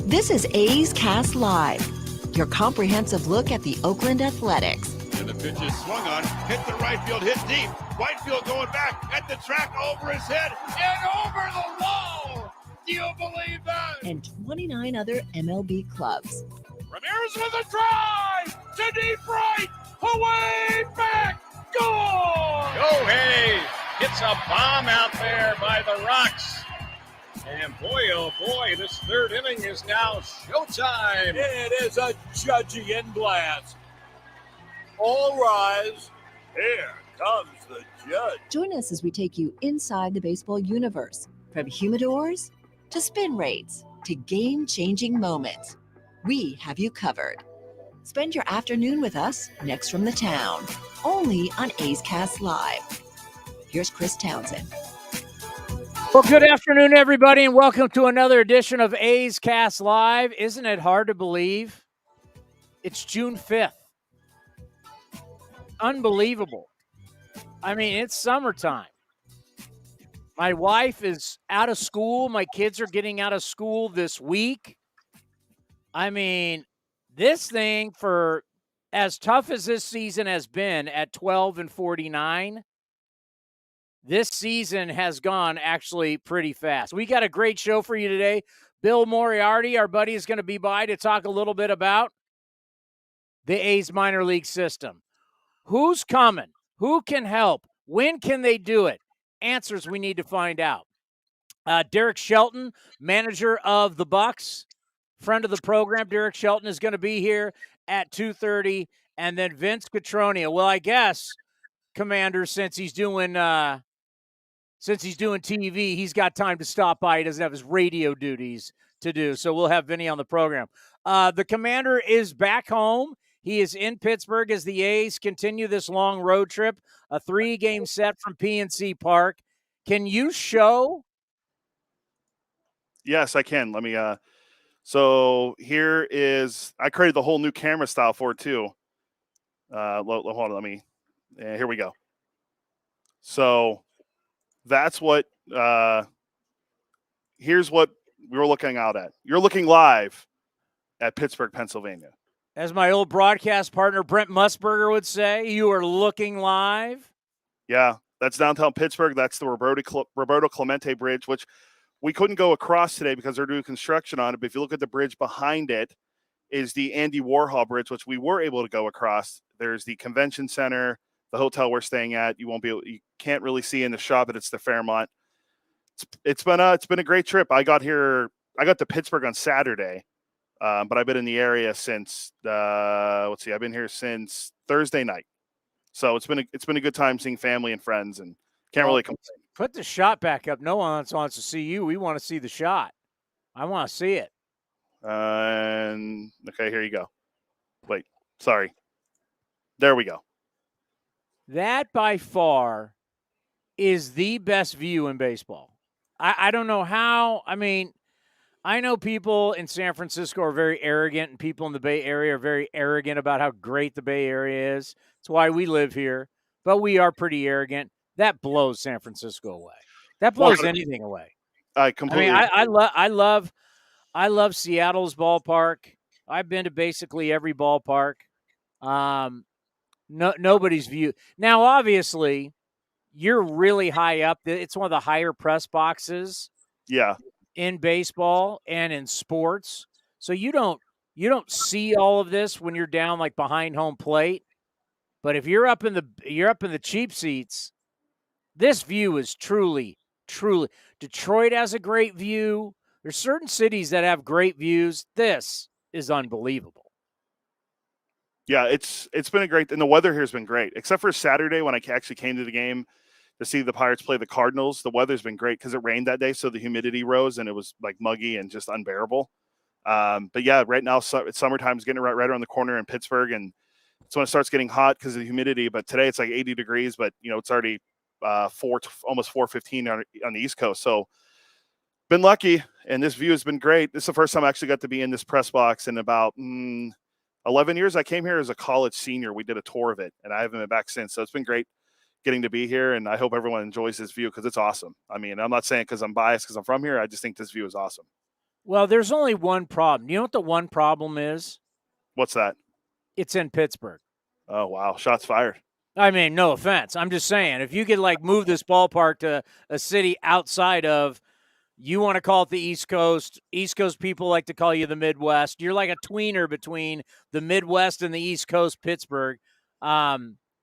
This is A's Cast Live, your comprehensive look at the Oakland Athletics. And the pitch is swung on, hit the right field, hit deep. Whitefield going back at the track, over his head, and over the wall. Do you believe that? And 29 other MLB clubs. Ramirez with a drive to deep right, away back, goal! Hey, hits a bomb out there by the Rocks. And boy, oh boy, this third inning is now showtime. It is a judging blast. All rise. Here comes the judge. Join us as we take you inside the baseball universe, from humidors to spin rates to game-changing moments. We have you covered. Spend your afternoon with us next from the town, only on A's Cast Live. Here's Chris Townsend. Well, good afternoon, everybody, and welcome to another edition of A's Cast Live. Isn't it hard to believe? It's June 5th. Unbelievable. I mean, it's summertime. My wife is out of school. My kids are getting out of school this week. I mean, this thing, for as tough as this season has been at 12-49, this season has gone actually pretty fast. We got a great show for you today. Bill Moriarty, our buddy, is going to be by to talk a little bit about the A's minor league system. Who's coming? Who can help? When can they do it? Answers we need to find out. Derek Shelton, manager of the Bucks, friend of the program. Derek Shelton is going to be here at 2:30, and then Vince Cotroneo. Well, I guess, Commander, since he's doing TV, he's got time to stop by. He doesn't have his radio duties to do, so we'll have Vinny on the program. The Commander is back home. He is in Pittsburgh as the A's continue this long road trip, a 3-game set from PNC Park. Can you show? Yes, I can. Let me so here is, I created the whole new camera style for it too. Hold on, here we go. So that's what here's what we were looking out at. You're looking live at Pittsburgh, Pennsylvania. As my old broadcast partner Brent Musburger would say, you are looking live. Yeah, that's downtown Pittsburgh. That's the Roberto Clemente Bridge, which we couldn't go across today because they're doing construction on it. But if you look at the bridge behind it is the Andy Warhol Bridge, which we were able to go across. There's the convention center, the hotel we're staying at. You can't really see in the shot, but it's the Fairmont. It's been a great trip. I got to Pittsburgh on Saturday. But I've been in the area since I've been here since Thursday night. So it's been a good time seeing family and friends, and can't really complain. Put the shot back up. No one wants to see you. We want to see the shot. I want to see it. Okay, here you go. Wait, sorry. There we go. That by far is the best view in baseball. I don't know how. I mean, I know people in San Francisco are very arrogant, and people in the Bay Area are very arrogant about how great the Bay Area is. It's why we live here, but we are pretty arrogant. That blows San Francisco away. That blows anything away. I completely. I love Seattle's ballpark. I've been to basically every ballpark. Nobody's view. Now, obviously, you're really high up. It's one of the higher press boxes. Yeah. In baseball and in sports. So you don't see all of this when you're down like behind home plate. But if you're up in the cheap seats, this view is truly Detroit has a great view. There's certain cities that have great views. This is unbelievable. Yeah, it's been and the weather here has been great, except for Saturday when I actually came to the game to see the Pirates play the Cardinals. The weather's been great because it rained that day, so the humidity rose and it was like muggy and just unbearable. But yeah, right now it's summertime, is getting right around the corner in Pittsburgh, and it's when it starts getting hot because of the humidity. But today it's like 80 degrees, but it's already almost 4:15 on the East Coast. So been lucky, and this view has been great. This is the first time I actually got to be in this press box in about 11 years. I came here as a college senior. We did a tour of it, and I haven't been back since. So it's been great getting to be here, and I hope everyone enjoys this view because it's awesome. I mean, I'm not saying because I'm biased because I'm from here. I just think this view is awesome. Well, there's only one problem. You know what the one problem is? What's that? It's in Pittsburgh. Oh, wow. Shots fired. I mean, no offense. I'm just saying, if you could like move this ballpark to a city outside of, you want to call it the East Coast. East Coast people like to call you the Midwest. You're like a tweener between the Midwest and the East Coast, Pittsburgh. Yeah,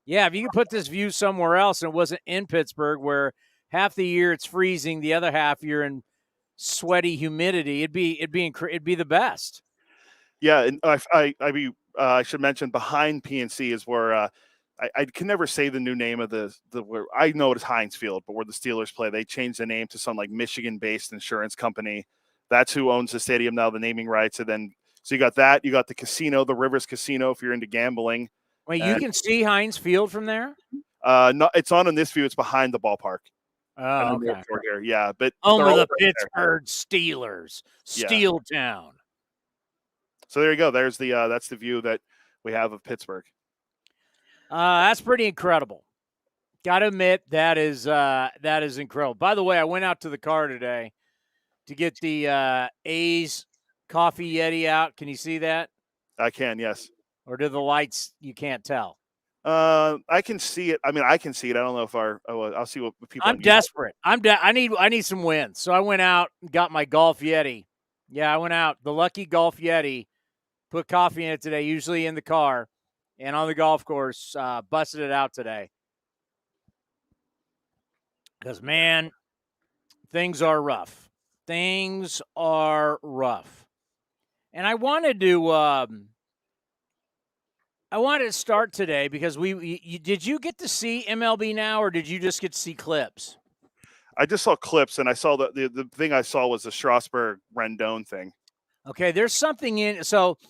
if you could put this view somewhere else and it wasn't in Pittsburgh, where half the year it's freezing, the other half you're in sweaty humidity, it'd be the best. Yeah, and I should mention behind PNC is where I can never say the new name of the where I know it is Heinz Field, but where the Steelers play, they changed the name to some like Michigan-based insurance company. That's who owns the stadium now, the naming rights. And then so you got that, you got the casino, the Rivers Casino, if you're into gambling. Wait, you can see Heinz Field from there? No, it's on in this view. It's behind the ballpark. Oh, okay. Here. Yeah, but Home of the right Pittsburgh Steelers, Steel Town. So there you go. There's the that's the view that we have of Pittsburgh. That's pretty incredible. Got to admit that is incredible. By the way, I went out to the car today to get the A's Coffee Yeti out. Can you see that? I can, yes. Or do the lights you can't tell? I can see it. I mean, I can see it. I don't know if I'll see what people. I'm desperate. I need some wins. So I went out and got my Golf Yeti. Yeah, I went out. The lucky Golf Yeti. Put coffee in it today, usually in the car, and on the golf course, busted it out today. Because, man, things are rough. Things are rough. And I wanted to start today because did you get to see MLB Now, or did you just get to see clips? I just saw clips, and I saw the thing I saw was the Strasburg Rendon thing. Okay, there's something in – so –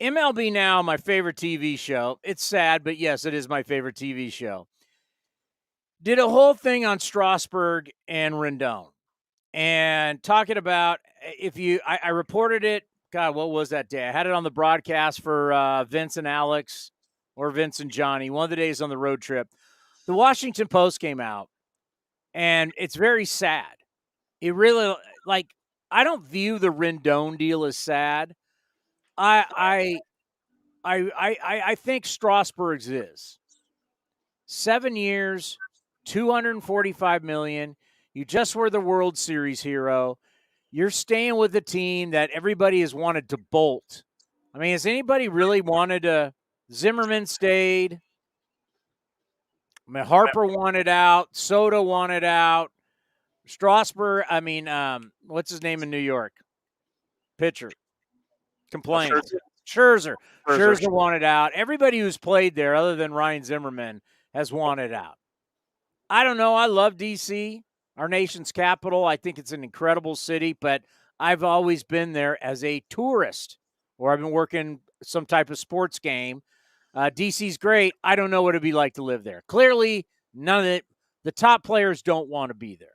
MLB Now, my favorite TV show. It's sad, but yes, it is my favorite TV show. Did a whole thing on Strasburg and Rendon and talking about I reported it. God, what was that day? I had it on the broadcast for Vince and Alex or Vince and Johnny, one of the days on the road trip. The Washington Post came out, and it's very sad. It really, I don't view the Rendon deal as sad. I think Strasburg's is 7 years, $245 million. You just were the World Series hero. You're staying with the team that everybody has wanted to bolt. I mean, has anybody really wanted to? Zimmerman stayed. I mean, Harper wanted out. Soto wanted out. Strasburg. I mean, what's his name in New York? Pitcher. Complains. Scherzer wanted out. Everybody who's played there, other than Ryan Zimmerman, has wanted out. I don't know. I love D.C., our nation's capital. I think it's an incredible city, but I've always been there as a tourist, or I've been working some type of sports game. D.C.'s great. I don't know what it'd be like to live there. Clearly, none of it. The top players don't want to be there.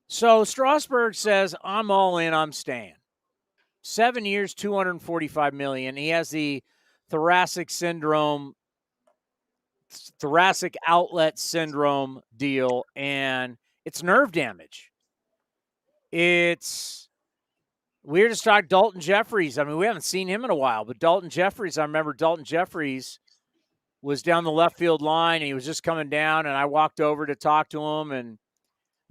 So Strasburg says, I'm all in, I'm staying. 7 years, $245 million. He has the thoracic outlet syndrome deal, and it's nerve damage. We were just talking Dalton Jeffries. I mean, we haven't seen him in a while, but Dalton Jeffries, I remember Dalton Jeffries was down the left field line, and he was just coming down, and I walked over to talk to him, and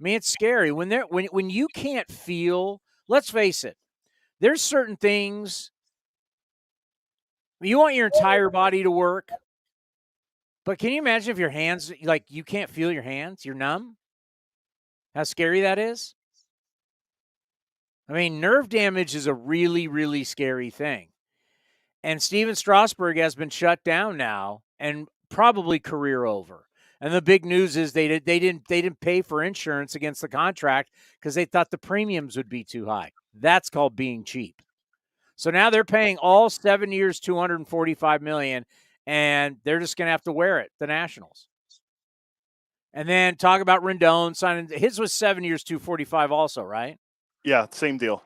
I mean, it's scary when you can't feel. Let's face it. There's certain things you want your entire body to work, but can you imagine if your hands, like you can't feel your hands, you're numb? How scary that is? I mean, nerve damage is a really, really scary thing. And Steven Strasburg has been shut down now and probably career over. And the big news is they didn't pay for insurance against the contract because they thought the premiums would be too high. That's called being cheap. So now they're paying all 7 years, $245 million, and they're just going to have to wear it, the Nationals. And then talk about Rendon signing. His was 7 years, $245 also, right? Yeah, same deal.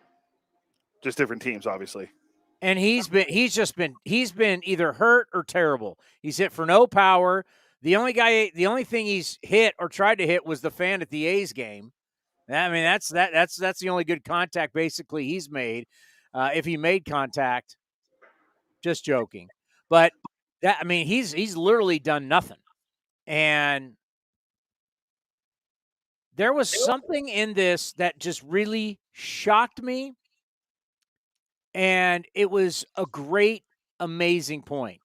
Just different teams, obviously. And he's been either hurt or terrible. He's hit for no power. The only thing he's hit or tried to hit was the fan at the A's game. I mean, that's the only good contact basically he's made. If he made contact, just joking. But that, I mean, he's literally done nothing. And there was something in this that just really shocked me. And it was a great, amazing point.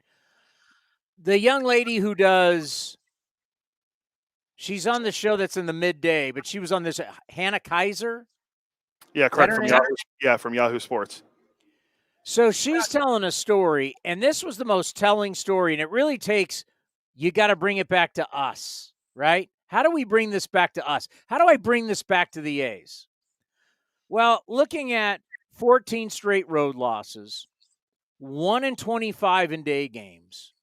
The young lady who she's on the show that's in the midday, but she was on this Hannah Kaiser. Yeah, correct. From Yahoo Sports. So she's telling a story, and this was the most telling story, and it really takes, you got to bring it back to us, right? How do we bring this back to us? How do I bring this back to the A's? Well, looking at 14 straight road losses, 1-25 in day games,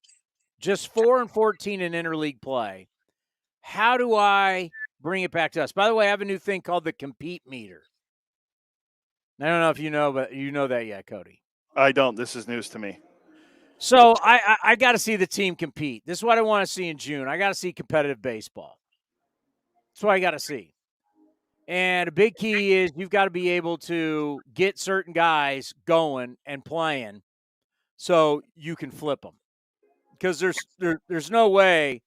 just 4-14 in interleague play. How do I bring it back to us? By the way, I have a new thing called the compete meter. I don't know if you know, but you know that yet, Cody. I don't. This is news to me. So I got to see the team compete. This is what I want to see in June. I got to see competitive baseball. That's what I got to see. And a big key is you've got to be able to get certain guys going and playing so you can flip them. Because there's no way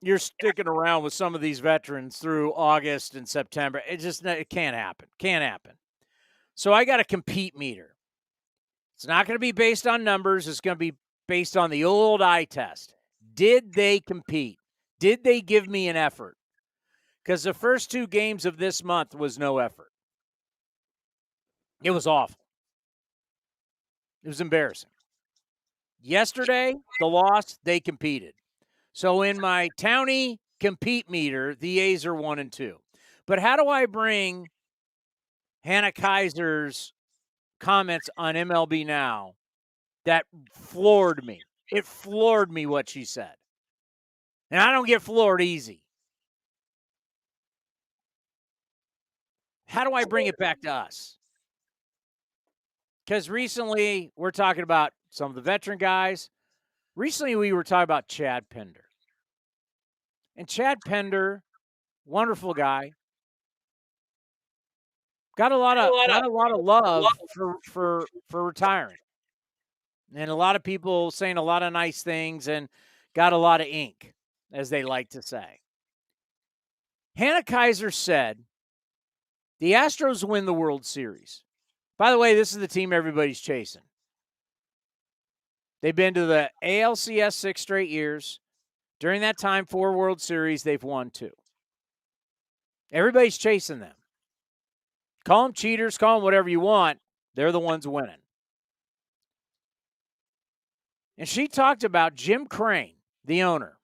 you're sticking around with some of these veterans through August and September. It can't happen. Can't happen. So I got a compete meter. It's not going to be based on numbers. It's going to be based on the old eye test. Did they compete? Did they give me an effort? Because the first 2 games of this month was no effort. It was awful. It was embarrassing. Yesterday, the loss, they competed. So in my Townie compete meter, the A's are 1-2. But how do I bring Hannah Kaiser's comments on MLB Now that floored me? It floored me what she said. And I don't get floored easy. How do I bring it back to us? Because recently we're talking about some of the veteran guys. Recently we were talking about Chad Pender. And Chad Pender, wonderful guy, got a lot of love for retiring. And a lot of people saying a lot of nice things and got a lot of ink, as they like to say. Hannah Kaiser said, the Astros win the World Series. By the way, this is the team everybody's chasing. They've been to the ALCS 6 straight years. During that time, 4 World Series, they've won 2. Everybody's chasing them. Call them cheaters, call them whatever you want. They're the ones winning. And she talked about Jim Crane, the owner.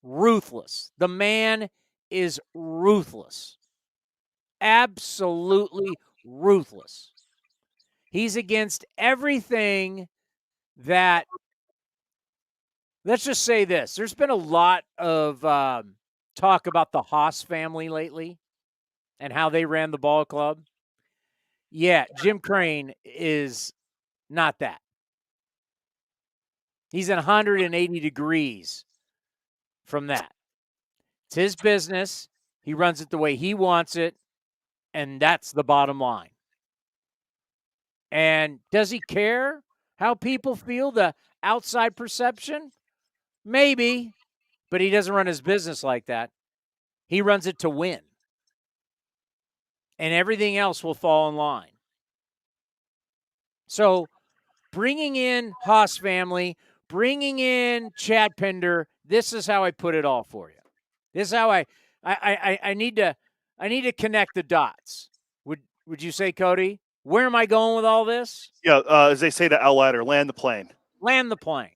Ruthless. The man is ruthless. Absolutely ruthless. He's against everything that, let's just say this. There's been a lot of talk about the Haas family lately and how they ran the ball club. Yeah, Jim Crane is not that. He's 180 degrees from that. It's his business. He runs it the way he wants it, and that's the bottom line. And does he care how people feel, the outside perception? Maybe, but he doesn't run his business like that. He runs it to win. And everything else will fall in line. So bringing in Haas family, bringing in Chad Pender, this is how I put it all for you. This is how I need to connect the dots. Would you say, Cody? Where am I going with all this? Yeah, as they say to Al Leiter, land the plane. Land the plane.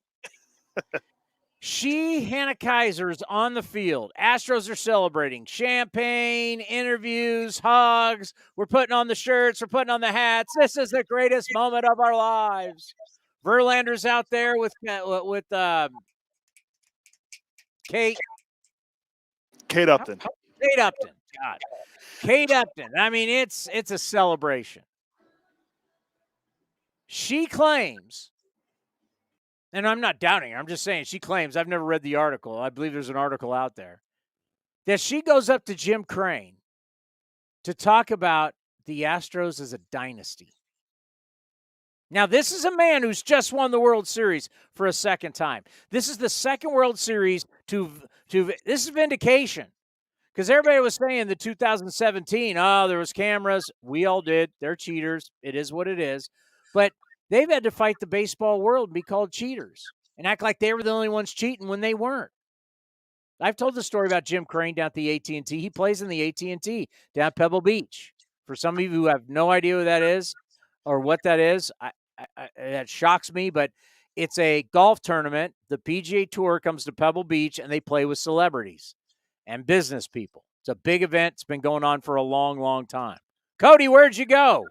Hannah Kaiser's on the field. Astros are celebrating. Champagne, interviews, hugs. We're putting on the shirts. We're putting on the hats. This is the greatest moment of our lives. Verlander's out there with Kate. Kate Upton. Kate Upton. God. Kate Upton. I mean, it's a celebration. She claims, and I'm not doubting her, I'm just saying she claims, I've never read the article. I believe there's an article out there. that she goes up to Jim Crane to talk about the Astros as a dynasty. Now, this is a man who's just won the World Series for a second time. This is the second World Series this is vindication. Because everybody was saying the 2017, there was cameras. We all did. They're cheaters. It is what it is. But they've had to fight the baseball world and be called cheaters and act like they were the only ones cheating when they weren't. I've told the story about Jim Crane down at the AT&T. He plays in the AT&T down at Pebble Beach. For some of you who have no idea who that is or what that is, that shocks me, but it's a golf tournament. The PGA Tour comes to Pebble Beach, and they play with celebrities and business people. It's a big event. It's been going on for a long, long time. Cody, where'd you go?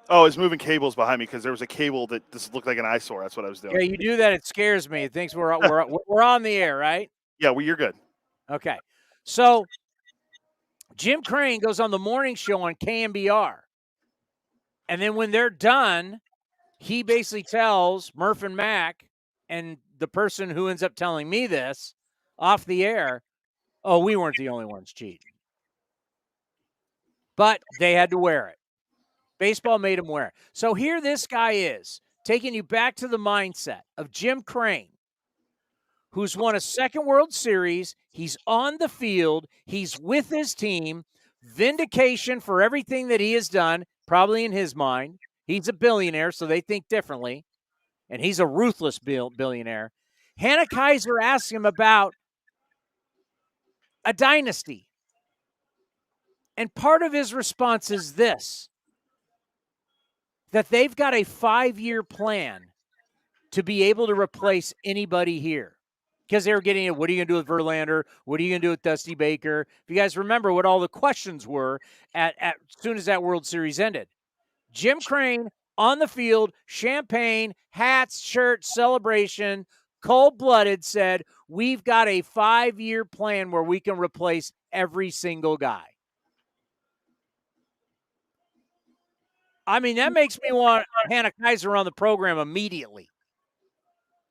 Oh, it's moving cables behind me because there was a cable that just looked like an eyesore. That's what I was doing. Yeah, you do that. It scares me. It thinks we're on the air, right? Yeah, well, you're good. Okay. So Jim Crane goes on the morning show on KMBR. And then when they're done, he basically tells Murph and Mac and the person who ends up telling me this off the air, oh, we weren't the only ones cheating. But they had to wear it. Baseball made him wear it. So here this guy is, taking you back to the mindset of Jim Crane, who's won a second World Series. He's on the field. He's with his team. Vindication for everything that he has done, probably in his mind. He's a billionaire, so they think differently. And he's a ruthless billionaire. Hannah Kaiser asks him about a dynasty. And part of his response is this, that they've got a 5-year plan to be able to replace anybody here. Because they were getting it, what are you going to do with Verlander? What are you going to do with Dusty Baker? If you guys remember what all the questions were as soon as that World Series ended. Jim Crane on the field, champagne, hats, shirt, celebration, cold-blooded said, we've got a 5-year plan where we can replace every single guy. I mean, that makes me want Hannah Kaiser on the program immediately.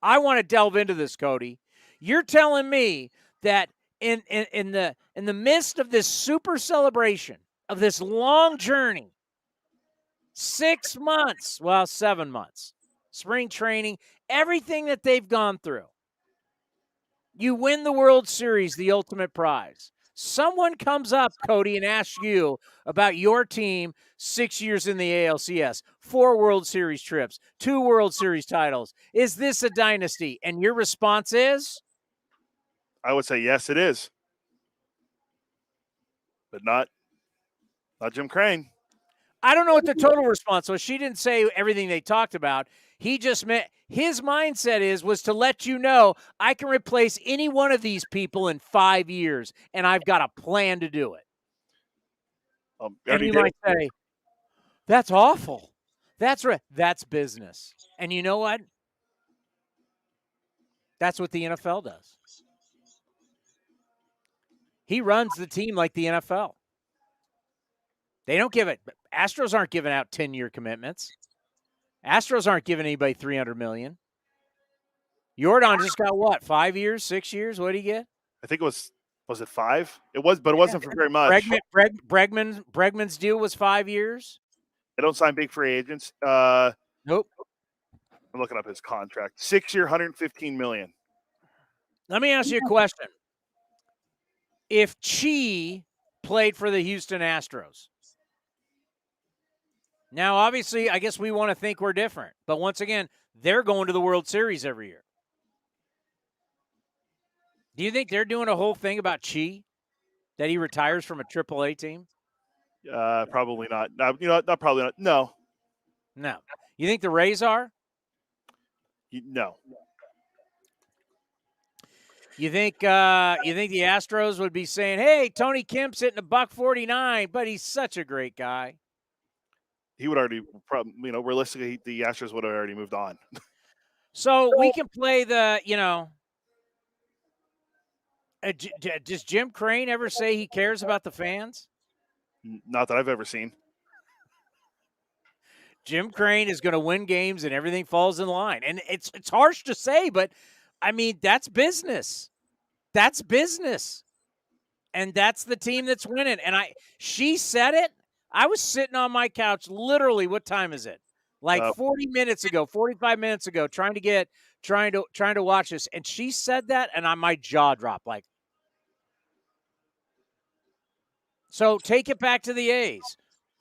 I want to delve into this, Cody. You're telling me that in the midst of this super celebration, of this long journey, 6 months, 7 months, spring training, everything that they've gone through, you win the World Series, the ultimate prize. Someone comes up, Cody, and asks you about your team 6 years in the ALCS, 4 World Series trips, 2 World Series titles. Is this a dynasty? And your response is? I would say yes, it is. But not Jim Crane. I don't know what the total response was. She didn't say everything they talked about. He just meant his mindset was to let you know I can replace any one of these people in 5 years, and I've got a plan to do it. And you might say, that's awful. That's right. That's business. And you know what? That's what the NFL does. He runs the team like the NFL. They don't give it. Astros aren't giving out 10-year commitments. Astros aren't giving anybody $300 million. Jordan just got what? 5 years, 6 years? What did he get? I think it was it 5? It was, but it wasn't for very much. Bregman's deal was 5 years. They don't sign big free agents. Nope. I'm looking up his contract. 6-year, $115 million. Let me ask you a question. If Chi played for the Houston Astros, now obviously I guess we want to think we're different, but once again, they're going to the World Series every year. Do you think they're doing a whole thing about Chi, that he retires from a AAA team? Probably not. Not probably not. No. No. You think the Rays are? No. You think the Astros would be saying, "Hey, Tony Kemp's hitting $149, but he's such a great guy." He would already, realistically, the Astros would have already moved on. So we can play the, does Jim Crane ever say he cares about the fans? Not that I've ever seen. Jim Crane is going to win games and everything falls in line. And it's harsh to say, but, I mean, that's business. that's business. And that's the team that's winning. And she said it. I was sitting on my couch literally, what time is it? Like 40 minutes ago, 45 minutes ago, trying to watch this. And she said that, and my jaw dropped. Like, so take it back to the A's.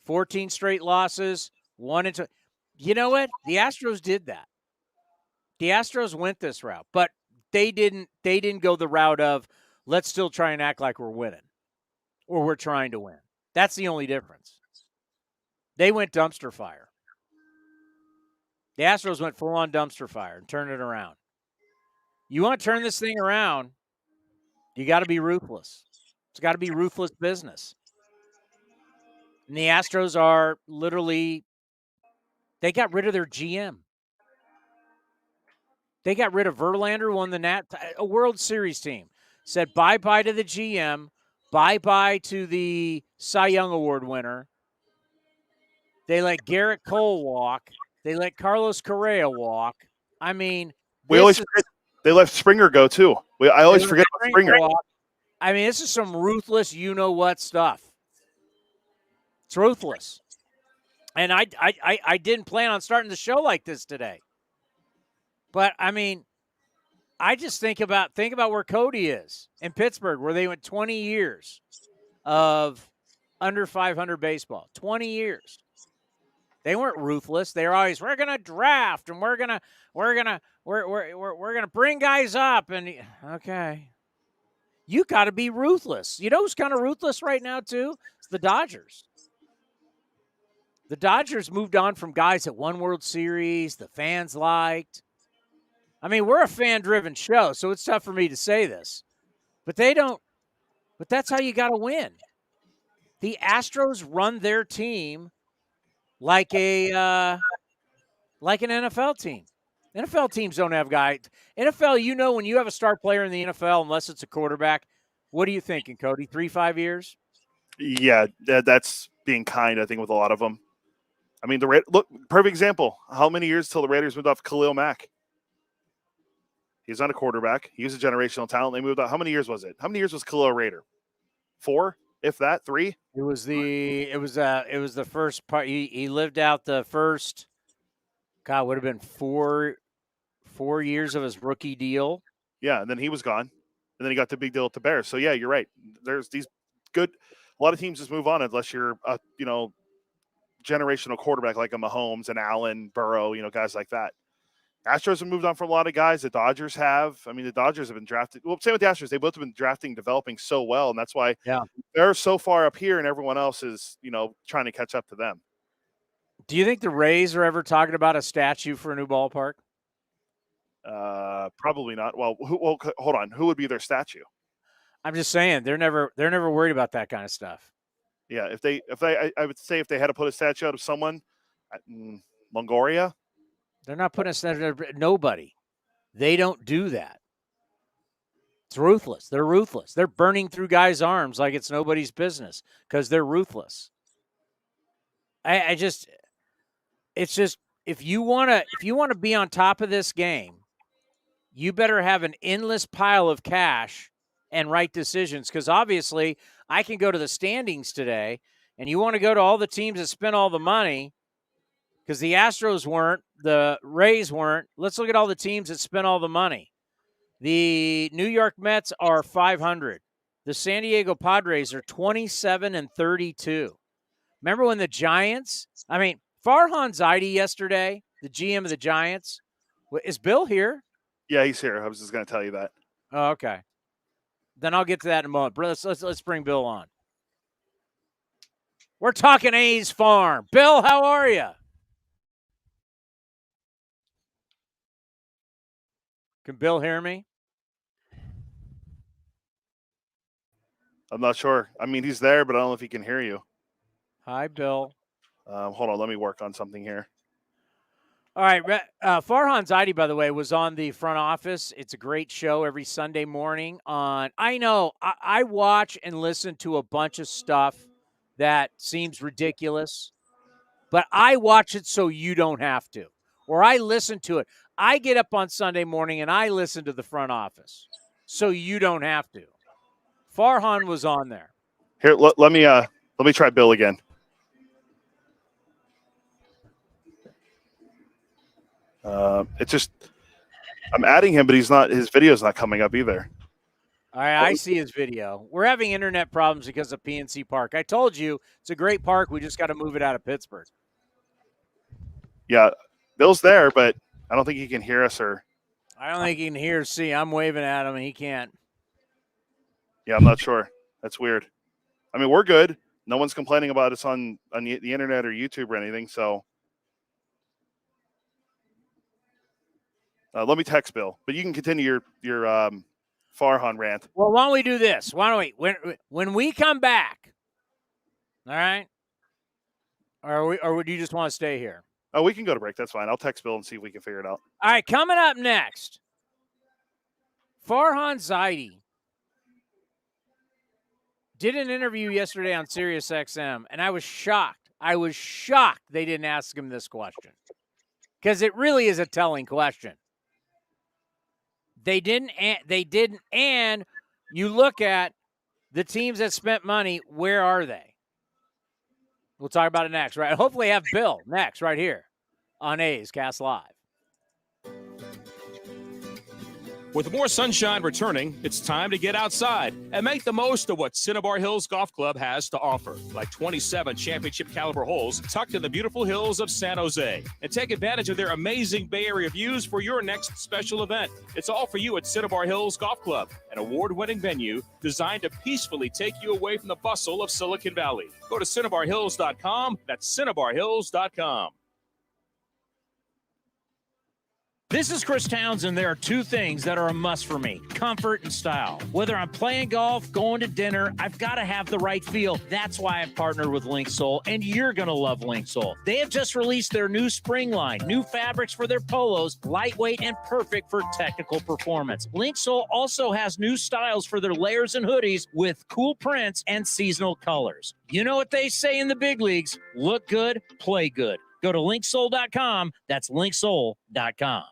14 straight losses, 1-2. You know what? The Astros did that. The Astros went this route, but they didn't go the route of let's still try and act like we're winning or we're trying to win. That's the only difference. They went dumpster fire. The Astros went full-on dumpster fire and turned it around. You want to turn this thing around, you got to be ruthless. It's got to be ruthless business. And the Astros are literally, they got rid of their GM. They got rid of Verlander, won a World Series team. Said bye-bye to the GM, bye-bye to the Cy Young Award winner. They let Garrett Cole walk. They let Carlos Correa walk. I mean, they let Springer go too. I always forget about Springer. I mean, this is some ruthless, you-know-what stuff. It's ruthless. And I didn't plan on starting the show like this today. But, I mean, I just think about where Cody is in Pittsburgh, where they went 20 years of under 500 baseball. 20 years. They weren't ruthless. They were always, we're going to draft and we're going to bring guys up. And, okay. You got to be ruthless. You know who's kind of ruthless right now, too? It's the Dodgers. The Dodgers moved on from guys that won World Series, the fans liked. I mean, we're a fan-driven show, so it's tough for me to say this. But they don't. But that's how you got to win. The Astros run their team like an NFL team. NFL teams don't have guys. NFL, you know, when you have a star player in the NFL, unless it's a quarterback, what are you thinking, Cody? 3-5 years? Yeah, that's being kind, I think, with a lot of them. I mean, look, perfect example. How many years till the Raiders moved off Khalil Mack? He's not a quarterback. He was a generational talent. They moved on. How many years was it? How many years was Khalil a Raider? 4, if that, 3? It was the first part. He lived out the first. God, would have been 4 years of his rookie deal. Yeah, and then he was gone, and then he got the big deal at the Bears. So yeah, you're right. There's these good. A lot of teams just move on unless you're a generational quarterback like a Mahomes and Allen, Burrow, guys like that. Astros have moved on from a lot of guys. The Dodgers have. I mean, the Dodgers have been drafted. Well, same with the Astros. They both have been drafting, developing so well, and that's why they're so far up here, and everyone else is, trying to catch up to them. Do you think the Rays are ever talking about a statue for a new ballpark? Probably not. Well, hold on. Who would be their statue? I'm just saying they're never worried about that kind of stuff. Yeah, I would say if they had to put a statue out of someone, Longoria. They're not putting a statue. Nobody. They don't do that. It's ruthless. They're ruthless. They're burning through guys' arms like it's nobody's business because they're ruthless. It's just if you want to be on top of this game, you better have an endless pile of cash and right decisions, because obviously I can go to the standings today, and you want to go to all the teams that spent all the money, because the Astros weren't, the Rays weren't. Let's look at all the teams that spent all the money. The New York Mets are 500. The San Diego Padres are 27-32. Remember when the Giants, Farhan Zaidi yesterday, the GM of the Giants, is Bill here? Yeah, he's here. I was just going to tell you that. Oh, okay. Then I'll get to that in a moment. Let's bring Bill on. We're talking A's Farm. Bill, how are you? Can Bill hear me? I'm not sure. He's there, but I don't know if he can hear you. Hi, Bill. Hold on. Let me work on something here. All right. Farhan Zaidi, by the way, was on the front office. It's a great show every Sunday morning I know I watch and listen to a bunch of stuff that seems ridiculous, but I watch it so you don't have to, or I listen to it. I get up on Sunday morning and I listen to the front office. so you don't have to. Farhan was on there. Here, let me try Bill again. It's just I'm adding him, but his video's not coming up either. All right, I see his video. We're having internet problems because of PNC Park. I told you it's a great park. We just got to move it out of Pittsburgh. Yeah, Bill's there, but I don't think he can hear us I don't think he can hear or see. I'm waving at him, and he can't. Yeah, I'm not sure. That's weird. I mean, we're good. No one's complaining about us on the internet or YouTube or anything, so let me text Bill. But you can continue your Farhan rant. Well, why don't we do this? Why don't we when we come back? All right, or do you just want to stay here? Oh, we can go to break. That's fine. I'll text Bill and see if we can figure it out. All right, coming up next, Farhan Zaidi did an interview yesterday on Sirius XM, and I was shocked. They didn't ask him this question because it really is a telling question. They didn't, and you look at the teams that spent money, where are they? We'll talk about it next, right? Hopefully have Bill next right here on A's Cast Live. With more sunshine returning, it's time to get outside and make the most of what Cinnabar Hills Golf Club has to offer, like 27 championship caliber holes tucked in the beautiful hills of San Jose. And take advantage of their amazing Bay Area views for your next special event. It's all for you at Cinnabar Hills Golf Club, an award-winning venue designed to peacefully take you away from the bustle of Silicon Valley. Go to CinnabarHills.com. That's CinnabarHills.com. This is Chris Townsend. There are two things that are a must for me: comfort and style. Whether I'm playing golf, going to dinner, I've got to have the right feel. That's why I've partnered with Linksole, and you're going to love Linksole. They have just released their new spring line, new fabrics for their polos, lightweight and perfect for technical performance. Linksole also has new styles for their layers and hoodies with cool prints and seasonal colors. You know what they say in the big leagues: look good, play good. Go to linksole.com. That's linksole.com.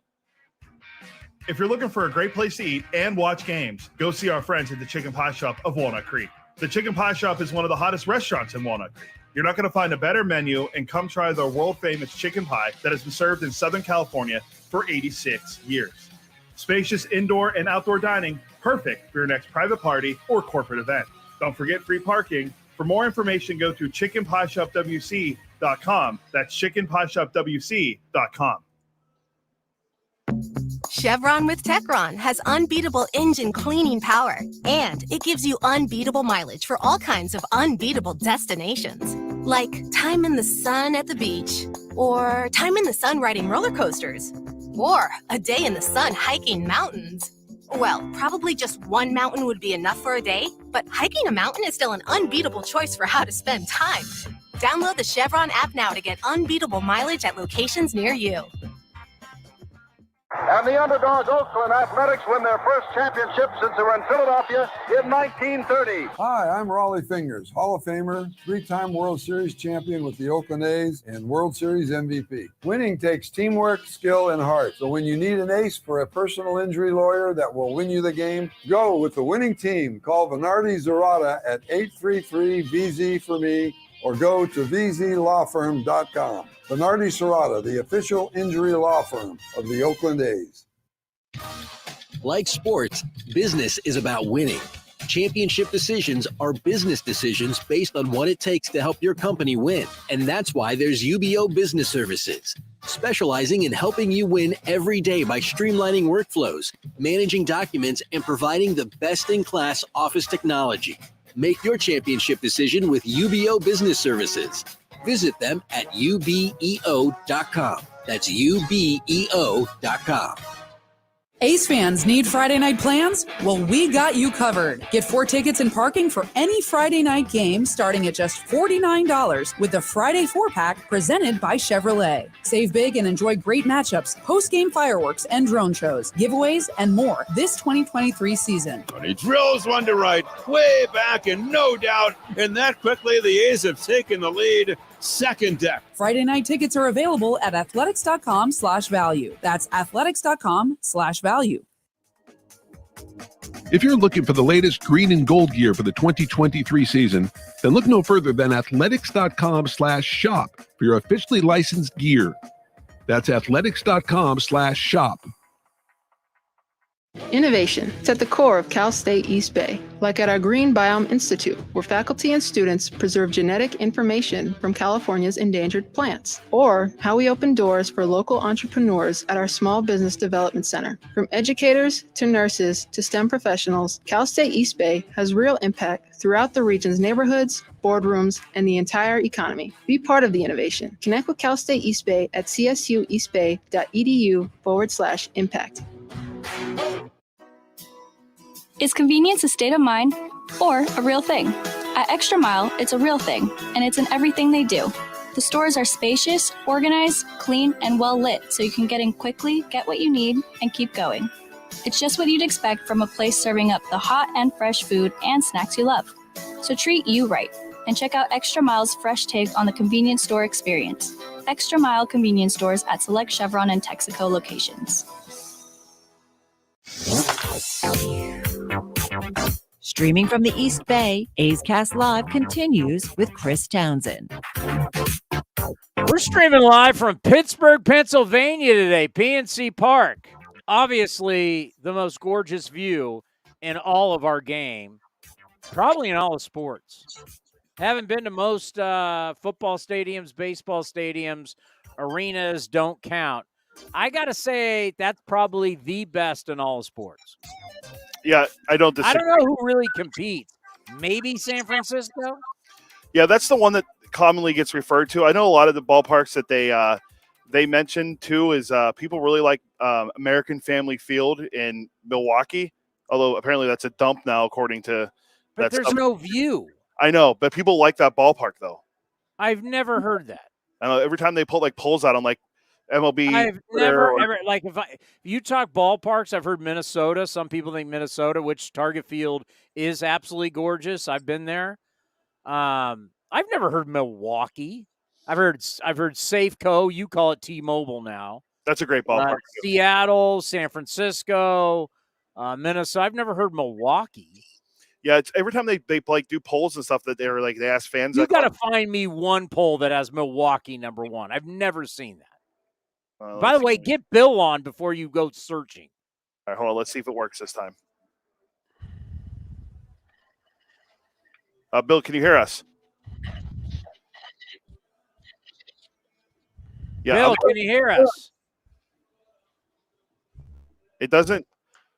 If you're looking for a great place to eat and watch games, go see our friends at the Chicken Pie Shop of Walnut Creek. The Chicken Pie Shop is one of the hottest restaurants in Walnut Creek. You're not going to find a better menu, and come try their world-famous chicken pie that has been served in Southern California for 86 years. Spacious indoor and outdoor dining, perfect for your next private party or corporate event. Don't forget free parking. For more information, go to chickenpieshopwc.com. That's chickenpieshopwc.com. Chevron with Techron has unbeatable engine cleaning power, and it gives you unbeatable mileage for all kinds of unbeatable destinations, like time in the sun at the beach, or time in the sun riding roller coasters, or a day in the sun hiking mountains. Well, probably just one mountain would be enough for a day, but hiking a mountain is still an unbeatable choice for how to spend time. Download the Chevron app now to get unbeatable mileage at locations near you. And the underdog Oakland Athletics win their first championship since they were in Philadelphia in 1930. Hi, I'm Raleigh Fingers, Hall of Famer, three-time World Series champion with the Oakland A's and World Series MVP. Winning takes teamwork, skill, and heart. So when you need an ace for a personal injury lawyer that will win you the game, go with the winning team. Call Venardi Zerata at 833-VZ-FOR-ME or go to vzlawfirm.com. Venardi Serrata, the official injury law firm of the Oakland A's. Like sports, business is about winning. Championship decisions are business decisions based on what it takes to help your company win. And that's why there's UBO Business Services, specializing in helping you win every day by streamlining workflows, managing documents, and providing the best-in-class office technology. Make your championship decision with UBO Business Services. Visit them at ubeo.com. That's ubeo.com. Ace fans need Friday night plans? Well, we got you covered. Get 4 tickets and parking for any Friday night game starting at just $49 with the Friday 4-pack presented by Chevrolet. Save big and enjoy great matchups, post-game fireworks and drone shows, giveaways, and more this 2023 season. He drills one to right, way back, and no doubt, and that quickly the A's have taken the lead. Second deck. Friday night tickets are available at athletics.com/value. That's athletics.com/value. If you're looking for the latest green and gold gear for the 2023 season, then look no further than athletics.com/shop for your officially licensed gear. That's athletics.com/shop. Innovation is at the core of Cal State East Bay, like at our Green Biome Institute, where faculty and students preserve genetic information from California's endangered plants, or how we open doors for local entrepreneurs at our Small Business Development Center. From educators to nurses to STEM professionals, Cal State East Bay has real impact throughout the region's neighborhoods, boardrooms, and the entire economy. Be part of the innovation. Connect with Cal State East Bay at csueastbay.edu/impact. Is convenience a state of mind or a real thing? At Extra Mile, it's a real thing, and it's in everything they do. The stores are spacious, organized, clean, and well lit, so you can get in quickly, get what you need, and keep going. It's just what you'd expect from a place serving up the hot and fresh food and snacks you love. So treat you right, and check out Extra Mile's fresh take on the convenience store experience. Extra Mile convenience stores at select Chevron and Texaco locations. Streaming from the East Bay, A's Cast Live continues with Chris Townsend. We're streaming live from Pittsburgh, Pennsylvania today, PNC Park. Obviously, the most gorgeous view in all of our game, probably in all of sports. Haven't been to most football stadiums, baseball stadiums, arenas don't count. I got to say that's probably the best in all of sports. Yeah, I don't disagree. I don't know who really competes. Maybe San Francisco? Yeah, that's the one that commonly gets referred to. I know a lot of the ballparks that they mention too is people really like American Family Field in Milwaukee, although apparently that's a dump now according to But there's no view. I know, but people like that ballpark though. I've never heard that. I know every time they pull like polls out, I'm like MLB. I've never ever like if you talk ballparks, I've heard Minnesota. Some people think Minnesota, which Target Field is absolutely gorgeous. I've been there. I've never heard Milwaukee. I've heard Safeco. You call it T-Mobile now. That's a great ballpark. Seattle, San Francisco, Minnesota. I've never heard Milwaukee. Yeah, it's every time they like do polls and stuff that they ask fans. You got to find me one poll that has Milwaukee number one. I've never seen that. By the way, get Bill on before you go searching. All right, hold on. Let's see if it works this time. Bill, can you hear us? Yeah, Bill, can you hear us? It doesn't.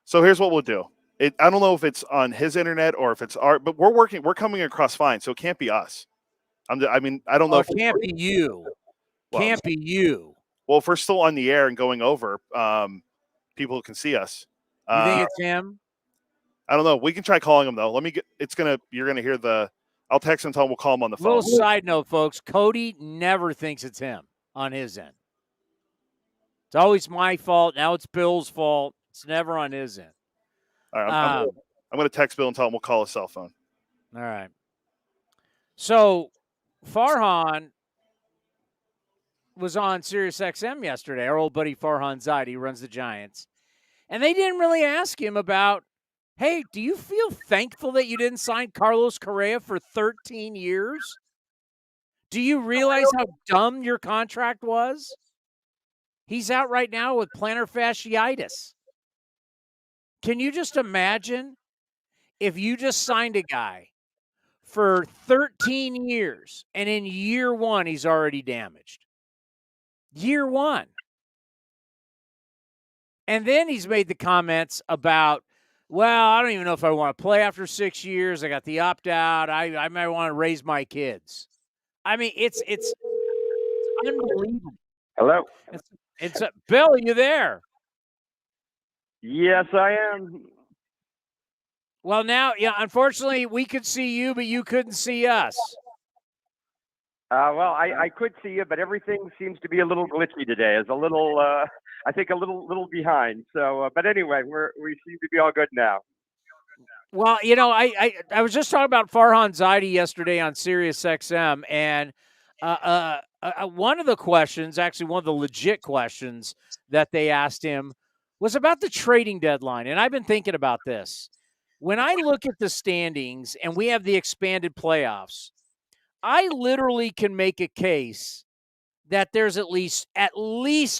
So here's what we'll do. I don't know if it's on his internet or if it's our, but we're coming across fine, so it can't be us. I don't know. It can't be you. Can't be you. Well, if we're still on the air and going over, people can see us. You think it's him? I don't know. We can try calling him though. You're gonna hear I'll text him and tell him we'll call him on the phone. Little side note, folks. Cody never thinks it's him on his end. It's always my fault. Now it's Bill's fault. It's never on his end. All right, I'm going to text Bill and tell him we'll call his cell phone. All right. So Farhan was on Sirius XM yesterday. Our old buddy Farhan Zaidi, who runs the Giants. And they didn't really ask him about, hey, do you feel thankful that you didn't sign Carlos Correa for 13 years? Do you realize how dumb your contract was? He's out right now with plantar fasciitis. Can you just imagine if you just signed a guy for 13 years and in year one he's already damaged? Year one. And then he's made the comments about, well, I don't even know if I want to play after 6 years. I got the opt-out. I might want to raise my kids. I mean, it's unbelievable. Hello? It's Bill, are you there? Yes, I am. Well, now, yeah, unfortunately, we could see you, but you couldn't see us. Well, I could see you, but everything seems to be a little glitchy today. It's a little, I think, a little behind. So, but anyway, we seem to be all good now. Well, you know, I was just talking about Farhan Zaidi yesterday on Sirius XM, and one of the questions, actually one of the legit questions that they asked him was about the trading deadline. And I've been thinking about this. When I look at the standings and we have the expanded playoffs, I literally can make a case that there's at least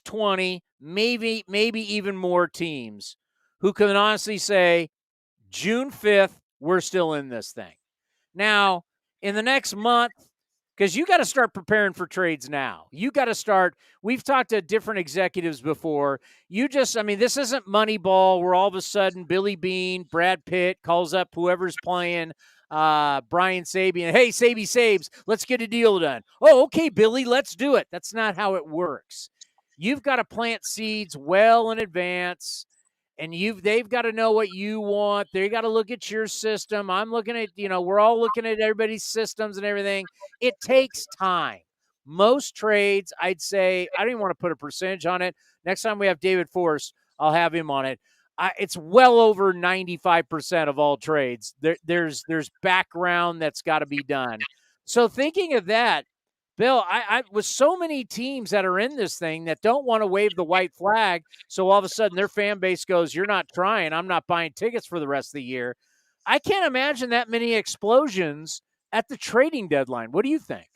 20, maybe even more teams who can honestly say June 5th, we're still in this thing. Now, in the next month, because you got to start preparing for trades now. You got to start. We've talked to different executives before. This isn't Moneyball where all of a sudden Billy Bean, Brad Pitt calls up whoever's playing, Brian Sabian. Hey, Sabie Sabes, let's get a deal done. Oh, okay, Billy, let's do it. That's not how it works. You've got to plant seeds well in advance. And they've got to know what you want. They got to look at your system. I'm looking at, we're all looking at everybody's systems and everything. It takes time. Most trades, I'd say, I don't even want to put a percentage on it. Next time we have David Force, I'll have him on it. It's well over 95% of all trades. There's background that's got to be done. So thinking of that, Bill, I with so many teams that are in this thing that don't want to wave the white flag, so all of a sudden their fan base goes, "You're not trying. I'm not buying tickets for the rest of the year." I can't imagine that many explosions at the trading deadline. What do you think?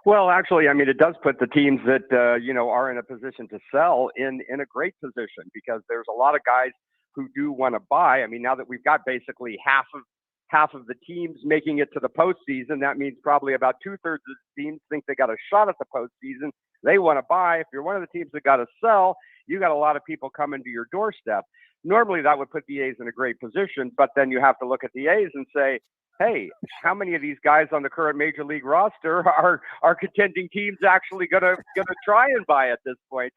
Well, actually, it does put the teams that are in a position to sell in a great position, because there's a lot of guys who do want to buy. Now that we've got basically half of the teams making it to the postseason, that means probably about 2/3 of the teams think they got a shot at the postseason. They want to buy. If you're one of the teams that got to sell, you got a lot of people coming to your doorstep. Normally, that would put the A's in a great position, but then you have to look at the A's and say, hey, how many of these guys on the current major league roster are contending teams actually gonna try and buy at this point?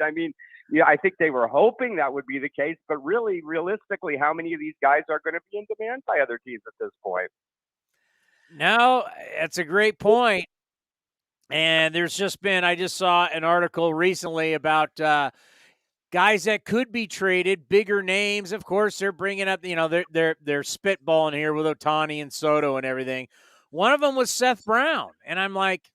I think they were hoping that would be the case, but really, realistically, how many of these guys are going to be in demand by other teams at this point? No, that's a great point. And there's just been, I just saw an article recently about guys that could be traded, bigger names. Of course, they're bringing up, they're spitballing here with Ohtani and Soto and everything. One of them was Seth Brown. And I'm like,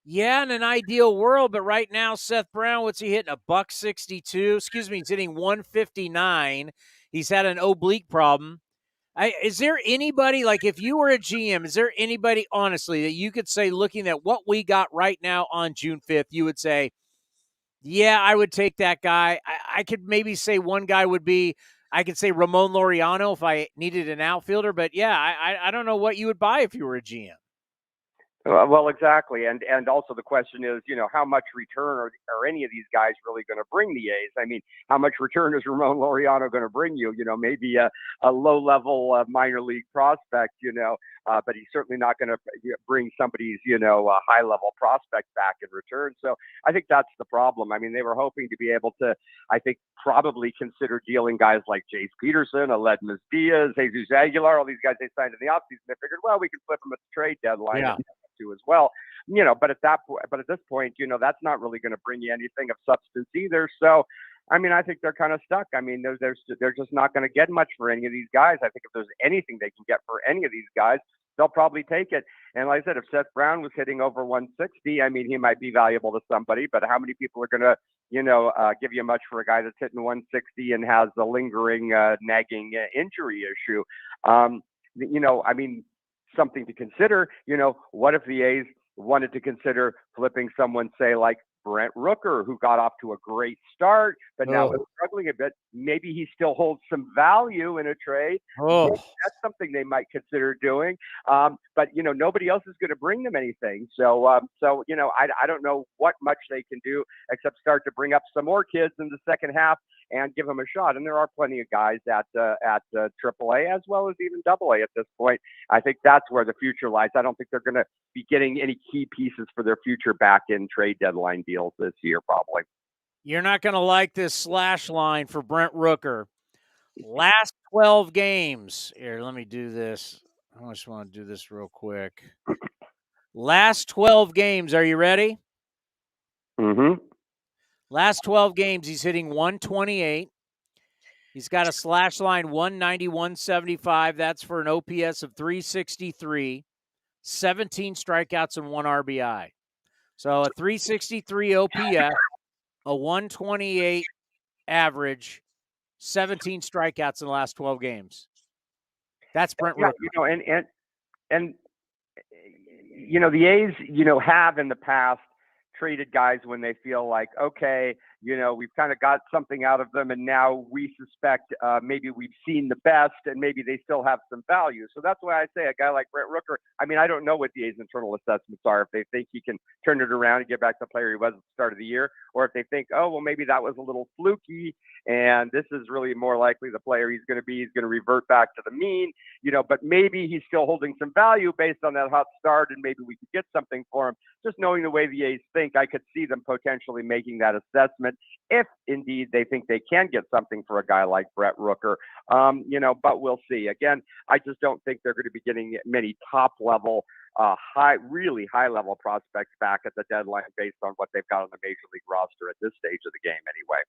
yeah, in an ideal world, but right now, Seth Brown, what's he hitting? $162. Excuse me, he's hitting 159. He's had an oblique problem. Is there anybody, like if you were a GM, is there anybody, honestly, that you could say, looking at what we got right now on June 5th, you would say, yeah, I would take that guy. I could maybe say one guy would be, I could say Ramon Laureano if I needed an outfielder, but yeah, I don't know what you would buy if you were a GM. Well, exactly. And also the question is, how much return are any of these guys really going to bring the A's? How much return is Ramon Laureano going to bring you? Maybe a low-level minor league prospect, but he's certainly not going to bring somebody's, high-level prospect back in return. So I think that's the problem. They were hoping to be able to, I think, probably consider dealing guys like Jace Peterson, Aledmus Diaz, Jesus Aguilar, all these guys they signed in the offseason. They figured, well, we can flip them at the trade deadline. Yeah. As well, but at this point, that's not really going to bring you anything of substance either. So, I think they're kind of stuck. They're just not going to get much for any of these guys. I think if there's anything they can get for any of these guys, they'll probably take it. And like I said, if Seth Brown was hitting over 160, he might be valuable to somebody, but how many people are going to, give you much for a guy that's hitting 160 and has a lingering, nagging injury issue? Something to consider, what if the A's wanted to consider flipping someone, say, like Brent Rooker, who got off to a great start, but now is struggling a bit. Maybe he still holds some value in a trade. Maybe that's something they might consider doing. But nobody else is going to bring them anything. So I don't know what much they can do except start to bring up some more kids in the second half and give them a shot. And there are plenty of guys at AAA as well as even AA at this point. I think that's where the future lies. I don't think they're going to be getting any key pieces for their future back in trade deadline deals this year, probably. You're not going to like this slash line for Brent Rooker. Last 12 games. Here, let me do this. I just want to do this real quick. Last 12 games. Are you ready? Mm-hmm. Last 12 games, he's hitting 128. He's got a slash line 190, 175. That's for an OPS of 363, 17 strikeouts and 1 RBI. So a 363 OPS, a 128 average 17 strikeouts in the last 12 games. That's Brent Yeah, Rooker. And the A's, have in the past traded guys when they feel like, okay, we've kind of got something out of them, and now we suspect maybe we've seen the best, and maybe they still have some value. So that's why I say a guy like Brent Rooker. I mean, I don't know what the A's internal assessments are, if they think he can turn it around and get back to the player he was at the start of the year, or if they think, oh, well, maybe that was a little fluky, and this is really more likely the player he's going to be. He's going to revert back to the mean, but maybe he's still holding some value based on that hot start, and maybe we could get something for him. Just knowing the way the A's think, I could see them potentially making that assessment if indeed they think they can get something for a guy like Brent Rooker. But we'll see. Again, I just don't think they're going to be getting many top level, really high level prospects back at the deadline based on what they've got on the major league roster at this stage of the game anyway.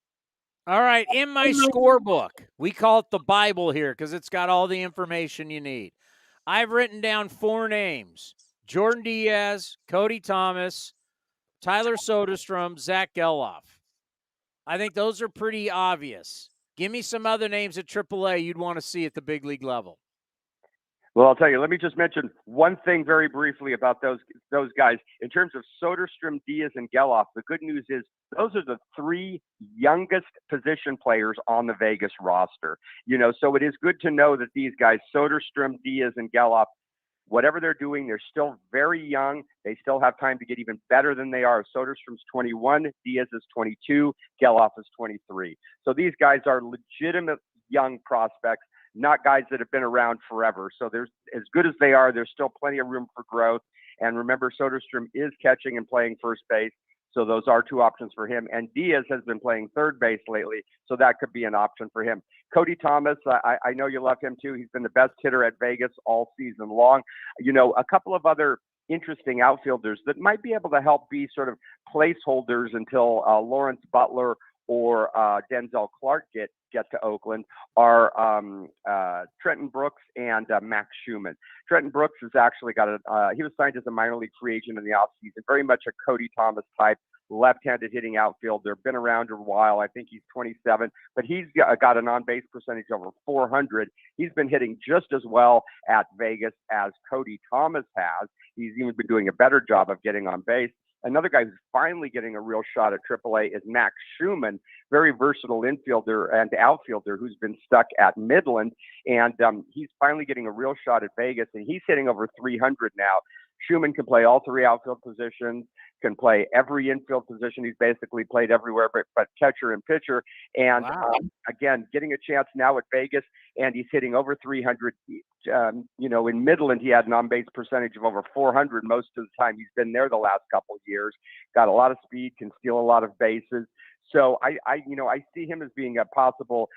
All right, in my scorebook, we call it the Bible here because it's got all the information you need. I've written down 4 names: Jordan Diaz, Cody Thomas, Tyler Soderstrom, Zach Geloff. I think those are pretty obvious. Give me some other names at AAA you'd want to see at the big league level. Well, I'll tell you, let me just mention one thing very briefly about those guys. In terms of Soderstrom, Diaz, and Geloff, the good news is those are the 3 youngest position players on the Vegas roster. So it is good to know that these guys, Soderstrom, Diaz, and Geloff, whatever they're doing, they're still very young. They still have time to get even better than they are. Soderstrom's 21, Diaz is 22, Geloff is 23. So these guys are legitimate young prospects, not guys that have been around forever. So there's, as good as they are, there's still plenty of room for growth. And remember, Soderstrom is catching and playing first base. So those are 2 options for him. And Diaz has been playing third base lately, so that could be an option for him. Cody Thomas, I know you love him too. He's been the best hitter at Vegas all season long. A couple of other interesting outfielders that might be able to help be sort of placeholders until Lawrence Butler or Denzel Clark get to Oakland are Trenton Brooks and Max Schumann. Trenton Brooks has actually got he was signed as a minor league free agent in the offseason, very much a Cody Thomas type, left-handed hitting outfielder, been around a while. I think he's 27, but he's got an on-base percentage over 400. He's been hitting just as well at Vegas as Cody Thomas has. He's even been doing a better job of getting on base. Another guy who's finally getting a real shot at AAA is Max Schumann, very versatile infielder and outfielder who's been stuck at Midland. And he's finally getting a real shot at Vegas, and he's hitting over 300 now. Schumann can play all 3 outfield positions, can play every infield position. He's basically played everywhere but catcher and pitcher. And again, getting a chance now at Vegas, and he's hitting over 300. In Midland, he had an on-base percentage of over 400 most of the time he's been there the last couple of years. Got a lot of speed, can steal a lot of bases. So I see him as being a possible,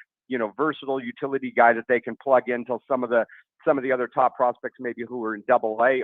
versatile utility guy that they can plug in until some of the other top prospects, maybe who are in AA,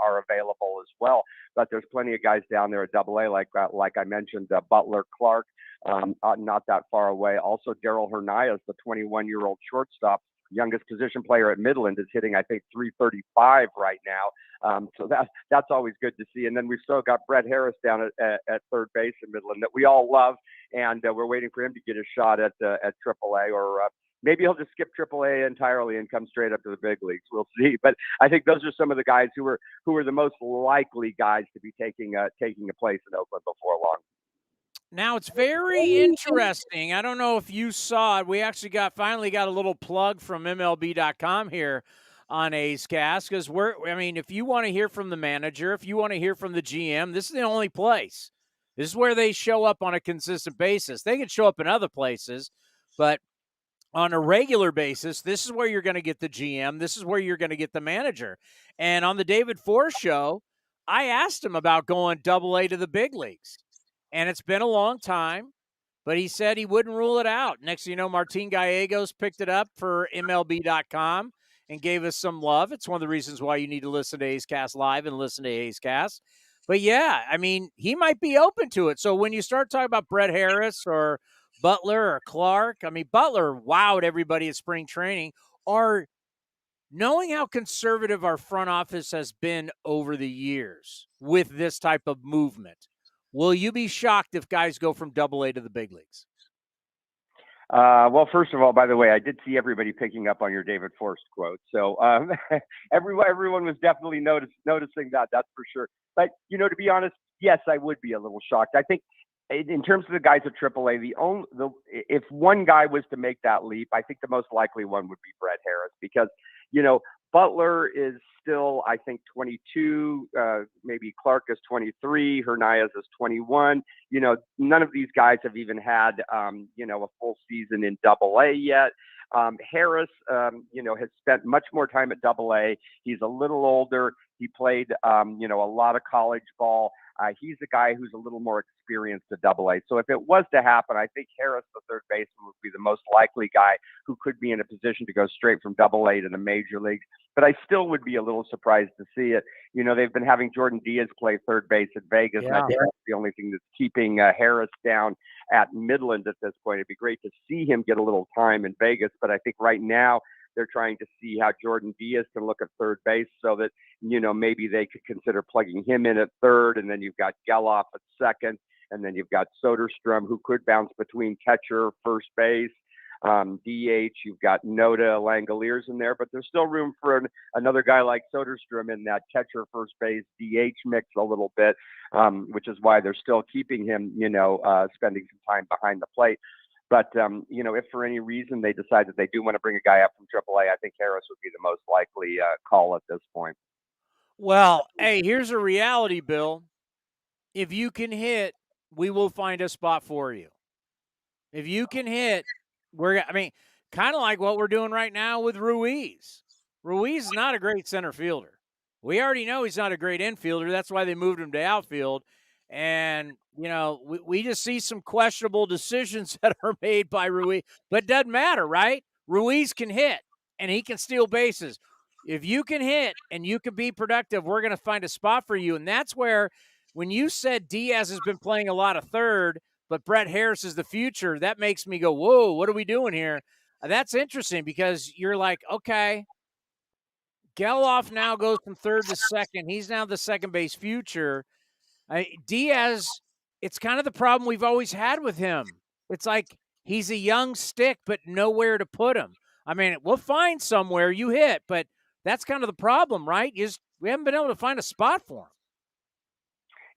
are available as well. But there's plenty of guys down there at AA, like I mentioned, Butler, Clark, not that far away. Also, Daryl Hernandez, the 21-year-old shortstop, youngest position player at Midland, is hitting, I think, 335 right now. So that's always good to see. And then we've still got Brett Harris down at third base in Midland that we all love, and we're waiting for him to get a shot at AAA, or maybe he'll just skip AAA entirely and come straight up to the big leagues. We'll see. But I think those are some of the guys who are the most likely guys to be taking a place in Oakland before long. Now, it's very interesting. I don't know if you saw it. We actually finally got a little plug from MLB.com here on A's Cast, because if you want to hear from the manager, if you want to hear from the GM, this is the only place. This is where they show up on a consistent basis. They can show up in other places, but on a regular basis, this is where you're going to get the GM. This is where you're going to get the manager. And on the David Force show, I asked him about going AA to the big leagues. And it's been a long time, but he said he wouldn't rule it out. Next thing you know, Martin Gallegos picked it up for MLB.com and gave us some love. It's one of the reasons why you need to listen to A's Cast Live and listen to A's Cast. But yeah, he might be open to it. So when you start talking about Brett Harris or Butler or Clark, Butler wowed everybody at spring training. Knowing how conservative our front office has been over the years with this type of movement, will you be shocked if guys go from AA to the big leagues? Well, first of all, by the way, I did see everybody picking up on your David Forst quote. So everyone was definitely noticing that, that's for sure. But, to be honest, yes, I would be a little shocked. I think in terms of the guys at AAA, if one guy was to make that leap, I think the most likely one would be Brett Harris because, Butler is still, I think, 22. Maybe Clark is 23. Hernandez is 21. None of these guys have even had, a full season in AA yet. Harris, has spent much more time at AA. He's a little older. He played, a lot of college ball. He's a guy who's a little more experienced at AA. So if it was to happen, I think Harris, the third baseman, would be the most likely guy who could be in a position to go straight from AA to the major leagues. But I still would be a little surprised to see it. They've been having Jordan Diaz play third base at Vegas. Yeah. And I think that's the only thing that's keeping Harris down at Midland at this point. It'd be great to see him get a little time in Vegas. But I think right now they're trying to see how Jordan Diaz can look at third base so that, maybe they could consider plugging him in at third. And then you've got Geloff at second. And then you've got Soderstrom, who could bounce between catcher, first base, DH. You've got Noda, Langoliers in there, but there's still room for another guy like Soderstrom in that catcher, first base, DH mix a little bit, which is why they're still keeping him, spending some time behind the plate. But, if for any reason they decide that they do want to bring a guy up from AAA, I think Harris would be the most likely call at this point. Well, hey, here's a reality, Bill. If you can hit, we will find a spot for you. If you can hit, kind of like what we're doing right now with Ruiz. Ruiz is not a great center fielder. We already know he's not a great infielder. That's why they moved him to outfield. And, we just see some questionable decisions that are made by Ruiz. But it doesn't matter, right? Ruiz can hit, and he can steal bases. If you can hit and you can be productive, we're going to find a spot for you. And that's where, when you said Diaz has been playing a lot of third, but Brett Harris is the future, that makes me go, whoa, what are we doing here? That's interesting because you're like, okay, Geloff now goes from third to second. He's now the second base future. Diaz, it's kind of the problem we've always had with him. It's like he's a young stick, but nowhere to put him. We'll find somewhere you hit, but that's kind of the problem, right? We haven't been able to find a spot for him.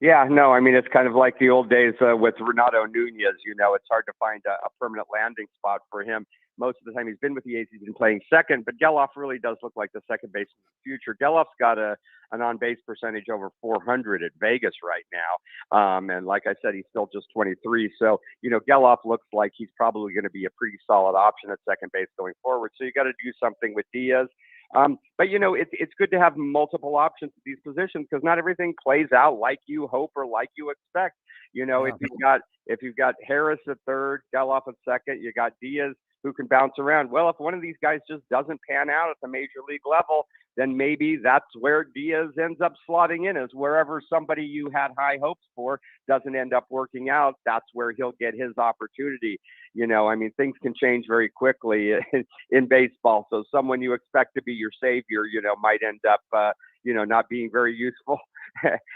Yeah, no, it's kind of like the old days with Renato Nunez. It's hard to find a permanent landing spot for him. Most of the time he's been with the A's, he's been playing second, but Geloff really does look like the second baseman of the future. Geloff's got an on-base percentage over 400 at Vegas right now. And like I said, he's still just 23. So, Geloff looks like he's probably going to be a pretty solid option at second base going forward. So you got to do something with Diaz. But it's good to have multiple options at these positions because not everything plays out like you hope or like you expect. If you've got Harris at third, Geloff at second, you got Diaz who can bounce around. Well, if one of these guys just doesn't pan out at the major league level, then maybe that's where Diaz ends up slotting in, is wherever somebody you had high hopes for doesn't end up working out. That's where he'll get his opportunity. Things can change very quickly in baseball. So someone you expect to be your savior, might end up, not being very useful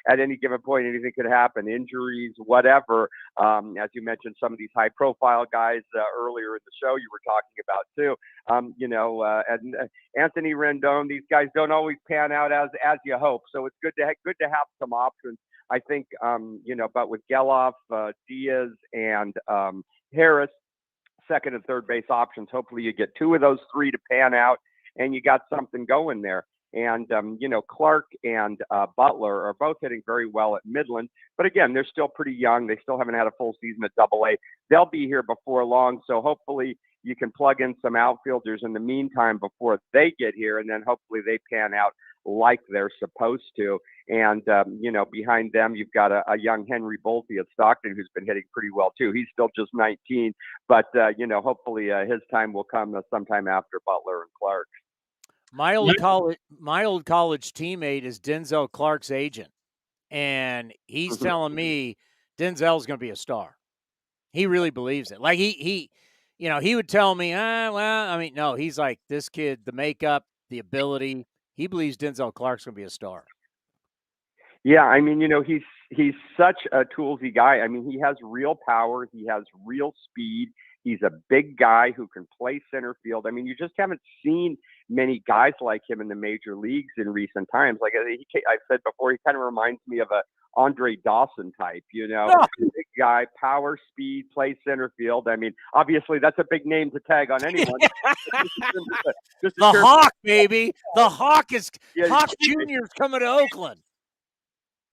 at any given point. Anything could happen, injuries, whatever. As you mentioned, some of these high profile guys earlier in the show you were talking about too. And Anthony Rendon, these guys don't always pan out as you hope. So it's good to have some options. I think, but with Geloff, Diaz, and Harris, second and third base options, hopefully you get two of those three to pan out and you got something going there. And, Clark and Butler are both hitting very well at Midland. But again, they're still pretty young. They still haven't had a full season at AA. They'll be here before long. So hopefully you can plug in some outfielders in the meantime before they get here. And then hopefully they pan out like they're supposed to. And, behind them, you've got a young Henry Bolte at Stockton who's been hitting pretty well too. He's still just 19. But, hopefully his time will come sometime after Butler and Clark. My old college teammate is Denzel Clark's agent, and he's telling me Denzel's going to be a star. He really believes it. Like he would tell me, no, he's like, this kid, the makeup, the ability, he believes Denzel Clark's going to be a star. Yeah, he's such a toolsy guy. He has real power. He has real speed. He's a big guy who can play center field. I mean, you just haven't seen many guys like him in the major leagues in recent times. Like I said before, he kind of reminds me of a Andre Dawson type, you know, big guy, power, speed, play center field. I mean, obviously that's a big name to tag on anyone. The Hawk, baby. The Hawk is Hawk Jr. is coming to Oakland.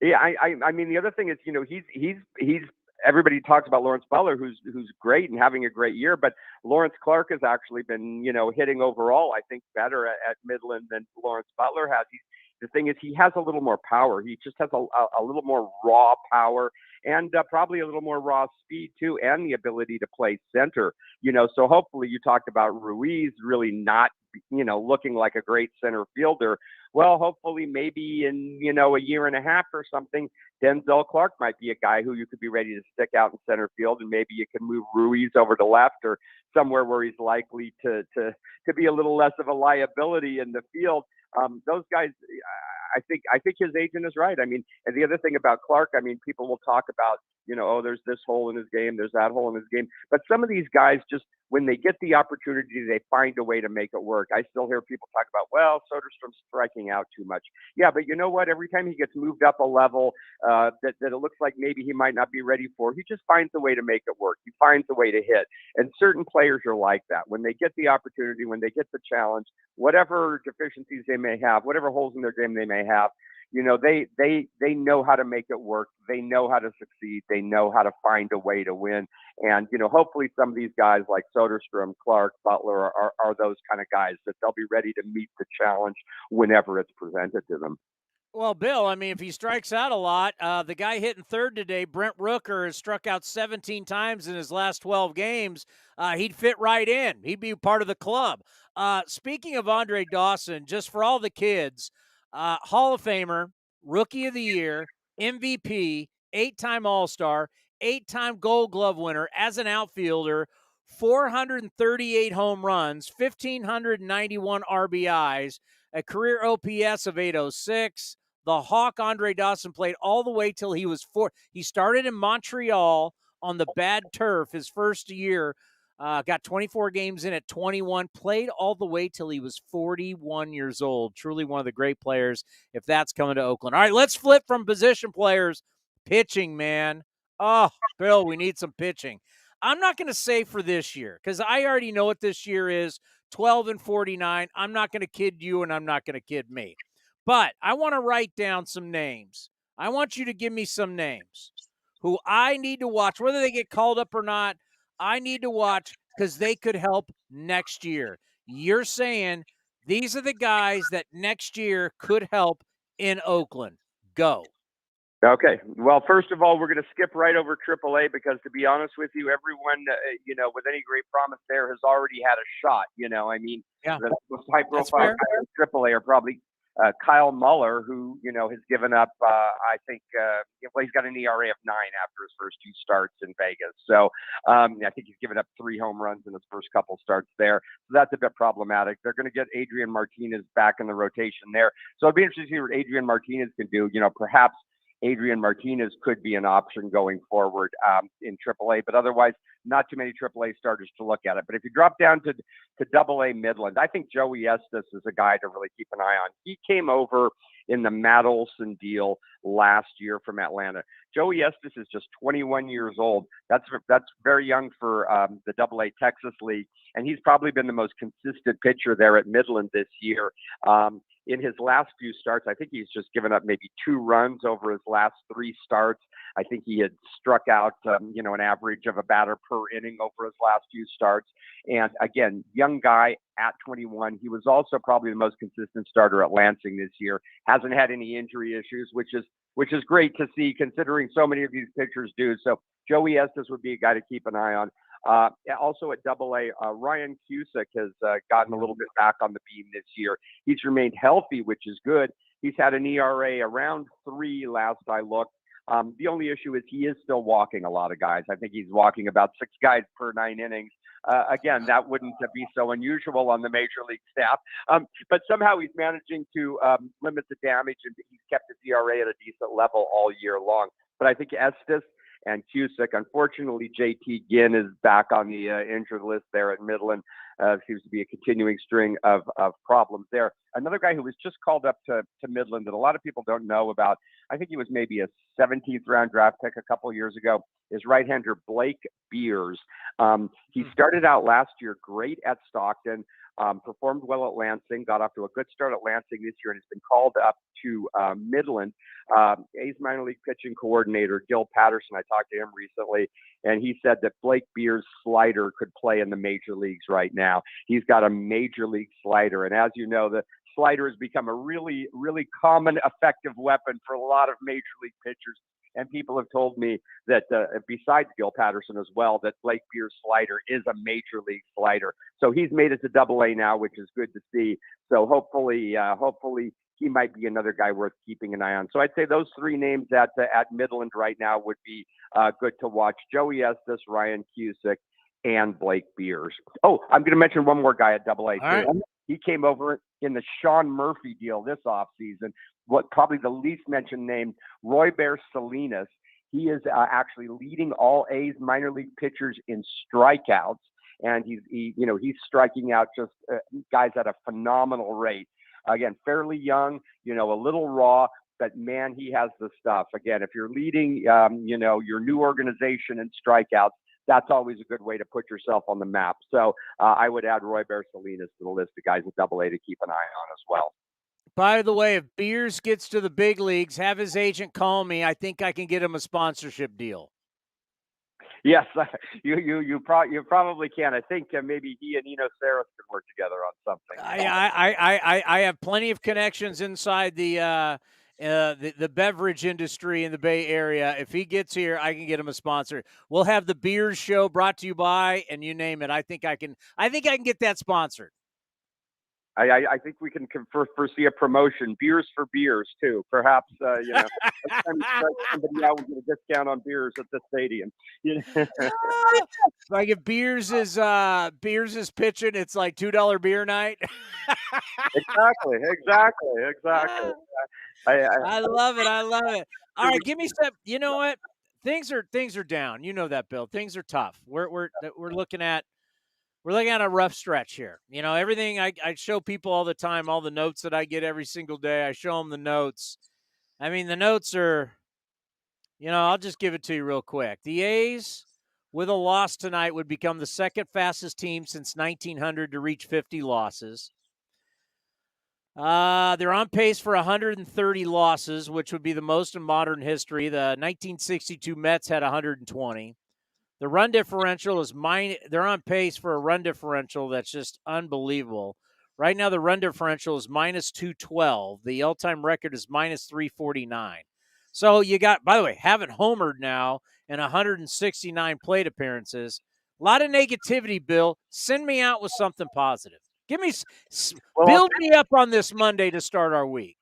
Yeah, I mean, the other thing is, you know, he's everybody talks about Lawrence Butler, who's great and having a great year, but Lawrence Clark has actually been, you know, hitting overall, I think, better at Midland than Lawrence Butler has. The thing is, he has a little more power. He just has a little more raw power and probably a little more raw speed too, and the ability to play center. You know, so hopefully, you talked about Ruiz really not, you know, looking like a great center fielder. Well, hopefully, maybe in, you know, a year and a half or something, Denzel Clark might be a guy who you could be ready to stick out in center field, and maybe you can move Ruiz over to left or somewhere where he's likely to be a little less of a liability in the field. Those guys, I think his agent is right. I mean, and the other thing about Clark, I mean, people will talk about, you know, oh, there's this hole in his game, there's that hole in his game. But some of these guys, just when they get the opportunity, they find a way to make it work. I still hear people talk about, well, Soderstrom's striking out too much. Yeah, but you know what? Every time he gets moved up a level that it looks like maybe he might not be ready for, he just finds a way to make it work. He finds a way to hit. And certain players are like that. When they get the opportunity, when they get the challenge, whatever deficiencies they may have, whatever holes in their game they may have, you know, they know how to make it work. They know how to succeed. They know how to find a way to win. And, you know, hopefully some of these guys like Soderstrom, Clark, Butler are those kind of guys that they'll be ready to meet the challenge whenever it's presented to them. Well, Bill, I mean, if he strikes out a lot, the guy hitting third today, Brent Rooker, has struck out 17 times in his last 12 games. He'd fit right in. He'd be part of the club. Speaking of Andre Dawson, just for all the kids, Hall of Famer, Rookie of the Year, MVP, 8-time All-Star, 8-time Gold Glove winner as an outfielder, 438 home runs, 1,591 RBIs, a career OPS of 806. The Hawk, Andre Dawson, played all the way till he was 4. He started in Montreal on the bad turf his first year, got 24 games in at 21, played all the way till he was 41 years old. Truly one of the great players if that's coming to Oakland. All right, let's flip from position players. Pitching, man. Oh, Bill, we need some pitching. I'm not going to say for this year because I already know what this year is, 12-49. I'm not going to kid you and I'm not going to kid me. But I want to write down some names. I want you to give me some names who I need to watch, whether they get called up or not. I need to watch because they could help next year. You're saying these are the guys that next year could help in Oakland. Go. Okay. Well, first of all, we're going to skip right over AAA because, to be honest with you, everyone, you know, with any great promise there has already had a shot. You know, I mean, the most high-profile guys in AAA are probably Kyle Muller, who, you know, has given up, I think, well, he's got an ERA of 9 after his first 2 starts in Vegas. So I think he's given up 3 home runs in his first couple starts there. So that's a bit problematic. They're going to get Adrian Martinez back in the rotation there. So it'd be interesting to see what Adrian Martinez can do. You know, perhaps Adrian Martinez could be an option going forward in AAA, but otherwise not too many AAA starters to look at it. But if you drop down to AA Midland, I think Joey Estes is a guy to really keep an eye on. He came over in the Matt Olson deal last year from Atlanta. Joey Estes is just 21 years old. That's very young for the AA Texas League, and he's probably been the most consistent pitcher there at Midland this year. In his last few starts, I think he's just given up maybe 2 runs over his last 3 starts. I think he had struck out, you know, an average of a batter per inning over his last few starts. And again, young guy at 21. He was also probably the most consistent starter at Lansing this year. Hasn't had any injury issues, which is great to see considering so many of these pitchers do. So Joey Estes would be a guy to keep an eye on. Also at AA, Ryan Cusick has gotten a little bit back on the beam this year. He's remained healthy, which is good. He's had an ERA around 3 last I looked. The only issue is he is still walking a lot of guys. I think he's walking about 6 guys per 9 innings. Again, that wouldn't be so unusual on the major league staff. But somehow he's managing to limit the damage, and he's kept his ERA at a decent level all year long. But I think Estes and Cusick. Unfortunately, JT Ginn is back on the injured list there at Midland. Seems to be a continuing string of problems there. Another guy who was just called up to Midland that a lot of people don't know about, I think he was maybe a 17th round draft pick a couple of years ago, is right-hander Blake Beers. He started out last year great at Stockton, performed well at Lansing, got off to a good start at Lansing this year, and has been called up to Midland. A's minor league pitching coordinator, Gil Patterson, I talked to him recently, and he said that Blake Beers' slider could play in the major leagues right now. He's got a major league slider, and as you know, the slider has become a really, really common, effective weapon for a lot of major league pitchers. And people have told me that besides Gil Patterson as well, that Blake Beers' slider is a major league slider. So he's made it to Double-A now, which is good to see. So hopefully he might be another guy worth keeping an eye on. So I'd say those three names at Midland right now would be good to watch: Joey Estes, Ryan Cusick, and Blake Beers. Oh, I'm going to mention one more guy at Double-A too. Right. He came over in the Sean Murphy deal this offseason. What probably the least mentioned name, Royber Salinas. He is actually leading all A's minor league pitchers in strikeouts, and he's striking out just guys at a phenomenal rate. Again, fairly young, a little raw, but man, he has the stuff. Again, if you're leading, your new organization in strikeouts, that's always a good way to put yourself on the map. So I would add Royber Salinas to the list of guys at Double-A to keep an eye on as well. By the way, if Beers gets to the big leagues, have his agent call me. I think I can get him a sponsorship deal. Yes, you probably can. I think maybe he and Eno Saris could work together on something. I have plenty of connections inside the beverage industry in the Bay Area. If he gets here, I can get him a sponsor. We'll have the Beers Show brought to you by, and you name it. I think I can get that sponsored. I think we can foresee a promotion, beers for beers too. Perhaps next time you strike somebody out, we get a discount on beers at the stadium. Like if Beers is pitching, it's like $2 beer night. Exactly. I love it. All right, give me some. You know what? Things are down. You know that, Bill. Things are tough. We're looking at a rough stretch here. Everything I show people all the time, all the notes that I get every single day, I show them the notes. I mean, the notes are, I'll just give it to you real quick. The A's, with a loss tonight, would become the second fastest team since 1900 to reach 50 losses. They're on pace for 130 losses, which would be the most in modern history. The 1962 Mets had 120. The run differential is they're on pace for a run differential that's just unbelievable. Right now, the run differential is minus 212. The all-time record is minus 349. So you got, by the way, haven't homered now in 169 plate appearances. A lot of negativity, Bill. Send me out with something positive. Build me up on this Monday to start our week.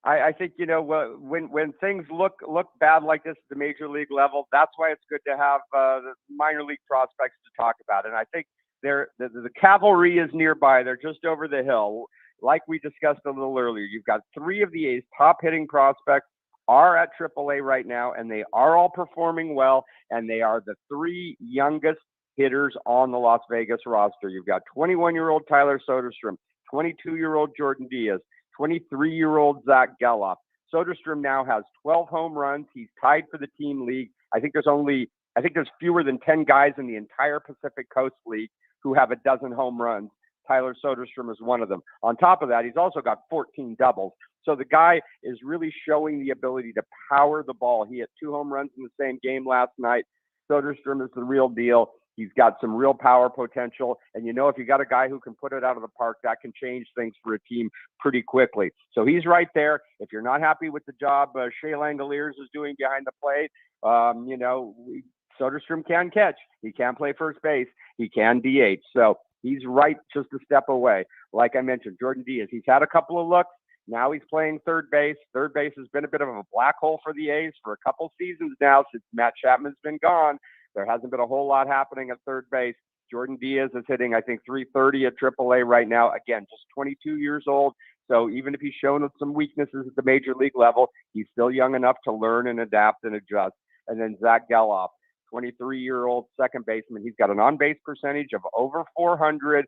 I think, when things look bad like this at the major league level, that's why it's good to have the minor league prospects to talk about. And I think the cavalry is nearby. They're just over the hill. Like we discussed a little earlier, you've got three of the A's top hitting prospects are at AAA right now, and they are all performing well, and they are the three youngest hitters on the Las Vegas roster. You've got 21-year-old Tyler Soderstrom, 22-year-old Jordan Diaz, 23-year-old Zach Geloff. Soderstrom now has 12 home runs. He's tied for the team league. I think there's fewer than 10 guys in the entire Pacific Coast League who have a dozen home runs. Tyler Soderstrom is one of them. On top of that, he's also got 14 doubles. So the guy is really showing the ability to power the ball. He had 2 home runs in the same game last night. Soderstrom is the real deal. He's got some real power potential. And if you got a guy who can put it out of the park, that can change things for a team pretty quickly. So he's right there. If you're not happy with the job Shea Langoliers is doing behind the plate, Soderstrom can catch. He can play first base. He can DH. So he's right just a step away. Like I mentioned, Jordan Diaz, he's had a couple of looks. Now he's playing third base. Third base has been a bit of a black hole for the A's for a couple seasons now since Matt Chapman's been gone. There hasn't been a whole lot happening at third base. Jordan Diaz is hitting, I think, 330 at AAA right now. Again, just 22 years old. So even if he's shown some weaknesses at the major league level, he's still young enough to learn and adapt and adjust. And then Zach Geloff, 23-year-old second baseman. He's got an on-base percentage of over 400.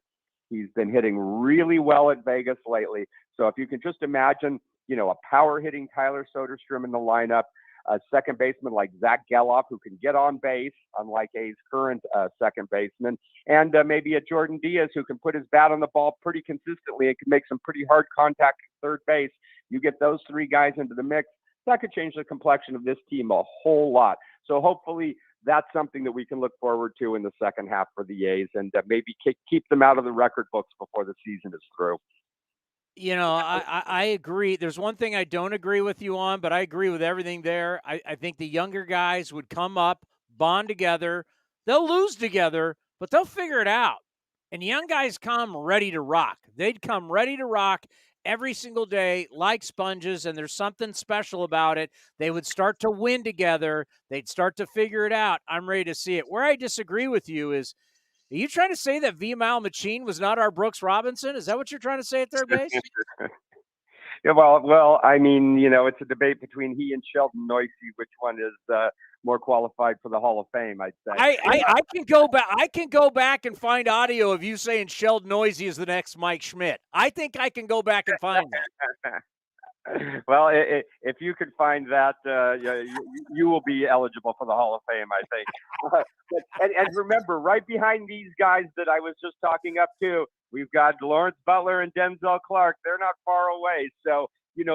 He's been hitting really well at Vegas lately. So if you can just imagine, a power-hitting Tyler Soderstrom in the lineup, a second baseman like Zach Geloff who can get on base, unlike A's current second baseman, and maybe a Jordan Diaz who can put his bat on the ball pretty consistently and can make some pretty hard contact at third base. You get those three guys into the mix, that could change the complexion of this team a whole lot. So hopefully that's something that we can look forward to in the second half for the A's, and maybe keep them out of the record books before the season is through. I agree. There's one thing I don't agree with you on, but I agree with everything there. I think the younger guys would come up, bond together. They'll lose together, but they'll figure it out. And young guys come ready to rock. They'd come ready to rock every single day like sponges, and there's something special about it. They would start to win together. They'd start to figure it out. I'm ready to see it. Where I disagree with you is, are you trying to say that Vimal Machin was not our Brooks Robinson? Is that what you're trying to say at third base? Yeah, well, I mean, it's a debate between he and Shelton Noisy, which one is more qualified for the Hall of Fame, I'd say. I can go back. I can go back and find audio of you saying Sheldon Noisy is the next Mike Schmidt. I think I can go back and find that. Well, if you could find that, you will be eligible for the Hall of Fame, I think. And remember, right behind these guys that I was just talking up to, we've got Lawrence Butler and Denzel Clark. They're not far away. So,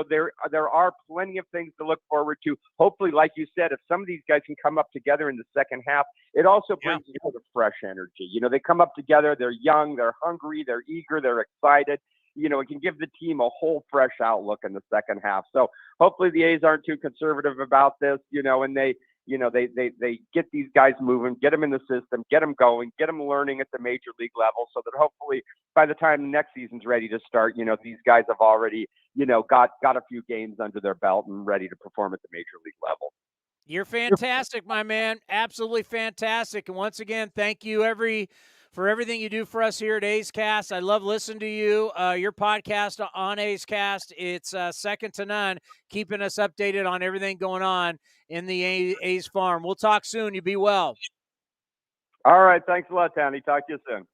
there are plenty of things to look forward to. Hopefully, like you said, if some of these guys can come up together in the second half, it also brings a fresh energy. They come up together, they're young, they're hungry, they're eager, they're excited. It can give the team a whole fresh outlook in the second half. So hopefully the A's aren't too conservative about this, and they get these guys moving, get them in the system, get them going, get them learning at the major league level, so that hopefully by the time next season's ready to start, these guys have already, got a few games under their belt and ready to perform at the major league level. You're fantastic, my man. Absolutely fantastic. And once again, thank you for everything you do for us here at A's Cast. I love listening to you. Your podcast on A's Cast, it's second to none, keeping us updated on everything going on in the A's farm. We'll talk soon. You be well. All right. Thanks a lot, Tony. Talk to you soon.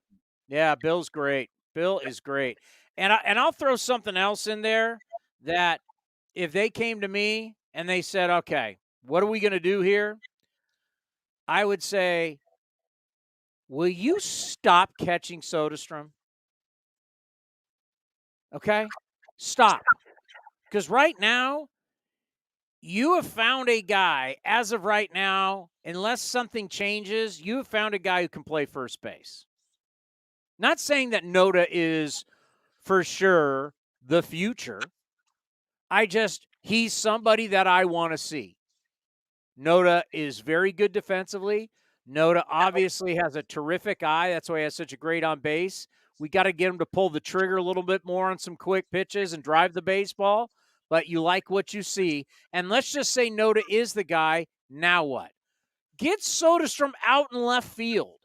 Yeah, Bill's great. Bill is great. And I'll throw something else in there that if they came to me and they said, okay, what are we going to do here? I would say, will you stop catching Soderstrom? Okay? Stop. Because right now, you have found a guy, as of right now, unless something changes, you have found a guy who can play first base. Not saying that Noda is for sure the future. He's somebody that I want to see. Noda is very good defensively. Noda obviously has a terrific eye. That's why he has such a great on base. We got to get him to pull the trigger a little bit more on some quick pitches and drive the baseball. But you like what you see. And let's just say Noda is the guy. Now what? Get Soderstrom out in left field.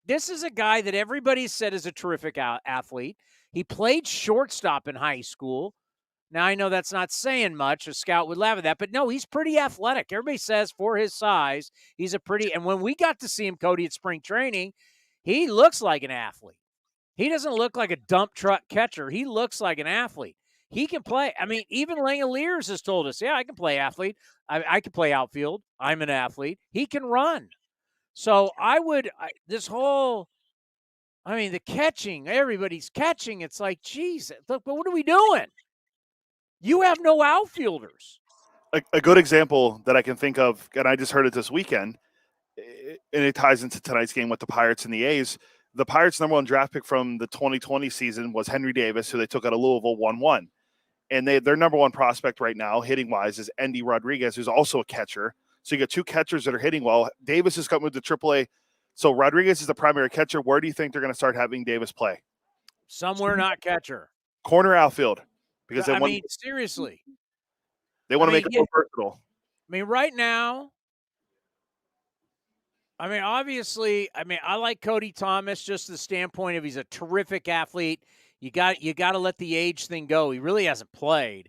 This is a guy that everybody said is a terrific athlete. He played shortstop in high school. Now, I know that's not saying much. A scout would laugh at that. But, no, he's pretty athletic. Everybody says for his size, he's a pretty – and when we got to see him, Cody, at spring training, he looks like an athlete. He doesn't look like a dump truck catcher. He looks like an athlete. He can play. I mean, even Langoliers has told us, yeah, I can play athlete. I can play outfield. I'm an athlete. He can run. So the catching, everybody's catching. It's like, geez, look, but what are we doing? You have no outfielders. A good example that I can think of, and I just heard it this weekend, and it ties into tonight's game with the Pirates and the A's. The Pirates' number one draft pick from the 2020 season was Henry Davis, who they took out of Louisville 1-1. And their number one prospect right now, hitting-wise, is Endy Rodriguez, who's also a catcher. So you got two catchers that are hitting well. Davis is coming to AAA. So Rodriguez is the primary catcher. Where do you think they're going to start having Davis play? Somewhere not catcher. Corner outfield. Because seriously. They want to make it more personal. I mean, right now, obviously, I like Cody Thomas just the standpoint of he's a terrific athlete. You got to let the age thing go. He really hasn't played.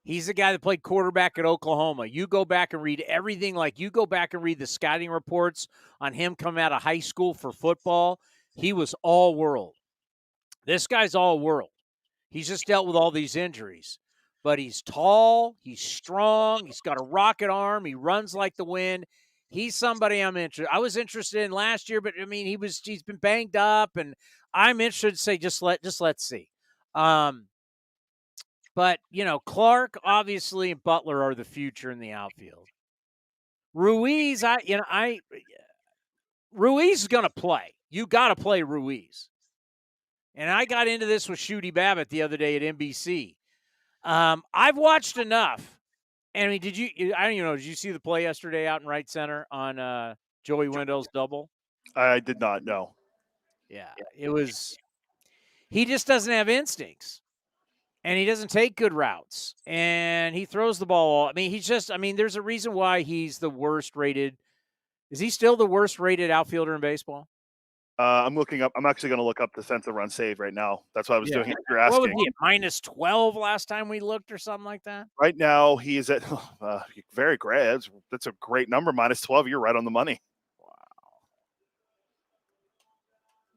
He's the guy that played quarterback at Oklahoma. You go back and read everything. Like, you go back and read the scouting reports on him coming out of high school for football. He was all world. This guy's all world. He's just dealt with all these injuries. But he's tall, he's strong, he's got a rocket arm, he runs like the wind. He's somebody I'm interested. I was interested in last year, but I mean, he's been banged up, and I'm interested to say let's see. But Clark, obviously, and Butler are the future in the outfield. Ruiz, Ruiz is going to play. You got to play Ruiz. And I got into this with Shooty Babbitt the other day at NBC. I've watched enough. I mean, did you see the play yesterday out in right center on Joey Wendell's double? I did not know. Yeah, it was. He just doesn't have instincts, and he doesn't take good routes, and he throws the ball. I mean, there's a reason why he's the worst rated. Is he still the worst rated outfielder in baseball? I'm actually going to look up the sense of run save right now. That's what I was doing. You're asking. What was he at, -12 last time we looked or something like that? Right now, he is at very great. That's a great number, -12. You're right on the money.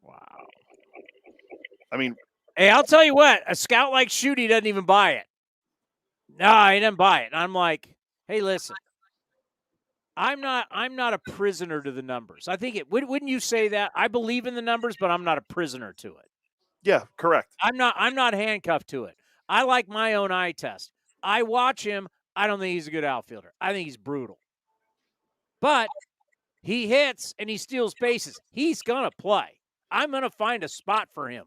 Wow. I mean, hey, I'll tell you what, a scout like Shooty doesn't even buy it. No, he doesn't buy it. And I'm like, hey, listen, I'm not a prisoner to the numbers. I think wouldn't you say that? I believe in the numbers, but I'm not a prisoner to it. Yeah, correct. I'm not handcuffed to it. I like my own eye test. I watch him. I don't think he's a good outfielder. I think he's brutal. But he hits and he steals bases. He's going to play. I'm going to find a spot for him.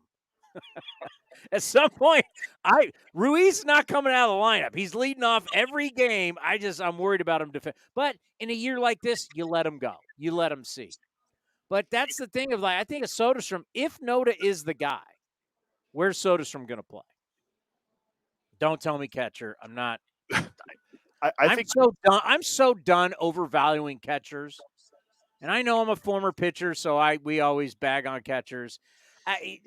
At some point, Ruiz is not coming out of the lineup. He's leading off every game. I'm worried about him defend. But in a year like this, you let him go. You let him see. But that's the thing of I think of Soderstrom, if Noda is the guy, where's Soderstrom going to play? Don't tell me catcher. I'm not. I'm so done overvaluing catchers. And I know I'm a former pitcher, so we always bag on catchers. I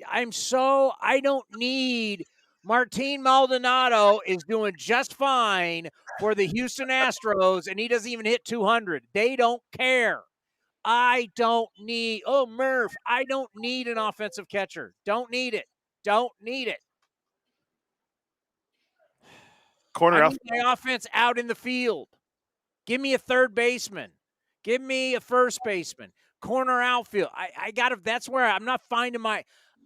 don't need Martin Maldonado is doing just fine for the Houston Astros, and he doesn't even hit 200. They don't care. I don't need Murph. I don't need an offensive catcher. Don't need it. Don't need it. I need my offense out in the field. Give me a third baseman. Give me a first baseman. Corner outfield. That's where I'm not finding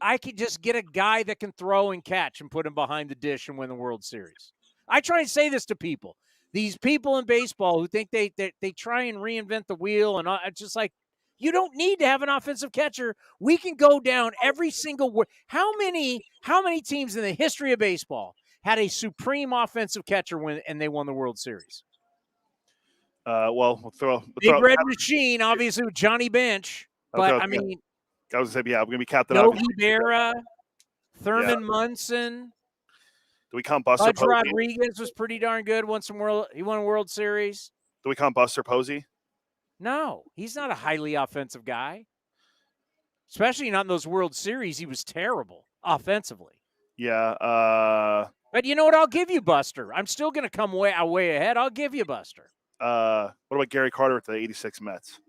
I could just get a guy that can throw and catch and put him behind the dish and win the World Series. I try and say this to people. These people in baseball who think they try and reinvent the wheel, and it's just like, you don't need to have an offensive catcher. We can go down every single how many teams in the history of baseball had a supreme offensive catcher and they won the World Series? We'll throw Big Red Machine, obviously, with Johnny Bench. But, I mean, I was going to say, we're going to be Captain Yogi Berra, Thurman Munson. Do we count Buster Budge Posey? Rodriguez was pretty darn good. He won a World Series. Do we count Buster Posey? No, he's not a highly offensive guy. Especially not in those World Series. He was terrible offensively. Yeah. But you know what? I'll give you Buster. I'm still going to come way ahead. I'll give you Buster. What about Gary Carter with the 86 Mets?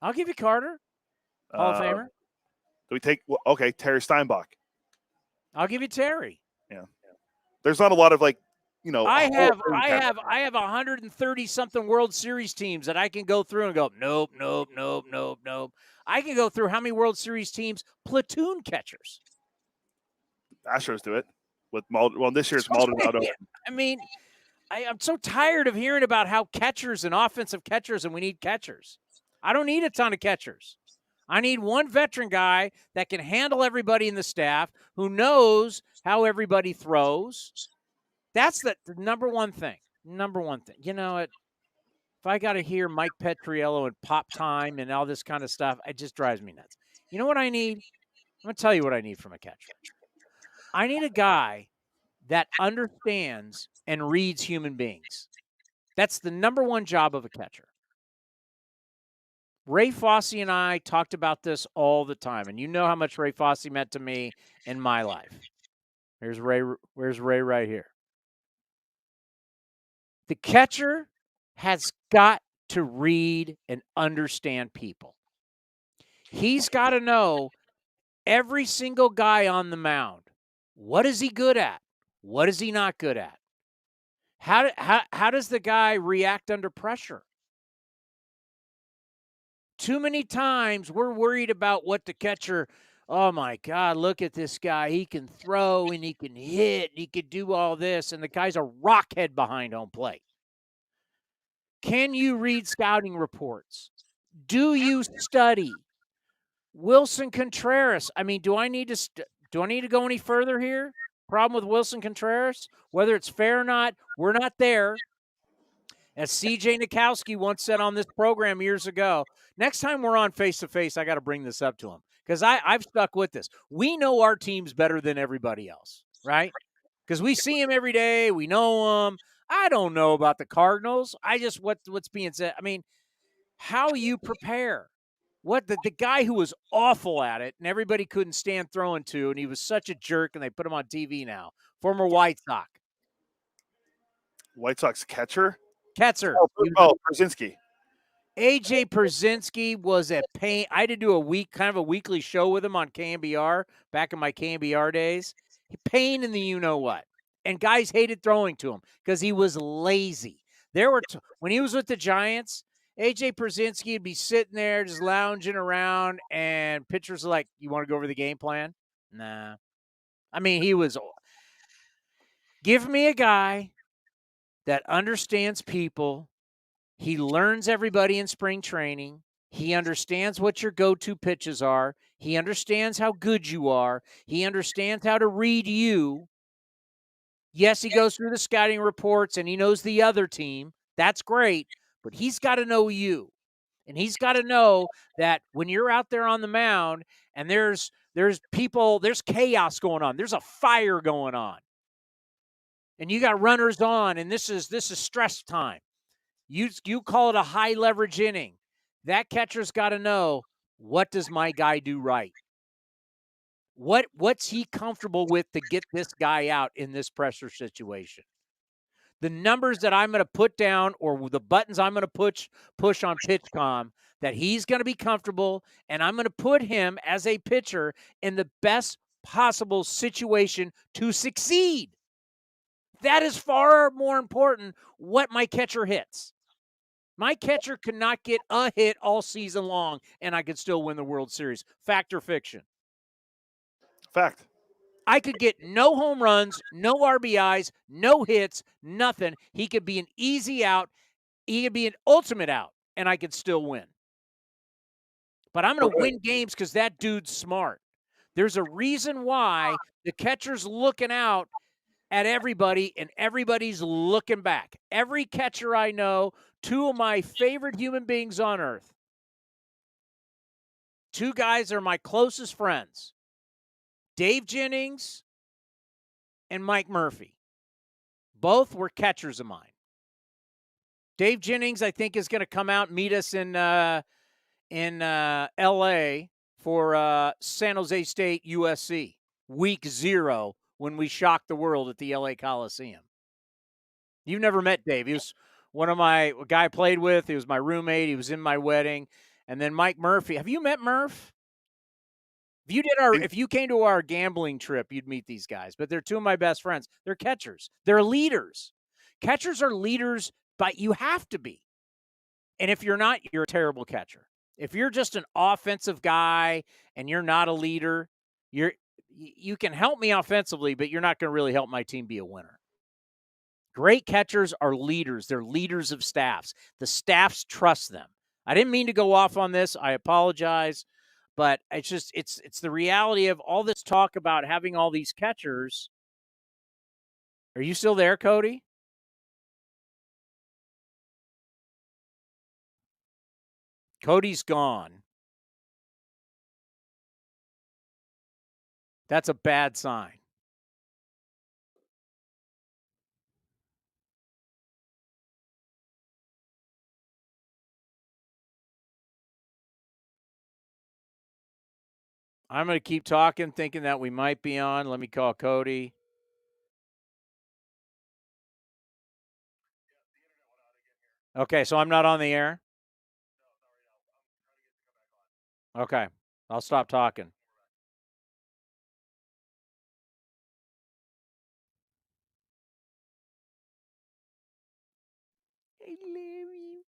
I'll give you Carter. Hall of Famer. Do we take Terry Steinbach? I'll give you Terry. Yeah. There's not a lot of I have 130 something World Series teams that I can go through and go, nope. I can go through how many World Series teams platoon catchers. Astros do it with Maldonado. Well, this year's Maldonado. I mean, I'm so tired of hearing about how catchers and offensive catchers and we need catchers. I don't need a ton of catchers. I need one veteran guy that can handle everybody in the staff, who knows how everybody throws. That's the number one thing. You know, if I got to hear Mike Petriello and Pop Time and all this kind of stuff, it just drives me nuts. You know what I need? I'm going to tell you what I need from a catcher. I need a guy that understands and reads human beings. That's the number one job of a catcher. Ray Fosse and I talked about this all the time, and you know how much Ray Fosse meant to me in my life. Where's Ray right here. The catcher has got to read and understand people. He's got to know every single guy on the mound. What is he good at? What is he not good at? How does the guy react under pressure? Too many times we're worried about what the catcher, oh my God, look at this guy. He can throw and he can hit and he can do all this. And the guy's a rockhead behind home plate. Can you read scouting reports? Do you study? Wilson Contreras. I mean, do I need to go any further here? Problem with Wilson Contreras, whether it's fair or not, we're not there. As CJ Nikowski once said on this program years ago, next time we're on face-to-face, I got to bring this up to him because I've stuck with this. We know our teams better than everybody else, right? Because we see them every day. We know them. I don't know about the Cardinals. I just what's being said. I mean, how you prepare. What the guy who was awful at it and everybody couldn't stand throwing to, and he was such a jerk, and they put him on TV now. Former White Sox. White Sox catcher? Ketzer. Brzezinski. AJ Brzezinski was a pain. I had to do kind of a weekly show with him on KMBR back in my KMBR days. Pain in the you-know-what. And guys hated throwing to him because he was lazy. When he was with the Giants, AJ Brzezinski would be sitting there just lounging around, and pitchers are like, you want to go over the game plan? Nah. I mean, give me a guy that understands people. He learns everybody in spring training. He understands what your go-to pitches are. He understands how good you are. He understands how to read you. Yes, he goes through the scouting reports, and he knows the other team. That's great, but he's got to know you. And he's got to know that when you're out there on the mound and there's people, there's chaos going on. There's a fire going on. And you got runners on, and this is stress time. You call it a high leverage inning. That catcher's got to know, what does my guy do right? What's he comfortable with to get this guy out in this pressure situation? The numbers that I'm going to put down or the buttons I'm going to push on PitchCom that he's going to be comfortable, and I'm going to put him as a pitcher in the best possible situation to succeed. That is far more important what my catcher hits. My catcher could not get a hit all season long, and I could still win the World Series. Fact or fiction? Fact. I could get no home runs, no RBIs, no hits, nothing. He could be an easy out. He could be an ultimate out, and I could still win. But I'm going to win games because that dude's smart. There's a reason why the catcher's looking out at everybody, and everybody's looking back. Every catcher I know, two of my favorite human beings on earth. Two guys are my closest friends. Dave Jennings and Mike Murphy. Both were catchers of mine. Dave Jennings, I think, is going to come out and meet us in L.A. for San Jose State USC, week 0, when we shocked the world at the L.A. Coliseum. You've never met Dave. He was a guy I played with. He was my roommate. He was in my wedding. And then Mike Murphy. Have you met Murph? If you came to our gambling trip, you'd meet these guys. But they're two of my best friends. They're catchers. They're leaders. Catchers are leaders, but you have to be. And if you're not, you're a terrible catcher. If you're just an offensive guy and you're not a leader, you can help me offensively, but you're not going to really help my team be a winner. Great catchers are leaders. They're leaders of staffs. The staffs trust them. I didn't mean to go off on this. I apologize. But it's the reality of all this talk about having all these catchers. Are you still there, Cody? Cody's gone. That's a bad sign. I'm going to keep talking, thinking that we might be on. Let me call Cody. Okay, so I'm not on the air? Okay, I'll stop talking. I love you.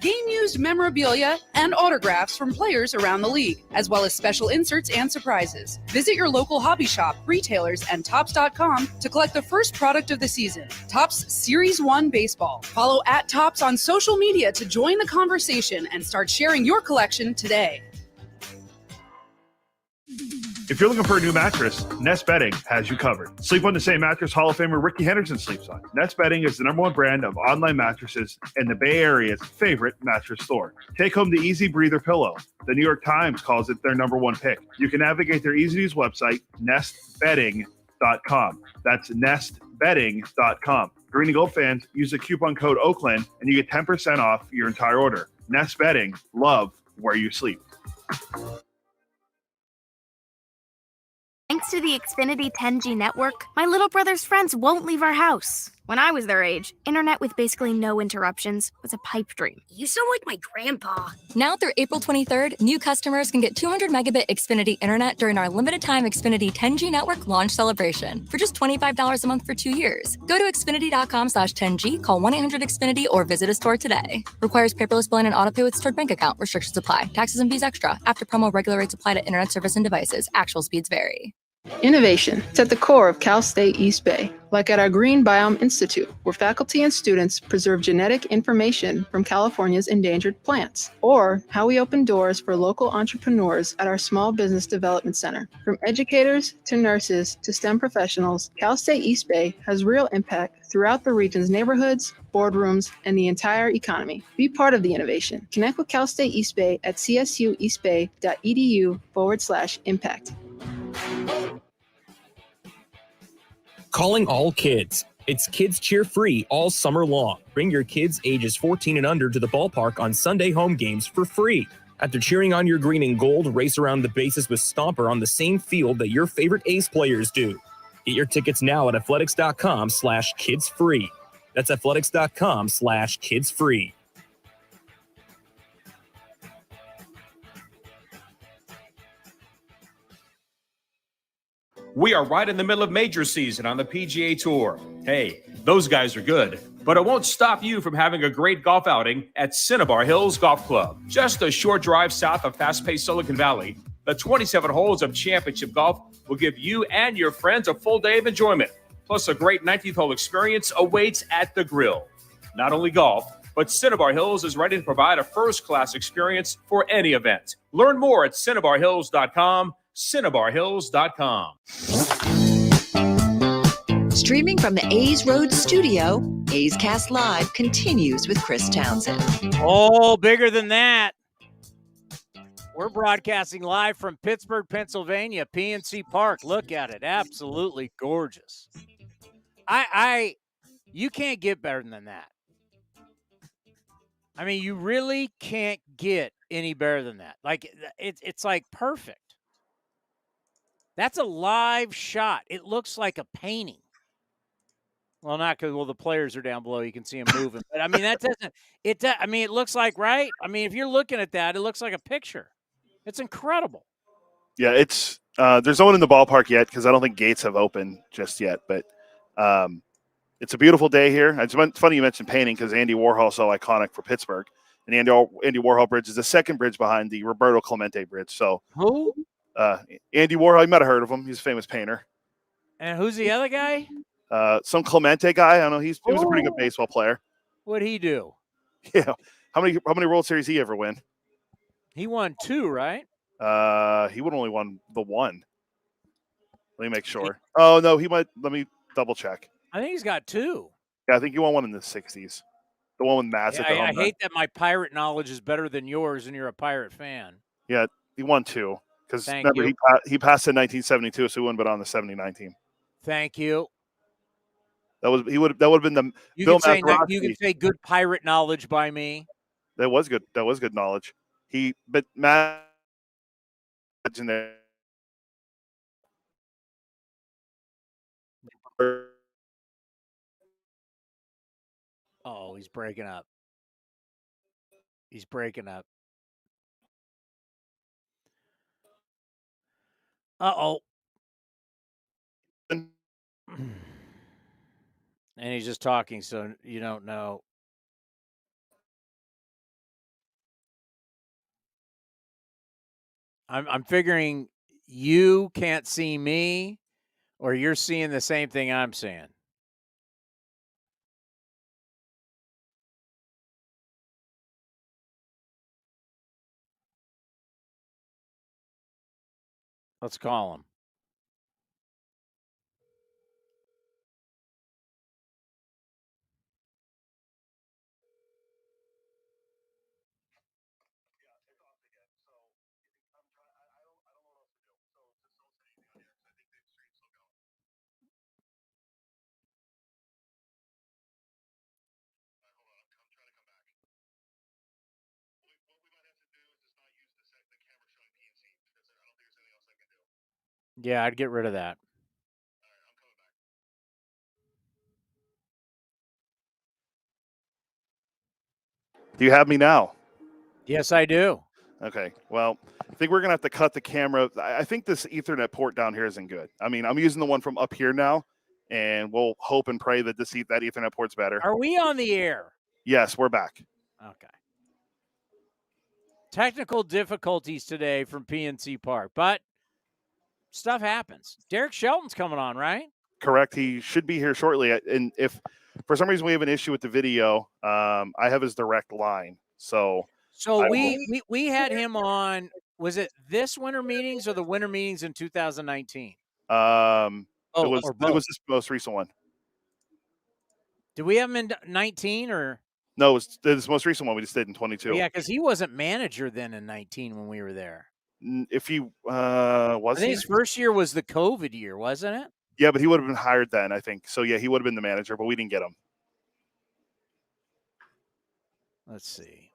Game-used memorabilia and autographs from players around the league, as well as special inserts and surprises. Visit your local hobby shop, retailers, and Topps.com to collect the first product of the season, Topps Series 1 Baseball. Follow @Topps on social media to join the conversation and start sharing your collection today. If you're looking for a new mattress, Nest Bedding has you covered. Sleep on the same mattress Hall of Famer Ricky Henderson sleeps on. Nest Bedding is the #1 brand of online mattresses and the Bay Area's favorite mattress store. Take home the Easy Breather pillow. The New York Times calls it their #1 pick. You can navigate their easy-to-use website, nestbedding.com. That's nestbedding.com. Green and Gold fans, use the coupon code Oakland and you get 10% off your entire order. Nest Bedding, love where you sleep. Thanks to the Xfinity 10G network, my little brother's friends won't leave our house. When I was their age, internet with basically no interruptions was a pipe dream. You sound like my grandpa. Now through April 23rd, new customers can get 200 megabit Xfinity internet during our limited time Xfinity 10G network launch celebration for just $25 a month for 2 years. Go to Xfinity.com/10G, call 1-800-XFINITY, or visit a store today. Requires paperless billing and autopay with stored bank account. Restrictions apply. Taxes and fees extra. After promo, regular rates apply to internet service and devices. Actual speeds vary. Innovation. It's at the core of Cal State East Bay, like at our Green Biome Institute, where faculty and students preserve genetic information from California's endangered plants, or how we open doors for local entrepreneurs at our Small Business Development Center. From educators to nurses to STEM professionals, Cal State East Bay has real impact throughout the region's neighborhoods, boardrooms, and the entire economy. Be part of the innovation. Connect with Cal State East Bay at csueastbay.edu/impact. Calling all kids. It's Kids Cheer Free all summer long. Bring your kids ages 14 and under to the ballpark on Sunday home games for free. After cheering on your green and gold, race around the bases with Stomper on the same field that your favorite Ace players do. Get your tickets now at athletics.com/kidsfree. That's athletics.com/kidsfree. We are right in the middle of major season on the PGA Tour. Hey, those guys are good, but it won't stop you from having a great golf outing at Cinnabar Hills Golf Club. Just a short drive south of fast-paced Silicon Valley, the 27 holes of championship golf will give you and your friends a full day of enjoyment. Plus, a great 19th hole experience awaits at the grill. Not only golf, but Cinnabar Hills is ready to provide a first-class experience for any event. Learn more at CinnabarHills.com, CinnabarHills.com. Streaming from the A's Road studio, A's Cast Live continues with Chris Townsend. Oh, bigger than that. We're broadcasting live from Pittsburgh, Pennsylvania, PNC Park. Look at it. Absolutely gorgeous. You can't get better than that. I mean, you really can't get any better than that. Like, it's like perfect. That's a live shot. It looks like a painting. Well, not because, the players are down below. You can see them moving. But, I mean, that doesn't – it looks like, right? I mean, if you're looking at that, it looks like a picture. It's incredible. Yeah, it's there's no one in the ballpark yet because I don't think gates have opened just yet. But it's a beautiful day here. It's funny you mentioned painting because Andy Warhol's so iconic for Pittsburgh. And Andy Warhol Bridge is the second bridge behind the Roberto Clemente Bridge. So who? Andy Warhol, you might have heard of him. He's a famous painter. And who's the other guy? Some Clemente guy. I don't know. He was a pretty good baseball player. What'd he do? Yeah. How many World Series he ever win? He won 2, right? He would only won the 1. Let me make sure. Oh no, he might. Let me double check. I think he's got 2. Yeah, I think he won one in the 60s. The one with Mass at the home I run. hate that my pirate knowledge is better than yours, and you're a pirate fan. Yeah, he won 2 because Thank remember you. he passed in 1972, so he wouldn't been on the 79 team. Thank you. That would have been the You Bill can say Mazeroski. you can say good pirate knowledge by me. That was good. That was good knowledge. But Matt in there. Oh, he's breaking up. He's breaking up. Uh-oh. And he's just talking, so you don't know. I'm figuring you can't see me, or you're seeing the same thing I'm seeing. Let's call him. Yeah, I'd get rid of that. Do you have me now? Yes, I do. Okay. Well, I think we're going to have to cut the camera. I think this Ethernet port down here isn't good. I mean, I'm using the one from up here now, and we'll hope and pray that that Ethernet port's better. Are we on the air? Yes, we're back. Okay. Technical difficulties today from PNC Park, but stuff happens. Derek Shelton's coming on, right? Correct. He should be here shortly. And if for some reason we have an issue with the video, I have his direct line. So we had him on. Was it this winter meetings or the winter meetings in 2019? It was this most recent one. Did we have him in 19 or? No, it was this most recent one we just did in 22. Yeah, because he wasn't manager then in 19 when we were there. If he was, I think his first year was the COVID year, wasn't it? Yeah, but he would have been hired then, I think. So yeah, he would have been the manager, but we didn't get him. Let's see.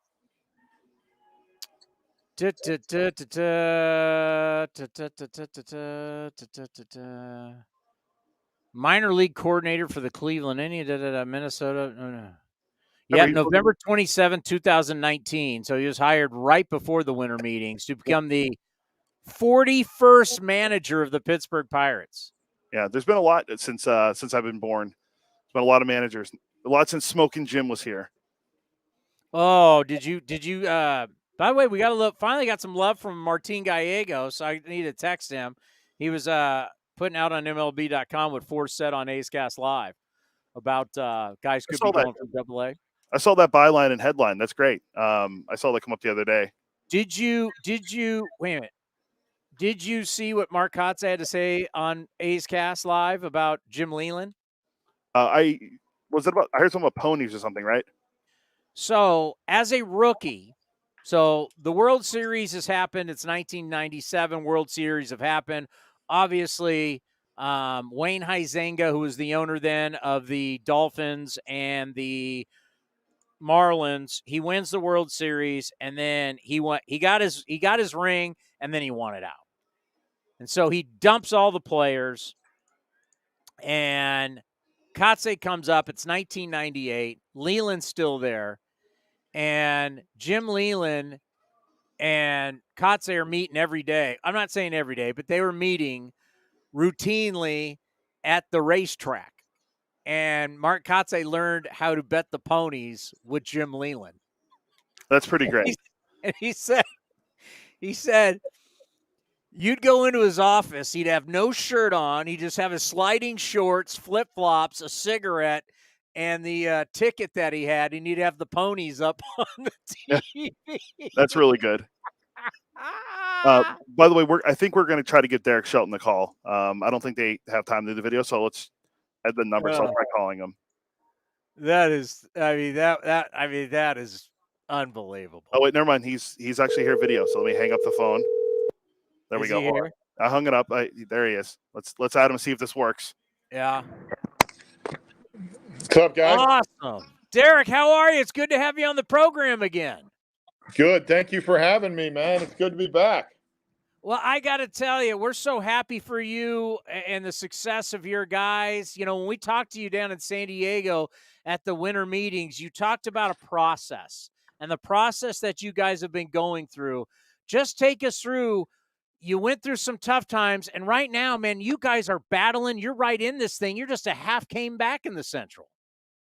Minor league coordinator for the Cleveland Indians, Minnesota. Yeah, November 27, 2019. So he was hired right before the winter meetings to become the 41st manager of the Pittsburgh Pirates. Yeah, there's been a lot since I've been born. There's been a lot of managers. A lot since Smoking Jim was here. Oh, did you by the way, we finally got some love from Martin Gallegos. I need to text him. He was putting out on MLB.com what Force said on A's Cast Live about guys could be going from AA. I saw that byline and headline. That's great. I saw that come up the other day. Did you wait a minute? Did you see what Mark Kotze had to say on A's Cast Live about Jim Leyland? I heard something about ponies or something, right? So as a rookie, so the World Series has happened. It's 1997. World Series have happened. Obviously, Wayne Huizenga, who was the owner then of the Dolphins and the Marlins, he wins the World Series, and then he got his ring, and then he won it out. And so he dumps all the players, and Kotze comes up. It's 1998. Leland's still there, and Jim Leyland and Kotze are meeting every day. I'm not saying every day, but they were meeting routinely at the racetrack. And Mark Kotze learned how to bet the ponies with Jim Leyland. That's pretty great. And he said, you'd go into his office, he'd have no shirt on, he'd just have his sliding shorts, flip-flops, a cigarette, and the ticket that he had, and he'd have the ponies up on the TV. That's really good. By the way, I think we're going to try to get Derek Shelton the call. I don't think they have time to do the video, so let's add the number. So I'll try calling him. That is, that is unbelievable. Oh wait, never mind. He's actually here video. So let me hang up the phone. There we go. I hung it up. There he is. Let's add him and see if this works. Yeah. What's up, guys? Awesome. Derek, how are you? It's good to have you on the program again. Good. Thank you for having me, man. It's good to be back. Well, I got to tell you, we're so happy for you and the success of your guys. You know, when we talked to you down in San Diego at the winter meetings, you talked about a process and the process that you guys have been going through. Just take us through. You went through some tough times, and right now, man, you guys are battling. You're right in this thing. You're just a half came back in the Central.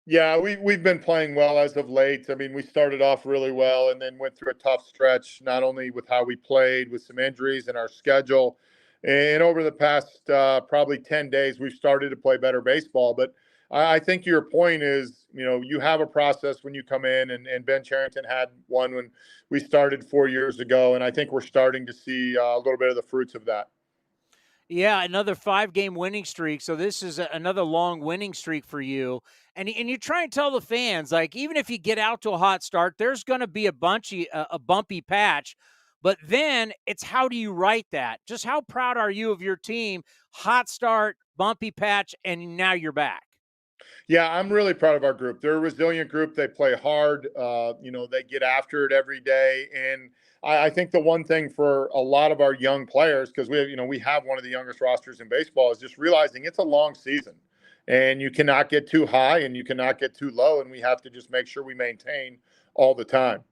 Yeah, we've been playing well as of late. I mean, we started off really well and then went through a tough stretch, not only with how we played, with some injuries in our schedule. And over the past probably 10 days, we've started to play better baseball. But I think your point is, you know, you have a process when you come in, and Ben Cherington had one when we started 4 years ago. And I think we're starting to see a little bit of the fruits of that. Yeah, another 5-game winning streak. So this is another long winning streak for you. And you try and tell the fans, like, even if you get out to a hot start, there's going to be a bumpy patch. But then it's how do you write that? Just how proud are you of your team? Hot start, bumpy patch, and now you're back. Yeah, I'm really proud of our group. They're a resilient group. They play hard. You know, they get after it every day. And I think the one thing for a lot of our young players, because we have one of the youngest rosters in baseball, is just realizing it's a long season, and you cannot get too high and you cannot get too low, and we have to just make sure we maintain all the time.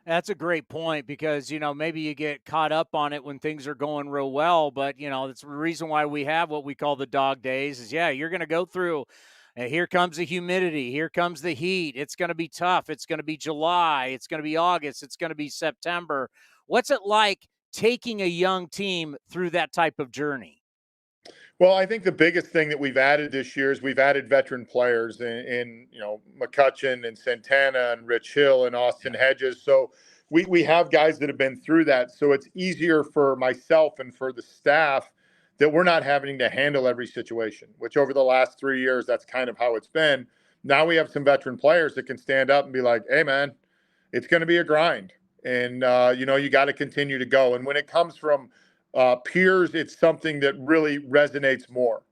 That's a great point because, you know, maybe you get caught up on it when things are going real well, but, you know, that's the reason why we have what we call the dog days is, yeah, you're going to go through. Here comes the humidity. Here comes the heat. It's going to be tough. It's going to be July. It's going to be August. It's going to be September. What's it like taking a young team through that type of journey? Well, I think the biggest thing that we've added this year is we've added veteran players in McCutchen and Santana and Rich Hill and Austin Hedges. So we have guys that have been through that. So it's easier for myself and for the staff that we're not having to handle every situation, which over the last 3 years, that's kind of how it's been. Now we have some veteran players that can stand up and be like, hey, man, it's going to be a grind. And, you got to continue to go. And when it comes from peers, it's something that really resonates more.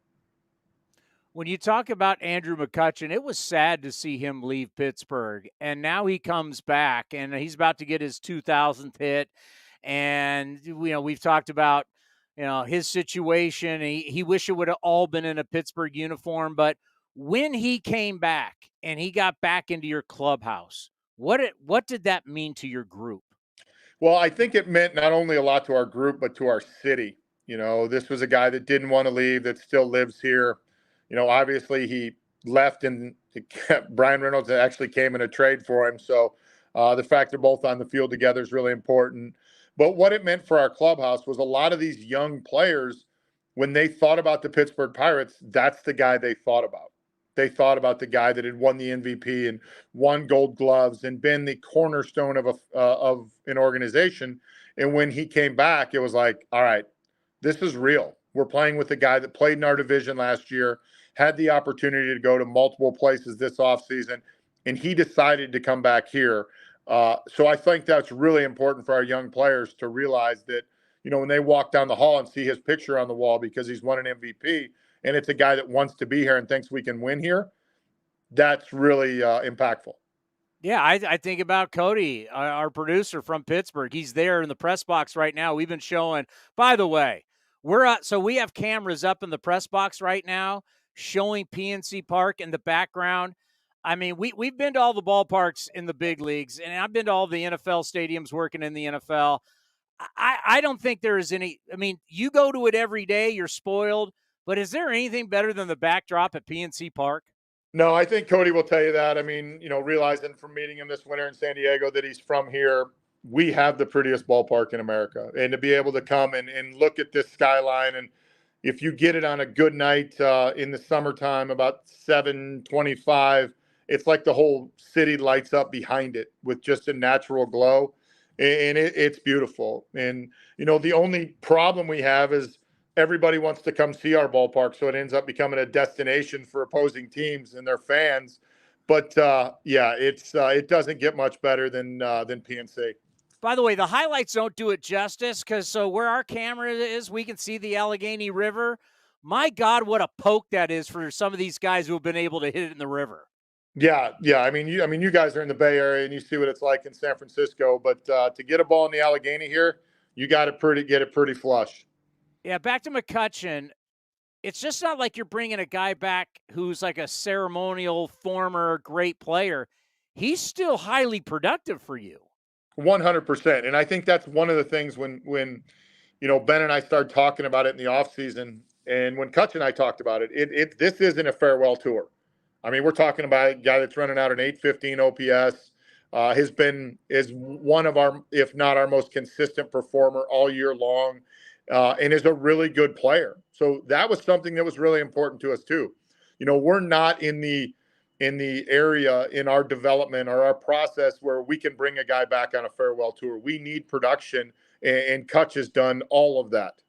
When you talk about Andrew McCutchen, it was sad to see him leave Pittsburgh. And now he comes back, and he's about to get his 2000th hit. And, we've talked about, his situation. He wished it would have all been in a Pittsburgh uniform. But when he came back and he got back into your clubhouse, what did that mean to your group? Well, I think it meant not only a lot to our group, but to our city. This was a guy that didn't want to leave, that still lives here. Obviously he left and Brian Reynolds actually came in a trade for him. So the fact they're both on the field together is really important. But what it meant for our clubhouse was a lot of these young players, when they thought about the Pittsburgh Pirates, that's the guy they thought about. They thought about the guy that had won the MVP and won Gold Gloves and been the cornerstone of an organization. And when he came back, it was like, all right, this is real. We're playing with a guy that played in our division last year, had the opportunity to go to multiple places this offseason, and he decided to come back here. So I think that's really important for our young players to realize that, when they walk down the hall and see his picture on the wall because he's won an MVP, and it's a guy that wants to be here and thinks we can win here, that's really impactful. Yeah, I think about Cody, our producer from Pittsburgh. He's there in the press box right now. We've been showing, by the way, so we have cameras up in the press box right now showing PNC Park in the background. I mean, we've been to all the ballparks in the big leagues, and I've been to all the NFL stadiums working in the NFL. I don't think there is any – I mean, you go to it every day, you're spoiled, but is there anything better than the backdrop at PNC Park? No, I think Cody will tell you that. I mean, realizing from meeting him this winter in San Diego that he's from here, we have the prettiest ballpark in America. And to be able to come and look at this skyline, and if you get it on a good night in the summertime, about 7:25, it's like the whole city lights up behind it with just a natural glow. And it's beautiful. And, the only problem we have is everybody wants to come see our ballpark, so it ends up becoming a destination for opposing teams and their fans. But, it doesn't get much better than PNC. By the way, the highlights don't do it justice because where our camera is, we can see the Allegheny River. My God, what a poke that is for some of these guys who have been able to hit it in the river. Yeah. I mean, you guys are in the Bay Area and you see what it's like in San Francisco. But to get a ball in the Allegheny here, you got to get it pretty flush. Yeah, back to McCutchen. It's just not like you're bringing a guy back who's like a ceremonial former great player. He's still highly productive for you. 100%. And I think that's one of the things when Ben and I started talking about it in the offseason, and when Kutch and I talked about it, this isn't a farewell tour. I mean, we're talking about a guy that's running out an 815 OPS, is one of our, if not our most consistent performer all year long, and is a really good player. So that was something that was really important to us too. We're not in the area in our development or our process where we can bring a guy back on a farewell tour. We need production, and Kutch has done all of that.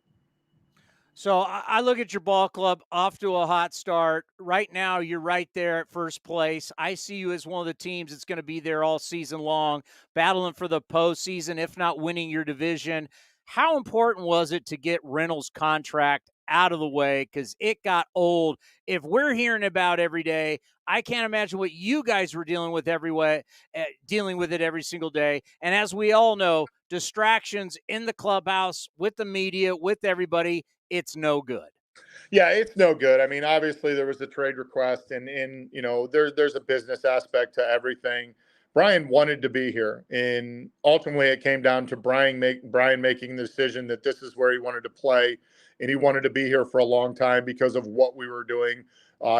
So I look at your ball club off to a hot start. Right now, you're right there at first place. I see you as one of the teams that's going to be there all season long, battling for the postseason, if not winning your division. How important was it to get Reynolds' contract out of the way? Because it got old. If we're hearing about every day, I can't imagine what you guys were dealing with dealing with it every single day. And as we all know, distractions in the clubhouse, with the media, with everybody, it's no good. Yeah, it's no good. I mean, obviously there was a trade request, and there's a business aspect to everything. Brian wanted to be here, and ultimately it came down to Brian making the decision that this is where he wanted to play, and he wanted to be here for a long time because of what we were doing,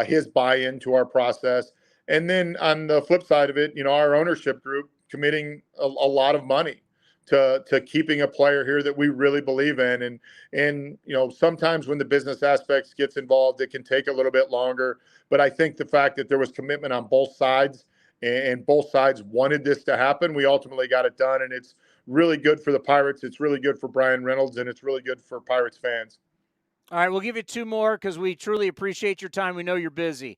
his buy-in to our process. And then on the flip side of it, our ownership group committing a lot of money to keeping a player here that we really believe in. And sometimes when the business aspects gets involved, it can take a little bit longer. But I think the fact that there was commitment on both sides and both sides wanted this to happen, we ultimately got it done. And it's really good for the Pirates. It's really good for Brian Reynolds, and it's really good for Pirates fans. All right, we'll give you two more because we truly appreciate your time. We know you're busy.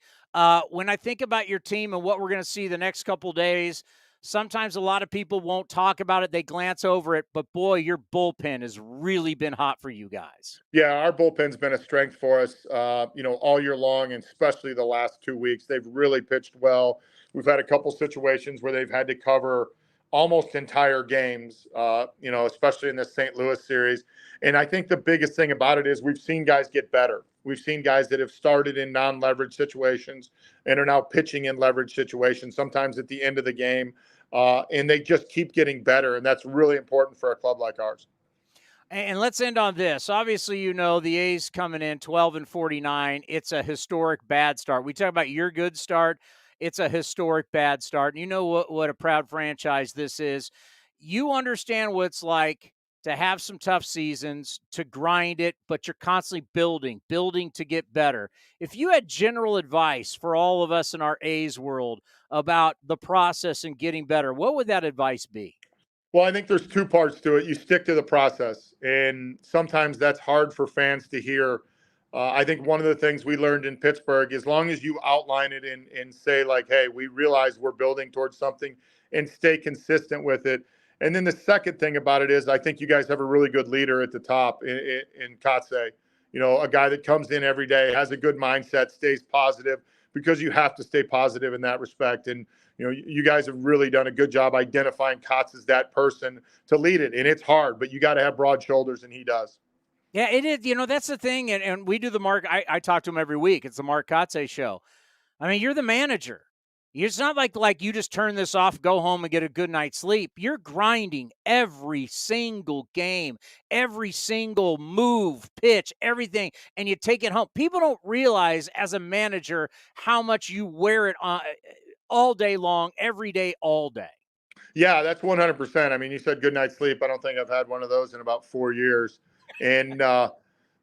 When I think about your team and what we're going to see the next couple days, sometimes a lot of people won't talk about it. They glance over it. But, boy, your bullpen has really been hot for you guys. Yeah, our bullpen's been a strength for us, all year long, and especially the last 2 weeks. They've really pitched well. We've had a couple situations where they've had to cover almost entire games, especially in this St. Louis series. And I think the biggest thing about it is we've seen guys get better. We've seen guys that have started in non-leverage situations and are now pitching in leverage situations, sometimes at the end of the game. And they just keep getting better. And that's really important for a club like ours. And let's end on this. Obviously, you know, the A's coming in 12-49. It's a historic bad start. We talk about your good start. It's a historic bad start. And you know what a proud franchise this is. You understand what it's like to have some tough seasons, to grind it, but you're constantly building to get better. If you had general advice for all of us in our A's world about the process and getting better, what would that advice be? Well, I think there's two parts to it. You stick to the process, and sometimes that's hard for fans to hear. I think one of the things we learned in Pittsburgh, as long as you outline it and say, like, hey, we realize we're building towards something and stay consistent with it. And then the second thing about it is I think you guys have a really good leader at the top in Kotze. You know, a guy that comes in every day, has a good mindset, stays positive, because you have to stay positive in that respect. And you know, you guys have really done a good job identifying Kotz as that person to lead it. And it's hard, but you got to have broad shoulders, and he does. Yeah, it is. You know, that's the thing. And we do the Mark. I talk to him every week. It's the Mark Kotze show. I mean, you're the manager. It's not like you just turn this off, go home, and get a good night's sleep. You're grinding every single game, every single move, pitch, everything, and you take it home. People don't realize as a manager how much you wear it on all day long, every day, all day. Yeah, that's 100%. I mean, you said good night's sleep. I don't think I've had one of those in about 4 years. And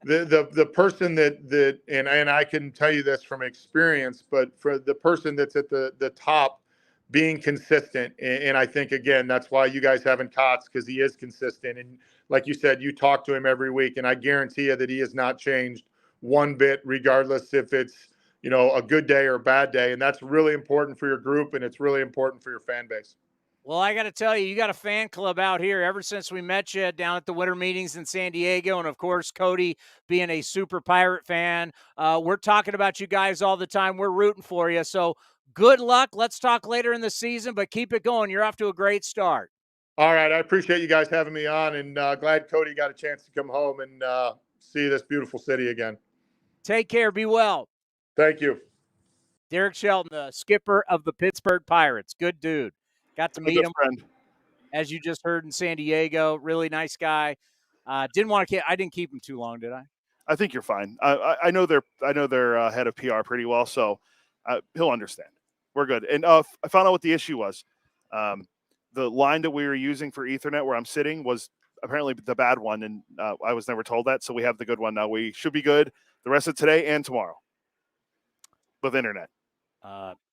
the person that and I can tell you this from experience, but for the person that's at the top being consistent, and I think again that's why you guys haven't Kotz, because he is consistent. And like you said, you talk to him every week, and I guarantee you that he has not changed one bit, regardless if it's, you know, a good day or a bad day. And that's really important for your group, and it's really important for your fan base. Well, I got to tell you, you got a fan club out here ever since we met you down at the winter meetings in San Diego. And, of course, Cody being a super Pirate fan. We're talking about you guys all the time. We're rooting for you. So good luck. Let's talk later in the season, but keep it going. You're off to a great start. All right. I appreciate you guys having me on, and glad Cody got a chance to come home and see this beautiful city again. Take care. Be well. Thank you. Derek Shelton, the skipper of the Pittsburgh Pirates. Good dude. Got to meet him, as you just heard, in San Diego. Really nice guy. I didn't keep him too long, did I? I think you're fine. I know their head of PR pretty well, so he'll understand. We're good. And I found out what the issue was. The line that we were using for Ethernet where I'm sitting was apparently the bad one, and I was never told that, so we have the good one now. We should be good the rest of today and tomorrow with internet.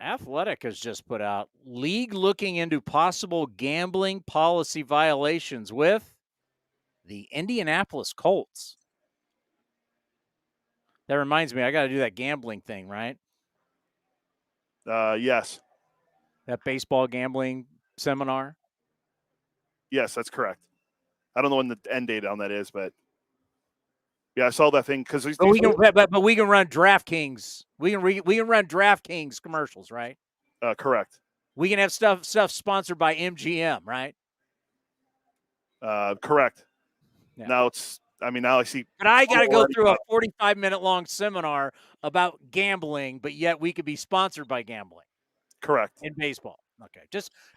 Athletic has just put out league looking into possible gambling policy violations with the Indianapolis Colts. That reminds me, I got to do that gambling thing, right? Yes. That baseball gambling seminar? Yes, that's correct. I don't know when the end date on that is, but yeah, I saw that thing because we can run DraftKings. We can run DraftKings commercials, right? Correct. We can have stuff sponsored by MGM, right? Correct. Yeah. Now I see. But I got to go through a 45-minute long seminar about gambling, but yet we could be sponsored by gambling. Correct. In baseball. Okay.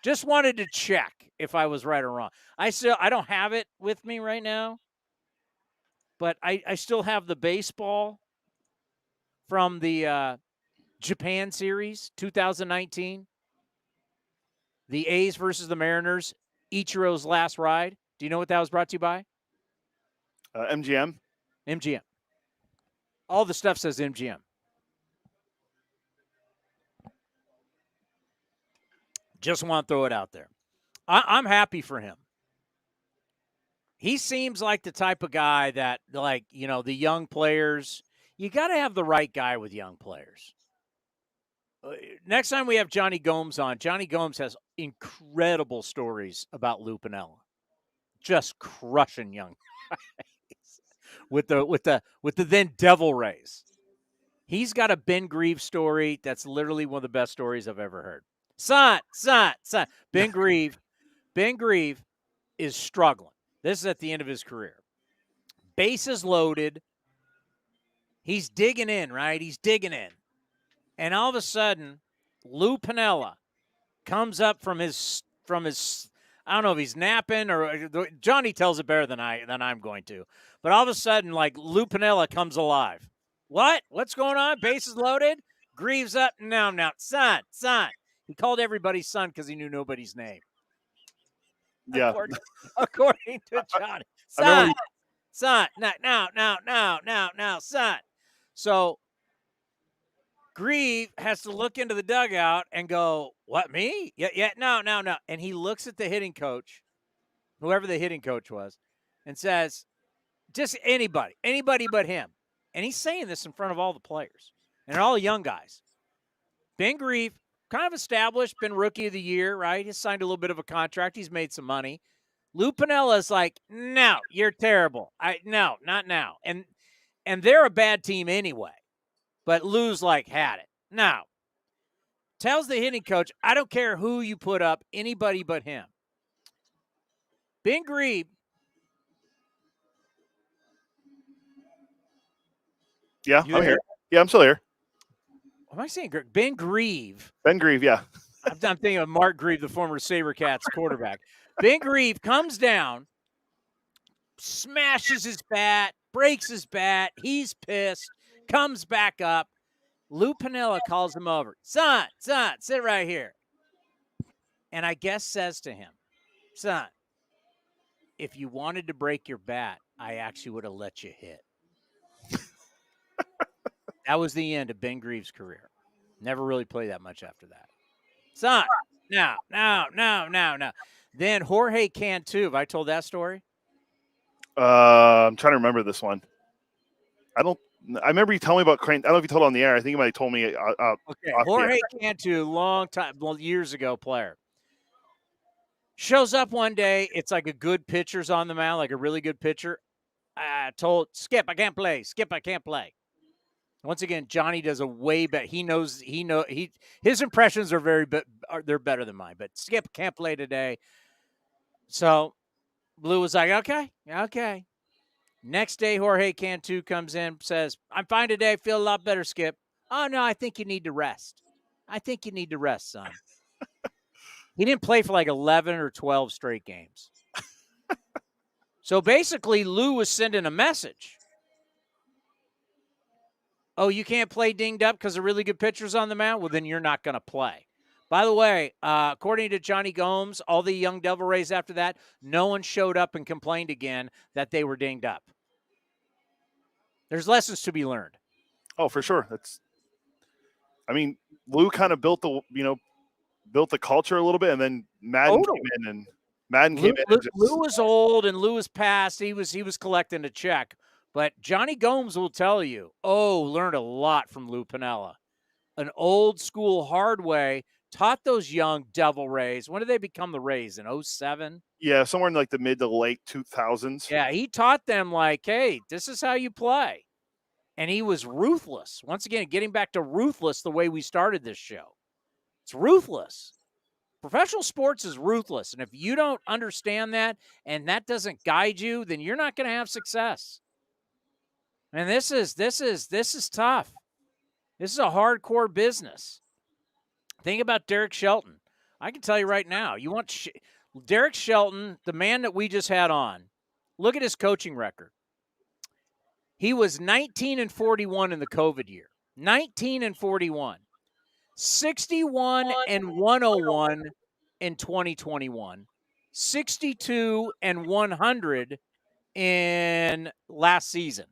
Just wanted to check if I was right or wrong. I don't have it with me right now, but I still have the baseball from the Japan series 2019. The A's versus the Mariners, Ichiro's last ride. Do you know what that was brought to you by? MGM. MGM. All the stuff says MGM. Just want to throw it out there. I'm happy for him. He seems like the type of guy that, like, you know, the young players, you got to have the right guy with young players. Next time we have Johnny Gomes on, Johnny Gomes has incredible stories about Lou Piniella. Just crushing young guys with the then Devil Rays. He's got a Ben Grieve story that's literally one of the best stories I've ever heard. Son. Ben Grieve is struggling. This is at the end of his career. Bases loaded. He's digging in, right? He's digging in. And all of a sudden, Lou Piniella comes up from his I don't know if he's napping or Johnny tells it better than I'm going to. But all of a sudden, like Lou Piniella comes alive. What? What's going on? Bases loaded. Greaves up. No, son. He called everybody son because he knew nobody's name. Yeah. According to Johnny. Son. Now, son. So Grieve has to look into the dugout and go, what, me? Yeah, no. And he looks at the hitting coach, whoever the hitting coach was, and says, just anybody but him. And he's saying this in front of all the players and all young guys. Ben Grieve, kind of established, been rookie of the year, right? He's signed a little bit of a contract. He's made some money. Lou Piniella's like, no, you're terrible. No, not now. And they're a bad team anyway. But Lou's like, had it. Now, tells the hitting coach, I don't care who you put up, anybody but him. Ben Grieve. Yeah, I'm here. Yeah, I'm still here. What am I saying? Ben Grieve. Ben Grieve, yeah. I'm thinking of Mark Grieve, the former SaberCats quarterback. Ben Grieve comes down, smashes his bat, breaks his bat. He's pissed, comes back up. Lou Piniella calls him over. Son, sit right here. And I guess says to him, son, if you wanted to break your bat, I actually would have let you hit. That was the end of Ben Grieve's career. Never really played that much after that. Son, no. Then Jorge Cantu. Have I told that story? I'm trying to remember this one. I remember you telling me about Crane. I don't know if you told it on the air. I think you might have told me. Okay, Jorge Cantu, years ago player. Shows up one day. It's like a good pitcher's on the mound, like a really good pitcher. I told Skip, I can't play. Skip, I can't play. Once again, Johnny does a way better. His impressions are they're better than mine. But Skip can't play today. So Blue was like, okay. Next day, Jorge Cantu comes in, says, I'm fine today. Feel a lot better, Skip. Oh, no, I think you need to rest. Son. He didn't play for like 11 or 12 straight games. So basically, Lou was sending a message. Oh, you can't play dinged up because of really good pitchers on the mound? Well, then you're not going to play. By the way, according to Johnny Gomes, all the young Devil Rays after that, no one showed up and complained again that they were dinged up. There's lessons to be learned. Oh, for sure. Lou kind of built the culture a little bit, and then Madden came in. Lou was old and Lou was past. He was collecting a check. But Johnny Gomes will tell you, learned a lot from Lou Piniella. An old school hard way, taught those young Devil Rays. When did they become the Rays? In 2007? Yeah, somewhere in like the mid to late 2000s. Yeah, he taught them like, hey, this is how you play. And he was ruthless. Once again, getting back to ruthless the way we started this show. It's ruthless. Professional sports is ruthless. And if you don't understand that and that doesn't guide you, then you're not going to have success. And this is tough. This is a hardcore business. Think about Derek Shelton. I can tell you right now, you want Derek Shelton, the man that we just had on, look at his coaching record. He was 19-41 in the COVID year. 19-41. 61-101 in 2021. 62-100 in last season.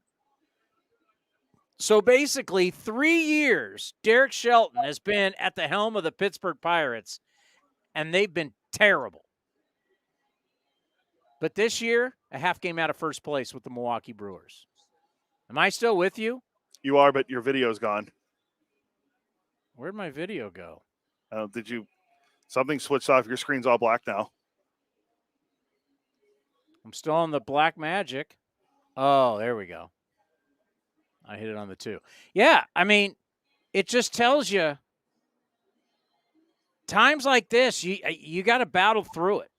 So basically, 3 years, Derek Shelton has been at the helm of the Pittsburgh Pirates, and they've been terrible. But this year, a half game out of first place with the Milwaukee Brewers. Am I still with you? You are, but your video's gone. Where'd my video go? Something switched off? Your screen's all black now. I'm still on the black magic. Oh, there we go. I hit it on the 2. Yeah, it just tells you times like this, you got to battle through it.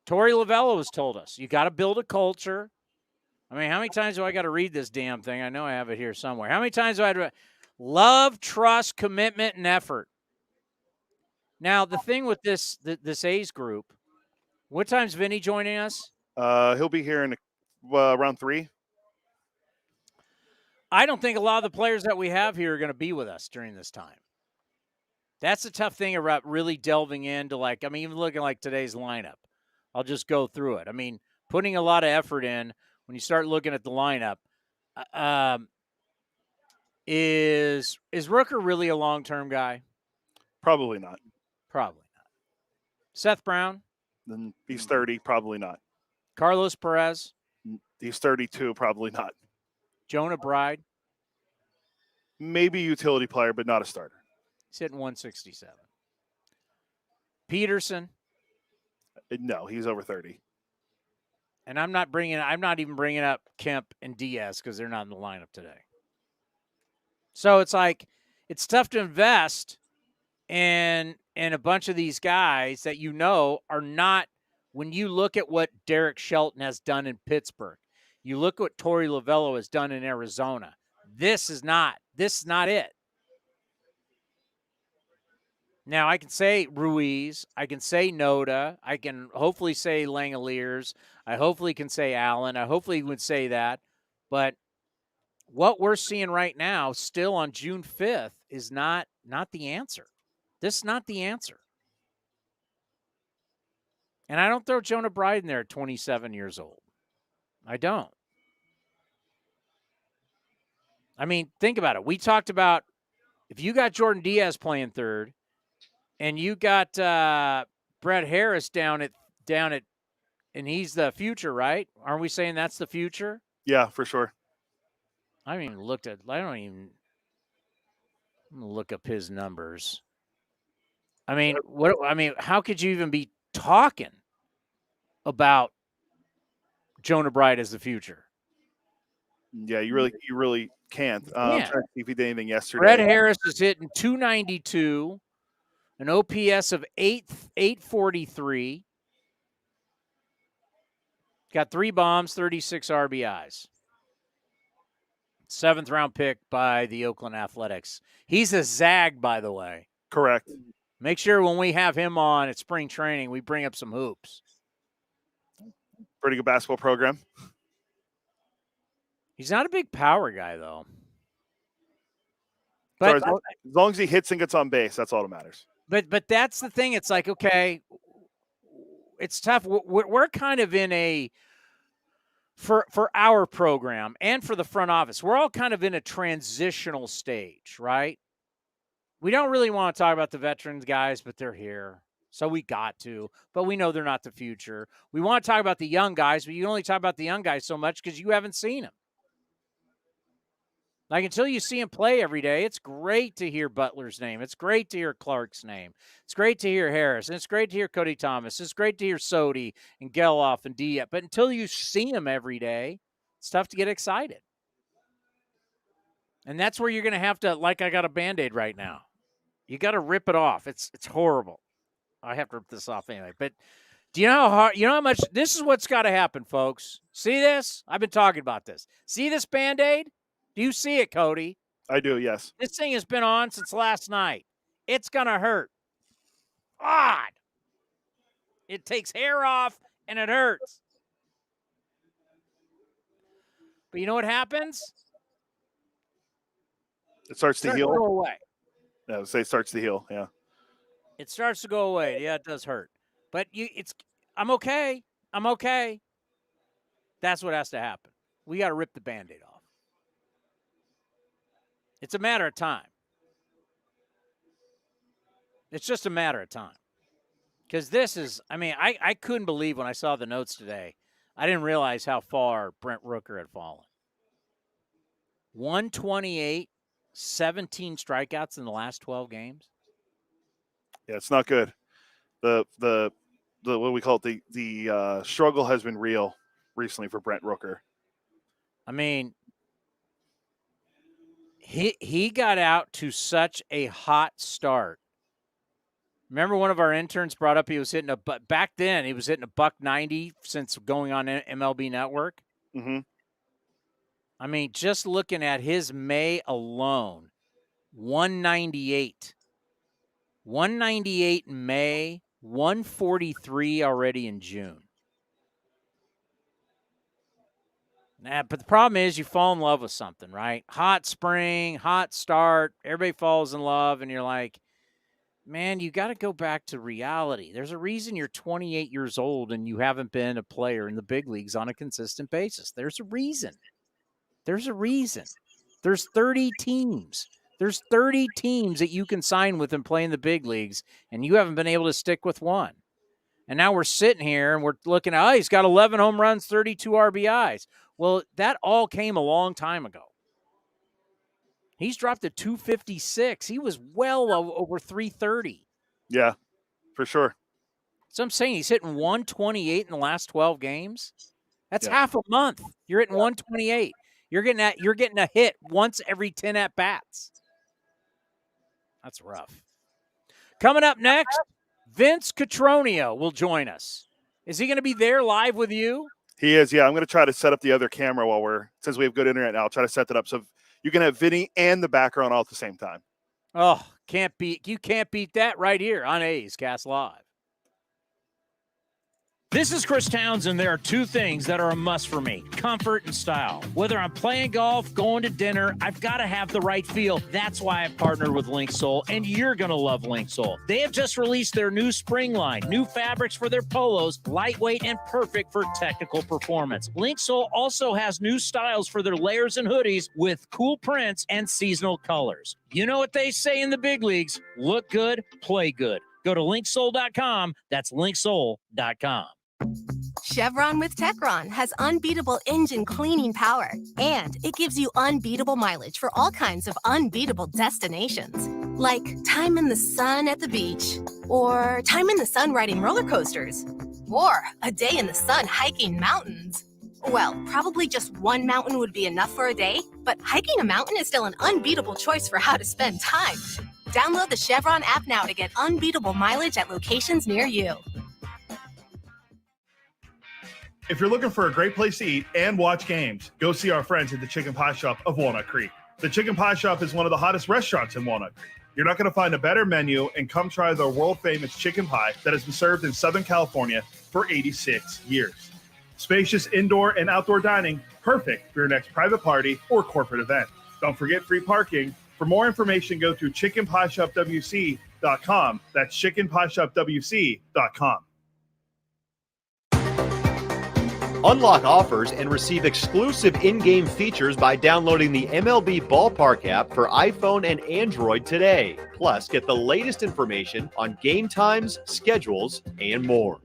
Torey Lovello has told us, you got to build a culture. How many times do I got to read this damn thing? I know I have it here somewhere. How many times do I have to love, trust, commitment, and effort? Now, the thing with this A's group, What time's Vinny joining us? He'll be here in around 3. I don't think a lot of the players that we have here are going to be with us during this time. That's the tough thing about really delving into, like, I mean, even looking like today's lineup. I'll just go through it. I mean, putting a lot of effort in when you start looking at the lineup. Is Rooker really a long-term guy? Probably not. Probably not. Seth Brown? Then he's 30. Probably not. Carlos Perez? He's 32. Probably not. Jonah Bride? Maybe utility player, but not a starter. He's hitting 167. Peterson? No, he's over 30. And I'm not even bringing up Kemp and Diaz because they're not in the lineup today. So it's like, it's tough to invest in a bunch of these guys that are not, when you look at what Derek Shelton has done in Pittsburgh, you look at what Torey Lovello has done in Arizona. This is not it. Now, I can say Ruiz. I can say Noda. I can hopefully say Langoliers. I hopefully can say Allen. I hopefully would say that. But what we're seeing right now, still on June 5th, is not the answer. This is not the answer. And I don't throw Jonah Bride in there at 27 years old. I don't. I mean, think about it. We talked about if you got Jordan Diaz playing third, and you got Brett Harris down at, and he's the future, right? Aren't we saying that's the future? Yeah, for sure. I haven't even looked at. I'm gonna look up his numbers. I mean, how could you even be talking about Jonah Bride as the future? Yeah, you really can't. I'm trying to see if he did anything yesterday. Brett Harris is hitting 292. An OPS of 843. Got 3 bombs, 36 RBIs. 7th round pick by the Oakland Athletics. He's a Zag, by the way. Correct. Make sure when we have him on at spring training, we bring up some hoops. Pretty good basketball program. He's not a big power guy, though. But as long as he hits and gets on base, that's all that matters. But that's the thing. It's like, okay, it's tough. We're kind of in a, for our program and for the front office, we're all kind of in a transitional stage, right? We don't really want to talk about the veterans guys, but they're here. So we got to. But we know they're not the future. We want to talk about the young guys, but you only talk about the young guys so much because you haven't seen them. Like, until you see him play every day, it's great to hear Butler's name. It's great to hear Clark's name. It's great to hear Harris. And it's great to hear Cody Thomas. It's great to hear Sodi and Geloff and Diaz. But until you see him every day, it's tough to get excited. And that's where you're going to have to, like, I got a Band-Aid right now. You got to rip it off. It's horrible. I have to rip this off anyway. But do you know how hard, how much, this is what's got to happen, folks. See this? I've been talking about this. See this Band-Aid? Do you see it, Cody? I do, yes. This thing has been on since last night. It's going to hurt. Odd. It takes hair off, and it hurts. But you know what happens? It starts to heal. Go away. Yeah, it starts to heal, yeah. It starts to go away. Yeah, it does hurt. But I'm okay. I'm okay. That's what has to happen. We got to rip the Band-Aid off. It's a matter of time. It's just a matter of time. Because this is, I couldn't believe when I saw the notes today. I didn't realize how far Brent Rooker had fallen. 128, 17 strikeouts in the last 12 games. Yeah, it's not good. The what we call it, the struggle has been real recently for Brent Rooker. I mean, he got out to such a hot start. Remember, one of our interns brought up he was hitting back then he was hitting a $190 since going on MLB Network. Mm-hmm. I mean, just looking at his May alone, 198. 198 in May, 143 already in June. Nah, but the problem is you fall in love with something, right? Hot spring, hot start, everybody falls in love, and you're like, man, you got to go back to reality. There's a reason you're 28 years old and you haven't been a player in the big leagues on a consistent basis. There's a reason. There's 30 teams. There's 30 teams that you can sign with and play in the big leagues, and you haven't been able to stick with one. And now we're sitting here and we're looking at, he's got 11 home runs, 32 RBIs. Well, that all came a long time ago. He's dropped to 256. He was well over 330. Yeah, for sure. So I'm saying he's hitting 128 in the last 12 games. That's half a month. You're hitting 128. You're getting a hit once every 10 at-bats. That's rough. Coming up next, Vince Cotroneo will join us. Is he going to be there live with you? He is, yeah. I'm going to try to set up the other camera since we have good internet now, I'll try to set that up so you can have Vinny and the background all at the same time. Oh, you can't beat that right here on A's Cast Live. This is Chris Townsend. There are two things that are a must for me: comfort and style. Whether I'm playing golf, going to dinner, I've got to have the right feel. That's why I've partnered with Linksole, and you're going to love Linksole. They have just released their new spring line, new fabrics for their polos, lightweight and perfect for technical performance. Linksole also has new styles for their layers and hoodies with cool prints and seasonal colors. You know what they say in the big leagues: look good, play good. Go to linksole.com. That's linksole.com. Chevron with Techron has unbeatable engine cleaning power, and it gives you unbeatable mileage for all kinds of unbeatable destinations. Like time in the sun at the beach, or time in the sun riding roller coasters, or a day in the sun hiking mountains. Well, probably just one mountain would be enough for a day, but hiking a mountain is still an unbeatable choice for how to spend time. Download the Chevron app now to get unbeatable mileage at locations near you. If you're looking for a great place to eat and watch games, go see our friends at the Chicken Pie Shop of Walnut Creek. The Chicken Pie Shop is one of the hottest restaurants in Walnut Creek. You're not going to find a better menu, and come try their world-famous chicken pie that has been served in Southern California for 86 years. Spacious indoor and outdoor dining, perfect for your next private party or corporate event. Don't forget free parking. For more information, go to chickenpieshopwc.com. That's chickenpieshopwc.com. Unlock offers and receive exclusive in-game features by downloading the MLB Ballpark app for iPhone and Android today. Plus, get the latest information on game times, schedules, and more.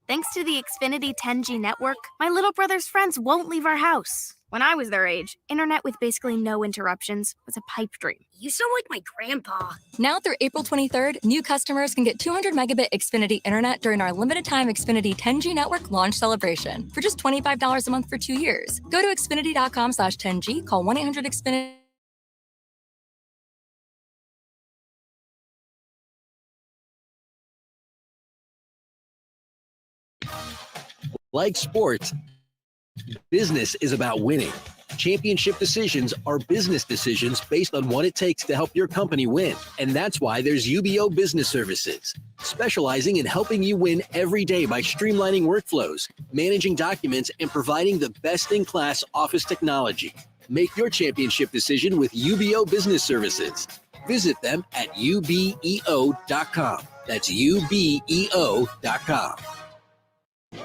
Thanks to the Xfinity 10G network, my little brother's friends won't leave our house. When I was their age, internet with basically no interruptions was a pipe dream. You sound like my grandpa. Now through April 23rd, new customers can get 200 megabit Xfinity internet during our limited time Xfinity 10G network launch celebration for just $25 a month for 2 years. Go to Xfinity.com/10G, call 1-800-XFINITY. Like sports, business is about winning. Championship decisions are business decisions based on what it takes to help your company win. And that's why there's UBO Business Services, specializing in helping you win every day by streamlining workflows, managing documents, and providing the best-in-class office technology. Make your championship decision with UBO Business Services. Visit them at ubeo.com. That's ubeo.com.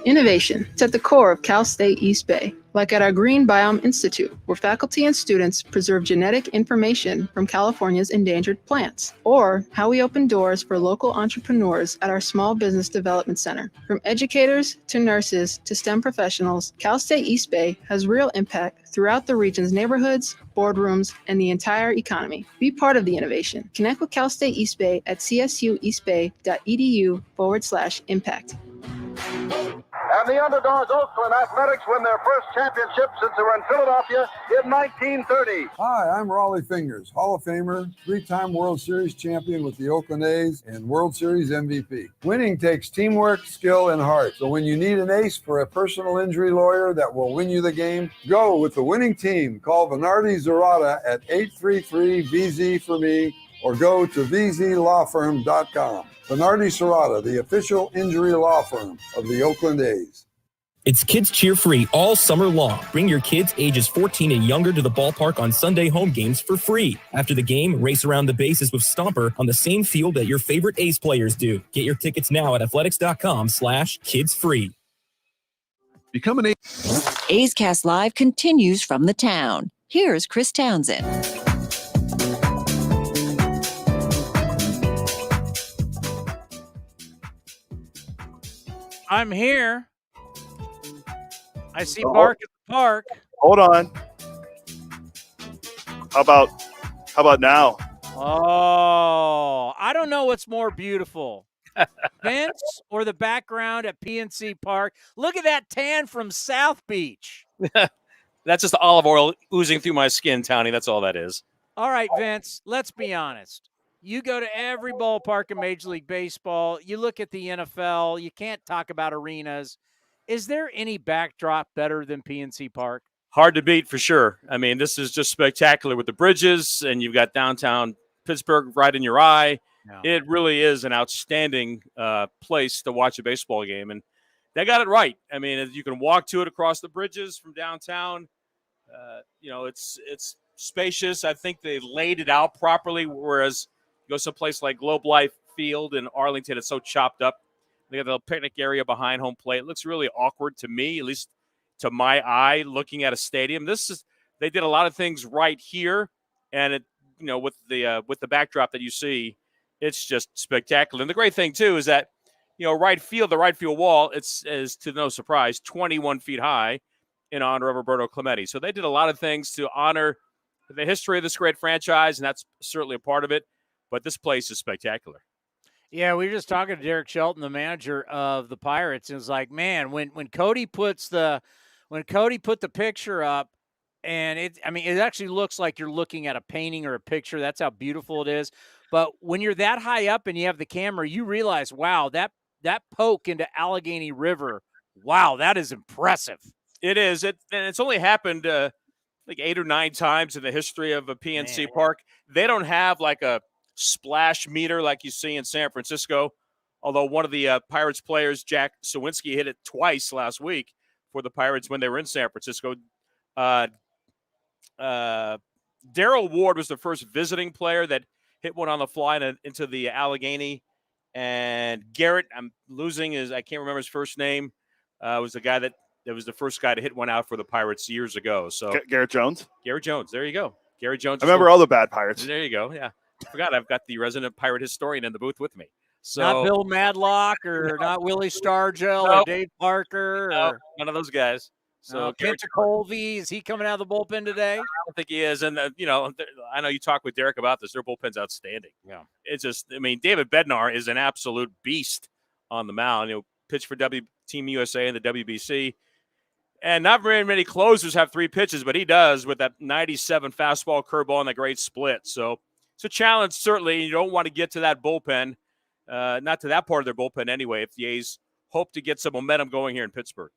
Innovation is at the core of Cal State East Bay, like at our Green Biome Institute, where faculty and students preserve genetic information from California's endangered plants, or how we open doors for local entrepreneurs at our Small Business Development Center. From educators to nurses to STEM professionals, Cal State East Bay has real impact throughout the region's neighborhoods, boardrooms, and the entire economy. Be part of the innovation. Connect with Cal State East Bay at csueastbay.edu/impact. And the underdogs Oakland Athletics win their first championship since they were in Philadelphia in 1930. Hi, I'm Raleigh Fingers, Hall of Famer, three-time World Series champion with the Oakland A's and World Series MVP. Winning takes teamwork, skill, and heart. So when you need an ace for a personal injury lawyer that will win you the game, go with the winning team. Call Venardi Zerata at 833-VZ for me, or go to vzlawfirm.com. Bernardi Serrata, the official injury law firm of the Oakland A's. It's Kids Cheer Free all summer long. Bring your kids ages 14 and younger to the ballpark on Sunday home games for free. After the game, race around the bases with Stomper on the same field that your favorite A's players do. Get your tickets now at athletics.com/kidsfree. Become an A's Cast Live continues from the town. Here's Chris Townsend. I'm here. I see Bark at the park. Hold on. How about now? Oh, I don't know what's more beautiful. Vince or the background at PNC Park. Look at that tan from South Beach. That's just the olive oil oozing through my skin, Townie. That's all that is. All right, Vince, let's be honest. You go to every ballpark in Major League Baseball. You look at the NFL. You can't talk about arenas. Is there any backdrop better than PNC Park? Hard to beat for sure. I mean, this is just spectacular with the bridges, and you've got downtown Pittsburgh right in your eye. No. It really is an outstanding place to watch a baseball game, and they got it right. I mean, you can walk to it across the bridges from downtown. It's spacious. I think they laid it out properly, whereas you go someplace like Globe Life Field in Arlington, it's so chopped up. They got the picnic area behind home plate. It looks really awkward to me, at least to my eye, looking at a stadium. They did a lot of things right here, and with the backdrop that you see, it's just spectacular. And the great thing too is that the right field wall, is to no surprise 21 feet high in honor of Roberto Clemente. So they did a lot of things to honor the history of this great franchise, and that's certainly a part of it. But this place is spectacular. Yeah, we were just talking to Derek Shelton, the manager of the Pirates, and it's like, man, when Cody put the picture up, and it actually looks like you're looking at a painting or a picture. That's how beautiful it is. But when you're that high up and you have the camera, you realize, wow, that poke into Allegheny River, wow, that is impressive. It is. And it's only happened like 8 or 9 times in the history of a PNC Park. They don't have like a splash meter like you see in San Francisco, although one of the Pirates players, Jack Sawinski, hit it twice last week for the Pirates when they were in San Francisco. Darrell Ward was the first visiting player that hit one on the fly into the Allegheny, and Garrett, I can't remember his first name, was the guy that was the first guy to hit one out for the Pirates years ago. So Garrett Jones? Garrett Jones, there you go. Garrett Jones. I remember all the bad Pirates. There you go, yeah. I forgot I've got the resident Pirate historian in the booth with me. So not Bill Madlock or not Willie Stargell or Dave Parker or none of those guys. So Kenta Colby, is he coming out of the bullpen today? I don't think he is. And I know you talked with Derek about this. Their bullpen's outstanding. Yeah, it's just, David Bednar is an absolute beast on the mound. Pitched for Team USA and the WBC. And not very many closers have 3 pitches, but he does with that 97 fastball, curveball, and a great split. So it's a challenge, certainly. You don't want to get to that bullpen, not to that part of their bullpen anyway, if the A's hope to get some momentum going here in Pittsburgh.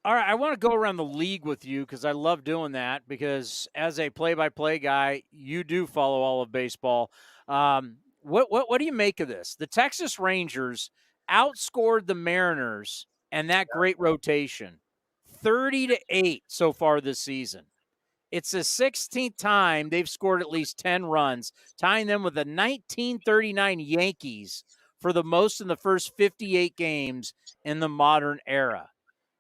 All right, I want to go around the league with you because I love doing that because as a play-by-play guy, you do follow all of baseball. What do you make of this? The Texas Rangers outscored the Mariners and that great rotation 30-8 so far this season. It's the 16th time they've scored at least 10 runs, tying them with the 1939 Yankees for the most in the first 58 games in the modern era.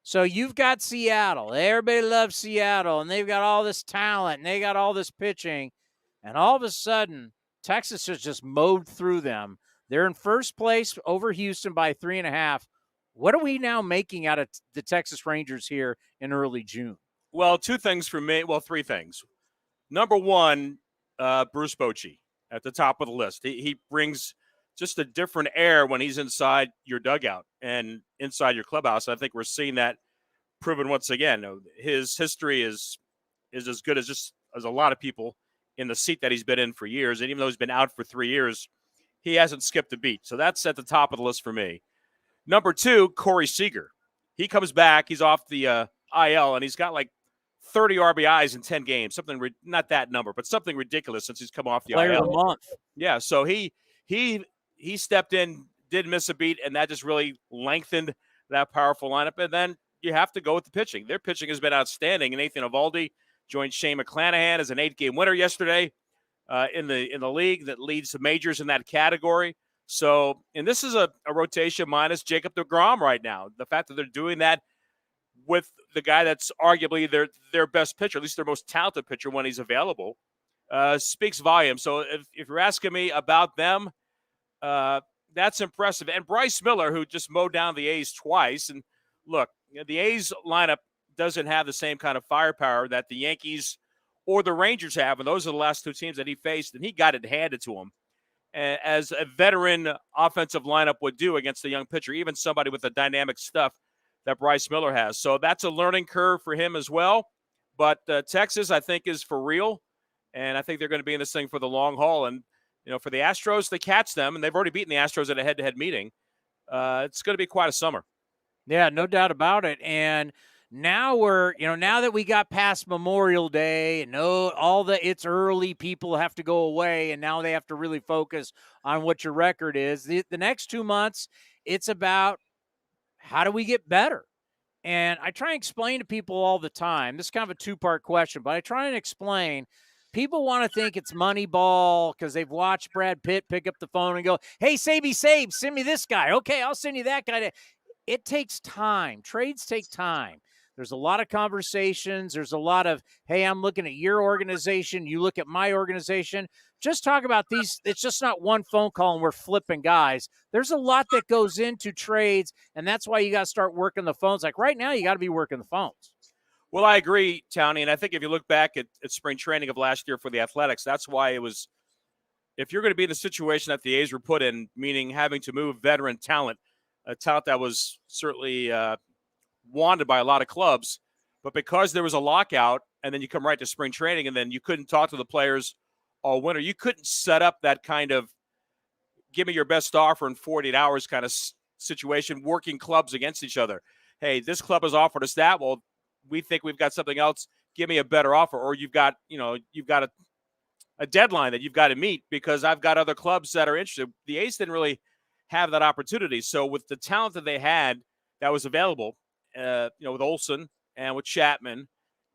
So you've got Seattle. Everybody loves Seattle, and they've got all this talent, and they got all this pitching. And all of a sudden, Texas has just mowed through them. They're in first place over Houston by 3.5. What are we now making out of the Texas Rangers here in early June? Well, 2 things for me. Well, 3 things. Number 1, Bruce Bochy at the top of the list. He brings just a different air when he's inside your dugout and inside your clubhouse. I think we're seeing that proven once again. His history is as good as a lot of people in the seat that he's been in for years. And even though he's been out for 3 years, he hasn't skipped a beat. So that's at the top of the list for me. Number 2, Corey Seager. He comes back. He's off the IL, and he's got like 30 RBIs in 10 games, not that number, but something ridiculous since he's come off the Player IL. of the month. Yeah, so he stepped in, did miss a beat, and that just really lengthened that powerful lineup. And then you have to go with the pitching. Their pitching has been outstanding. And Nathan Eovaldi joined Shane McClanahan as an 8-game winner yesterday in the league that leads the majors in that category. So, and this is a rotation minus Jacob deGrom right now. The fact that they're doing that with the guy that's arguably their best pitcher, at least their most talented pitcher when he's available, speaks volumes. So if you're asking me about them, that's impressive. And Bryce Miller, who just mowed down the A's twice. And look, the A's lineup doesn't have the same kind of firepower that the Yankees or the Rangers have. And those are the last two teams that he faced, and he got it handed to him, as a veteran offensive lineup would do against a young pitcher, even somebody with the dynamic stuff that Bryce Miller has. So that's a learning curve for him as well. But Texas, I think, is for real. And I think they're going to be in this thing for the long haul. And, for the Astros to catch them, and they've already beaten the Astros at a head-to-head meeting, it's going to be quite a summer. Yeah, no doubt about it. And now now that we got past Memorial Day and it's early, people have to go away, and now they have to really focus on what your record is. The next 2 months, it's about how do we get better? And I try and explain to people all the time. This is kind of a two-part question, but I try and explain. People want to think it's Moneyball because they've watched Brad Pitt pick up the phone and go, hey, Sabe, send me this guy. Okay, I'll send you that guy. It takes time. Trades take time. There's a lot of conversations. There's a lot of, hey, I'm looking at your organization. You look at my organization. Just talk about these. It's just not one phone call and we're flipping guys. There's a lot that goes into trades, and that's why you got to start working the phones. Like right now, you got to be working the phones. Well, I agree, Townie, and I think if you look back at spring training of last year for the Athletics, that's why it was, if you're going to be in the situation that the A's were put in, meaning having to move veteran talent, a talent that was certainly wanted by a lot of clubs, but because there was a lockout and then you come right to spring training and then you couldn't talk to the players all winter, you couldn't set up that kind of give me your best offer in 48 hours kind of situation, working clubs against each other. Hey, this club has offered us that. Well, we think we've got something else. Give me a better offer. Or you've got a deadline that you've got to meet because I've got other clubs that are interested. The A's didn't really have that opportunity. So with the talent that they had that was available, with Olsen and with Chapman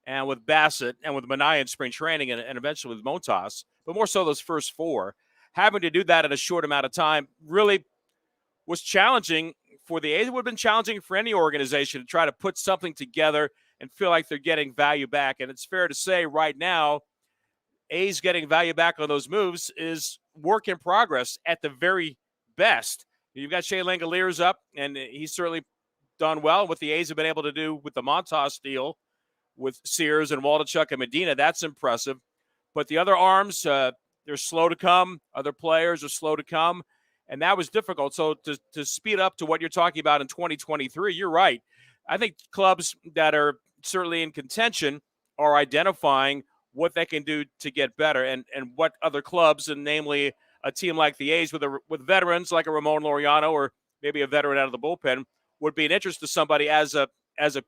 and with Bassett and with Manaea in spring training and eventually with Montas, but more so those first four, having to do that in a short amount of time really was challenging for the A's. It would have been challenging for any organization to try to put something together and feel like they're getting value back. And it's fair to say right now, A's getting value back on those moves is work in progress at the very best. You've got Shea Langoliers up, and he's certainly done well. What the A's have been able to do with the Montas deal with Sears and Waldichuk and Medina, that's impressive. But the other arms, they're slow to come. Other players are slow to come, and that was difficult. So to speed up to what you're talking about in 2023, you're right. I think clubs that are certainly in contention are identifying what they can do to get better and what other clubs, and namely a team like the A's with veterans like a Ramon Laureano or maybe a veteran out of the bullpen would be an interest to somebody as a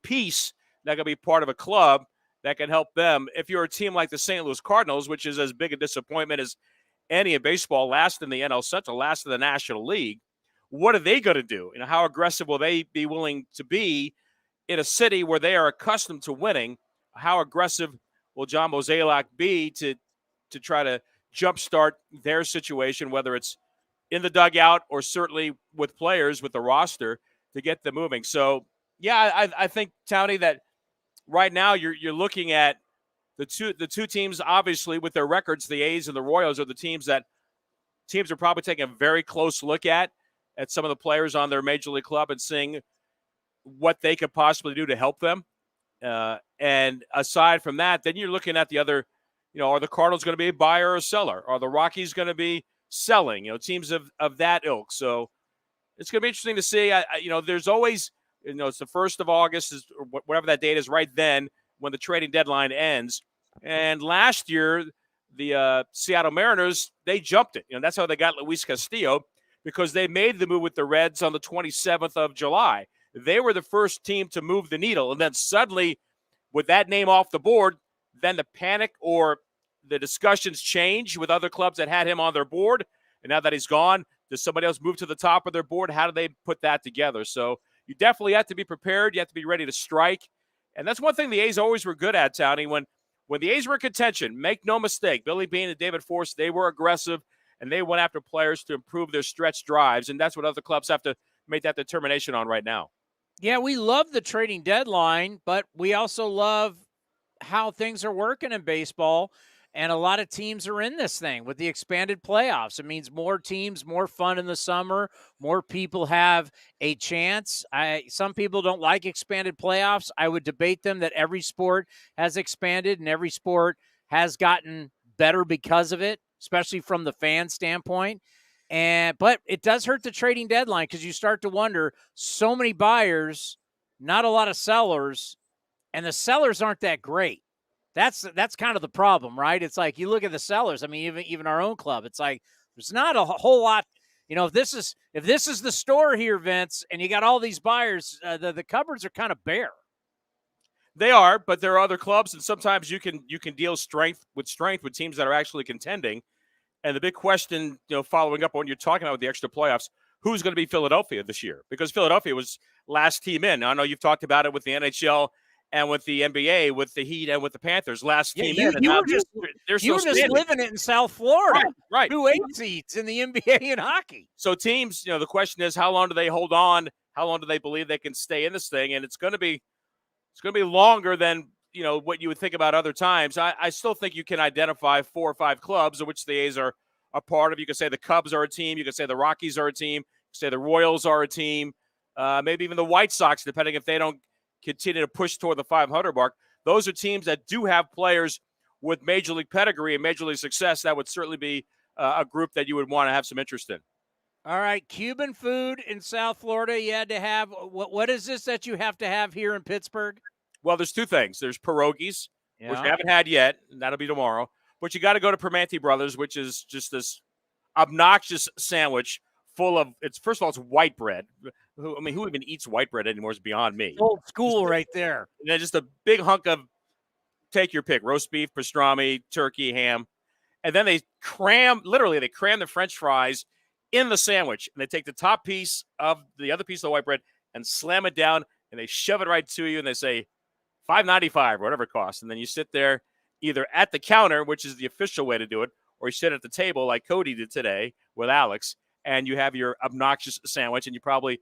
piece that can be part of a club that can help them. If you're a team like the St. Louis Cardinals, which is as big a disappointment as any in baseball, last in the NL Central, last in the National League, what are they going to do? How aggressive will they be willing to be in a city where they are accustomed to winning? How aggressive will John Mozeliak be to try to jumpstart their situation, whether it's in the dugout or certainly with players with the roster to get them moving? So, yeah, I think, Townie, that right now you're looking at the two teams, obviously, with their records. The A's and the Royals are the teams are probably taking a very close look at some of the players on their major league club and seeing what they could possibly do to help them. And aside from that, then you're looking at the other, are the Cardinals going to be a buyer or a seller? Are the Rockies going to be selling? Teams of that ilk. So it's going to be interesting to see. There's always, it's the 1st of August, is whatever that date is, right then when the trading deadline ends. And last year, the Seattle Mariners, they jumped it. That's how they got Luis Castillo, because they made the move with the Reds on the 27th of July. They were the first team to move the needle, and then suddenly with that name off the board, then the panic or the discussions change with other clubs that had him on their board. And now that he's gone, does somebody else move to the top of their board? How do they put that together? So you definitely have to be prepared. You have to be ready to strike. And that's one thing the A's always were good at, Townie. When the A's were in contention, make no mistake, Billy Beane and David Force, they were aggressive, and they went after players to improve their stretch drives. And that's what other clubs have to make that determination on right now. Yeah, we love the trading deadline, but we also love how things are working in baseball. And a lot of teams are in this thing with the expanded playoffs. It means more teams, more fun in the summer, more people have a chance. Some people don't like expanded playoffs. I would debate them that every sport has expanded and every sport has gotten better because of it, especially from the fan standpoint. But it does hurt the trading deadline because you start to wonder, so many buyers, not a lot of sellers, and the sellers aren't that great. That's kind of the problem, right? It's like you look at the sellers. I mean, even our own club, it's like there's not a whole lot. You know, if this is the store here, Vince, and you got all these buyers, the cupboards are kind of bare. They are, but there are other clubs, and sometimes you can deal strength with teams that are actually contending. And the big question, following up on what you're talking about with the extra playoffs, who's going to be Philadelphia this year? Because Philadelphia was last team in. I know you've talked about it with the NHL and with the NBA, with the Heat and with the Panthers, last team in. And You were they're just standing. living it in South Florida. Right. 2 8 seeds in the NBA and hockey. So teams, the question is, how long do they hold on? How long do they believe they can stay in this thing? And it's going to be longer than what you would think about other times. I still think you can identify 4 or 5 clubs, of which the A's are a part of. You could say the Cubs are a team. You could say the Rockies are a team. You could say the Royals are a team. Maybe even the White Sox, depending if they don't continue to push toward the 500 mark. Those are teams that do have players with major league pedigree and major league success. That would certainly be a group that you would want to have some interest in. All right, Cuban food in South Florida. You had to have what is this that you have to have here in Pittsburgh? Well, there's 2 things. There's pierogies, which Yeah. we haven't had yet, and that'll be tomorrow. But you got to go to Primanti Brothers, which is just this obnoxious sandwich full of, first of all, it's white bread. Who even eats white bread anymore is beyond me. Old school right there. And then just a big hunk of, take your pick, roast beef, pastrami, turkey, ham. And then they cram the French fries in the sandwich. And they take the top piece of the other piece of the white bread and slam it down, and they shove it right to you, and they say $5.95 or whatever it costs. And then you sit there either at the counter, which is the official way to do it, or you sit at the table like Cody did today with Alex, and you have your obnoxious sandwich, and you probably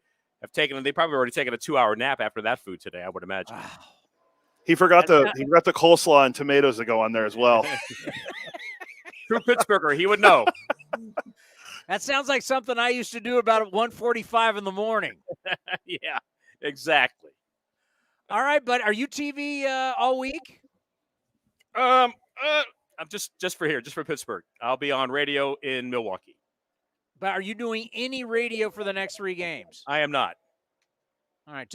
they probably already taken a 2-hour nap after that food today, I would imagine. He forgot the coleslaw and tomatoes that go on there as well. True Pittsburgher, he would know. That sounds like something I used to do about 1:45 in the morning. Yeah, exactly. All right, but are you TV all week? I'm just for Pittsburgh. I'll be on radio in Milwaukee. But are you doing any radio for the next 3 games? I am not. All right,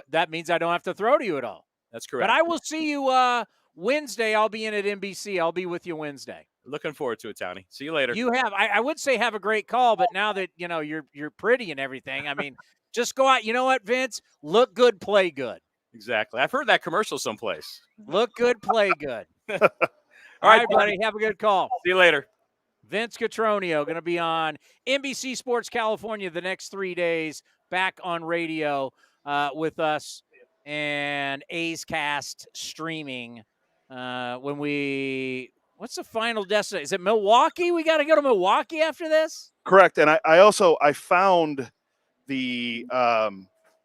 that means I don't have to throw to you at all. That's correct. But I will see you Wednesday. I'll be in at NBC. I'll be with you Wednesday. Looking forward to it, Townie. See you later. I would say have a great call, but now that you're pretty and everything, I mean, just go out. You know what, Vince? Look good, play good. Exactly. I've heard that commercial someplace. Look good, play good. All right, buddy. Have a good call. See you later. Vince Cotroneo going to be on NBC Sports California the next 3 days, back on radio with us, and A's Cast streaming what's the final destination? Is it Milwaukee? We got to go to Milwaukee after this? Correct. And I found the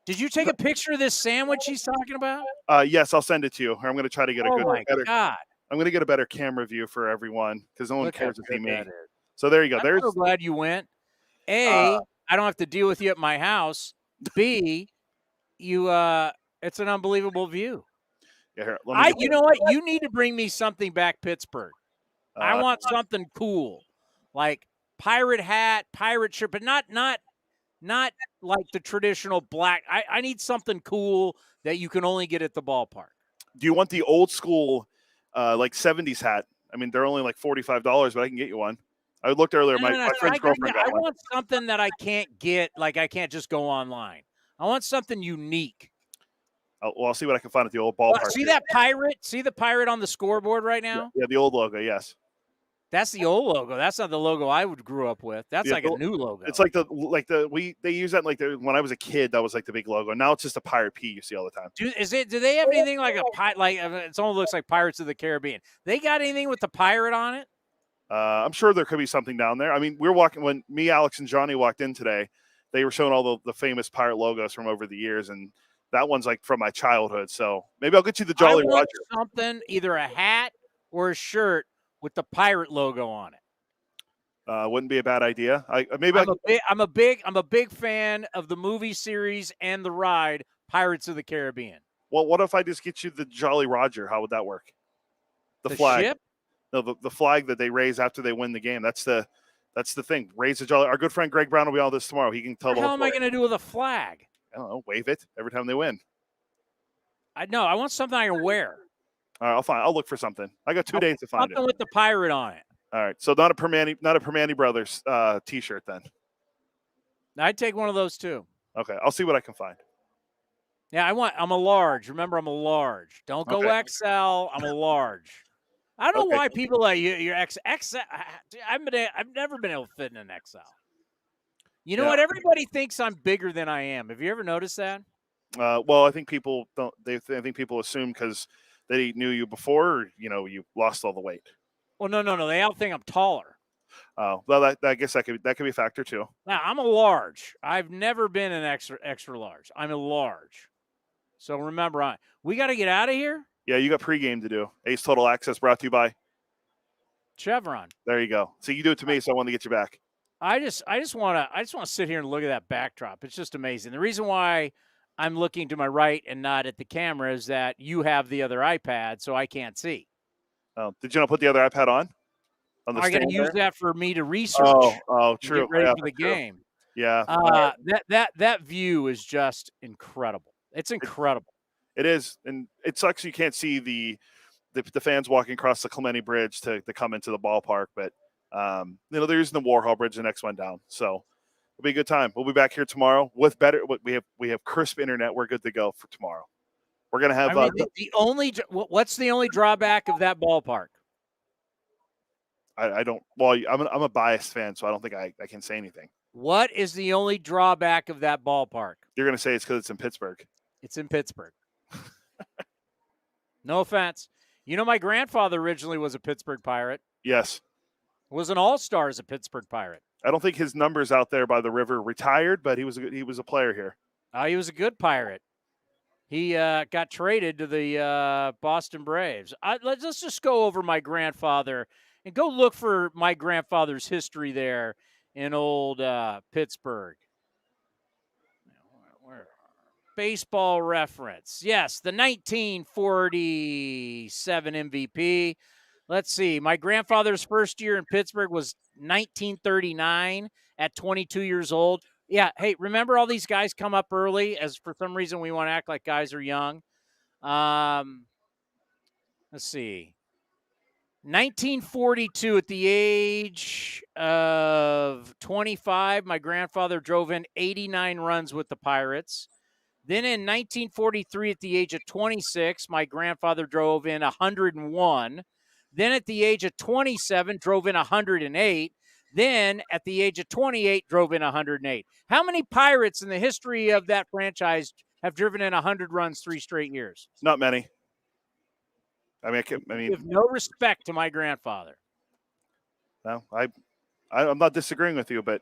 Did you take a picture of this sandwich he's talking about? Yes, I'll send it to you. Or I'm going to try to get God. I'm going to get a better camera view for everyone because no one cares to see me. That is. So there you go. I'm so glad you went. A, I don't have to deal with you at my house. B, it's an unbelievable view. Yeah, here, you know what? You need to bring me something back Pittsburgh. I want something cool, like pirate hat, pirate shirt, but not like the traditional black. I need something cool that you can only get at the ballpark. Do you want the old school, like 70s hat? I mean, they're only like $45, but I can get you one. I looked earlier. My friend's girlfriend got one. I want something that I can't get. Like I can't just go online. I want something unique. I'll see what I can find at the old ballpark. See that pirate? See the pirate on the scoreboard right now? Yeah, the old logo, yes. That's the old logo. That's not the logo I grew up with. That's like a new logo. It's like they use that when I was a kid. That was like the big logo. Now it's just a pirate P you see all the time. Do they have anything like a pirate? Like it almost looks like Pirates of the Caribbean. They got anything with the pirate on it? I'm sure there could be something down there. I mean, when me, Alex, and Johnny walked in today, they were showing all the famous pirate logos from over the years, and that one's like from my childhood. So maybe I'll get you the Jolly Roger. Something, either a hat or a shirt with the pirate logo on it. Wouldn't be a bad idea. I'm a big fan of the movie series and the ride Pirates of the Caribbean. Well, what if I just get you the Jolly Roger? How would that work? The flag. Ship? No, the flag that they raise after they win the game. That's the thing. Raise the Jolly. Our good friend Greg Brown will be on this tomorrow. He can tell. What the hell am I going to do with a flag? I don't know. Wave it every time they win. I want something I can wear. All right, I'll look for something. I got 2 days to find it. Something with the pirate on it. All right, so not a Permani Brothers T-shirt then. I'd take one of those too. Okay, I'll see what I can find. Yeah, I'm a large. Remember, I'm a large. Don't go XL. I'm a large. I don't know why people like you're XL. I've never been able to fit in an XL. You know what? Everybody thinks I'm bigger than I am. Have you ever noticed that? Well, I think people don't. I think people assume because they knew you before, you lost all the weight. Well, no. They all think I'm taller. Oh, well, I guess that could be a factor too. Now, I'm a large. I've never been an extra large. I'm a large. So remember, we got to get out of here. Yeah, you got pregame to do. Ace Total Access brought to you by Chevron. There you go. So you do it to me, so I want to get you back. I just want to sit here and look at that backdrop. It's just amazing. The reason why I'm looking to my right and not at the camera is that you have the other iPad, so I can't see. Oh, did you not put the other iPad on? I'm going to use that for me to research. Oh, true. Get ready for the game. Yeah. That view is just incredible. It's incredible. It is, and it sucks you can't see the fans walking across the Clemente Bridge to come into the ballpark, but they're using the Warhol Bridge, the next one down. So it'll be a good time. We'll be back here tomorrow with better. We have crisp internet. We're good to go for tomorrow. We're gonna have. What's the only drawback of that ballpark? I don't. Well, I'm a biased fan, so I don't think I can say anything. What is the only drawback of that ballpark? You're gonna say it's because it's in Pittsburgh. It's in Pittsburgh. No offense. My grandfather originally was a Pittsburgh Pirate. Yes. Was an all-star as a Pittsburgh Pirate. I don't think his numbers out there by the river retired, but he was a player here. He was a good Pirate. He got traded to the Boston Braves. Let's just go over my grandfather and go look for my grandfather's history there in old Pittsburgh. Baseball Reference. Yes, the 1947 MVP. Let's see. My grandfather's first year in Pittsburgh was 1939 at 22 years old. Yeah, hey, remember all these guys come up early as for some reason we want to act like guys are young. Let's see. 1942 at the age of 25, my grandfather drove in 89 runs with the Pirates. Then in 1943 at the age of 26, my grandfather drove in 101. Then at the age of 27, drove in 108. Then at the age of 28, drove in 108. How many Pirates in the history of that franchise have driven in 100 runs 3 straight years? Not many. I mean, give no respect to my grandfather. No, I'm not disagreeing with you, but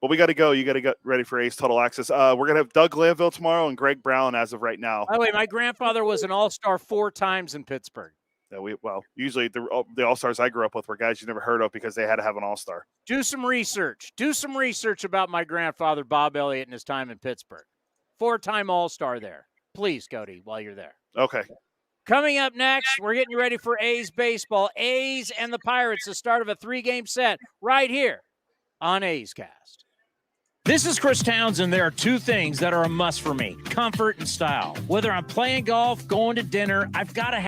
we got to go. You got to get ready for Ace Total Access. We're going to have Doug Glanville tomorrow and Greg Brown as of right now. By the way, my grandfather was an all-star 4 times in Pittsburgh. Yeah, usually the all-stars I grew up with were guys you never heard of because they had to have an all-star. Do some research. Do some research about my grandfather, Bob Elliott, and his time in Pittsburgh. 4-time all-star there. Please, Cody, while you're there. Okay. Coming up next, we're getting you ready for A's baseball. A's and the Pirates, the start of a 3-game set right here on A's Cast. This is Chris Townsend. There are 2 things that are a must for me: comfort and style. Whether I'm playing golf, going to dinner, I've got to have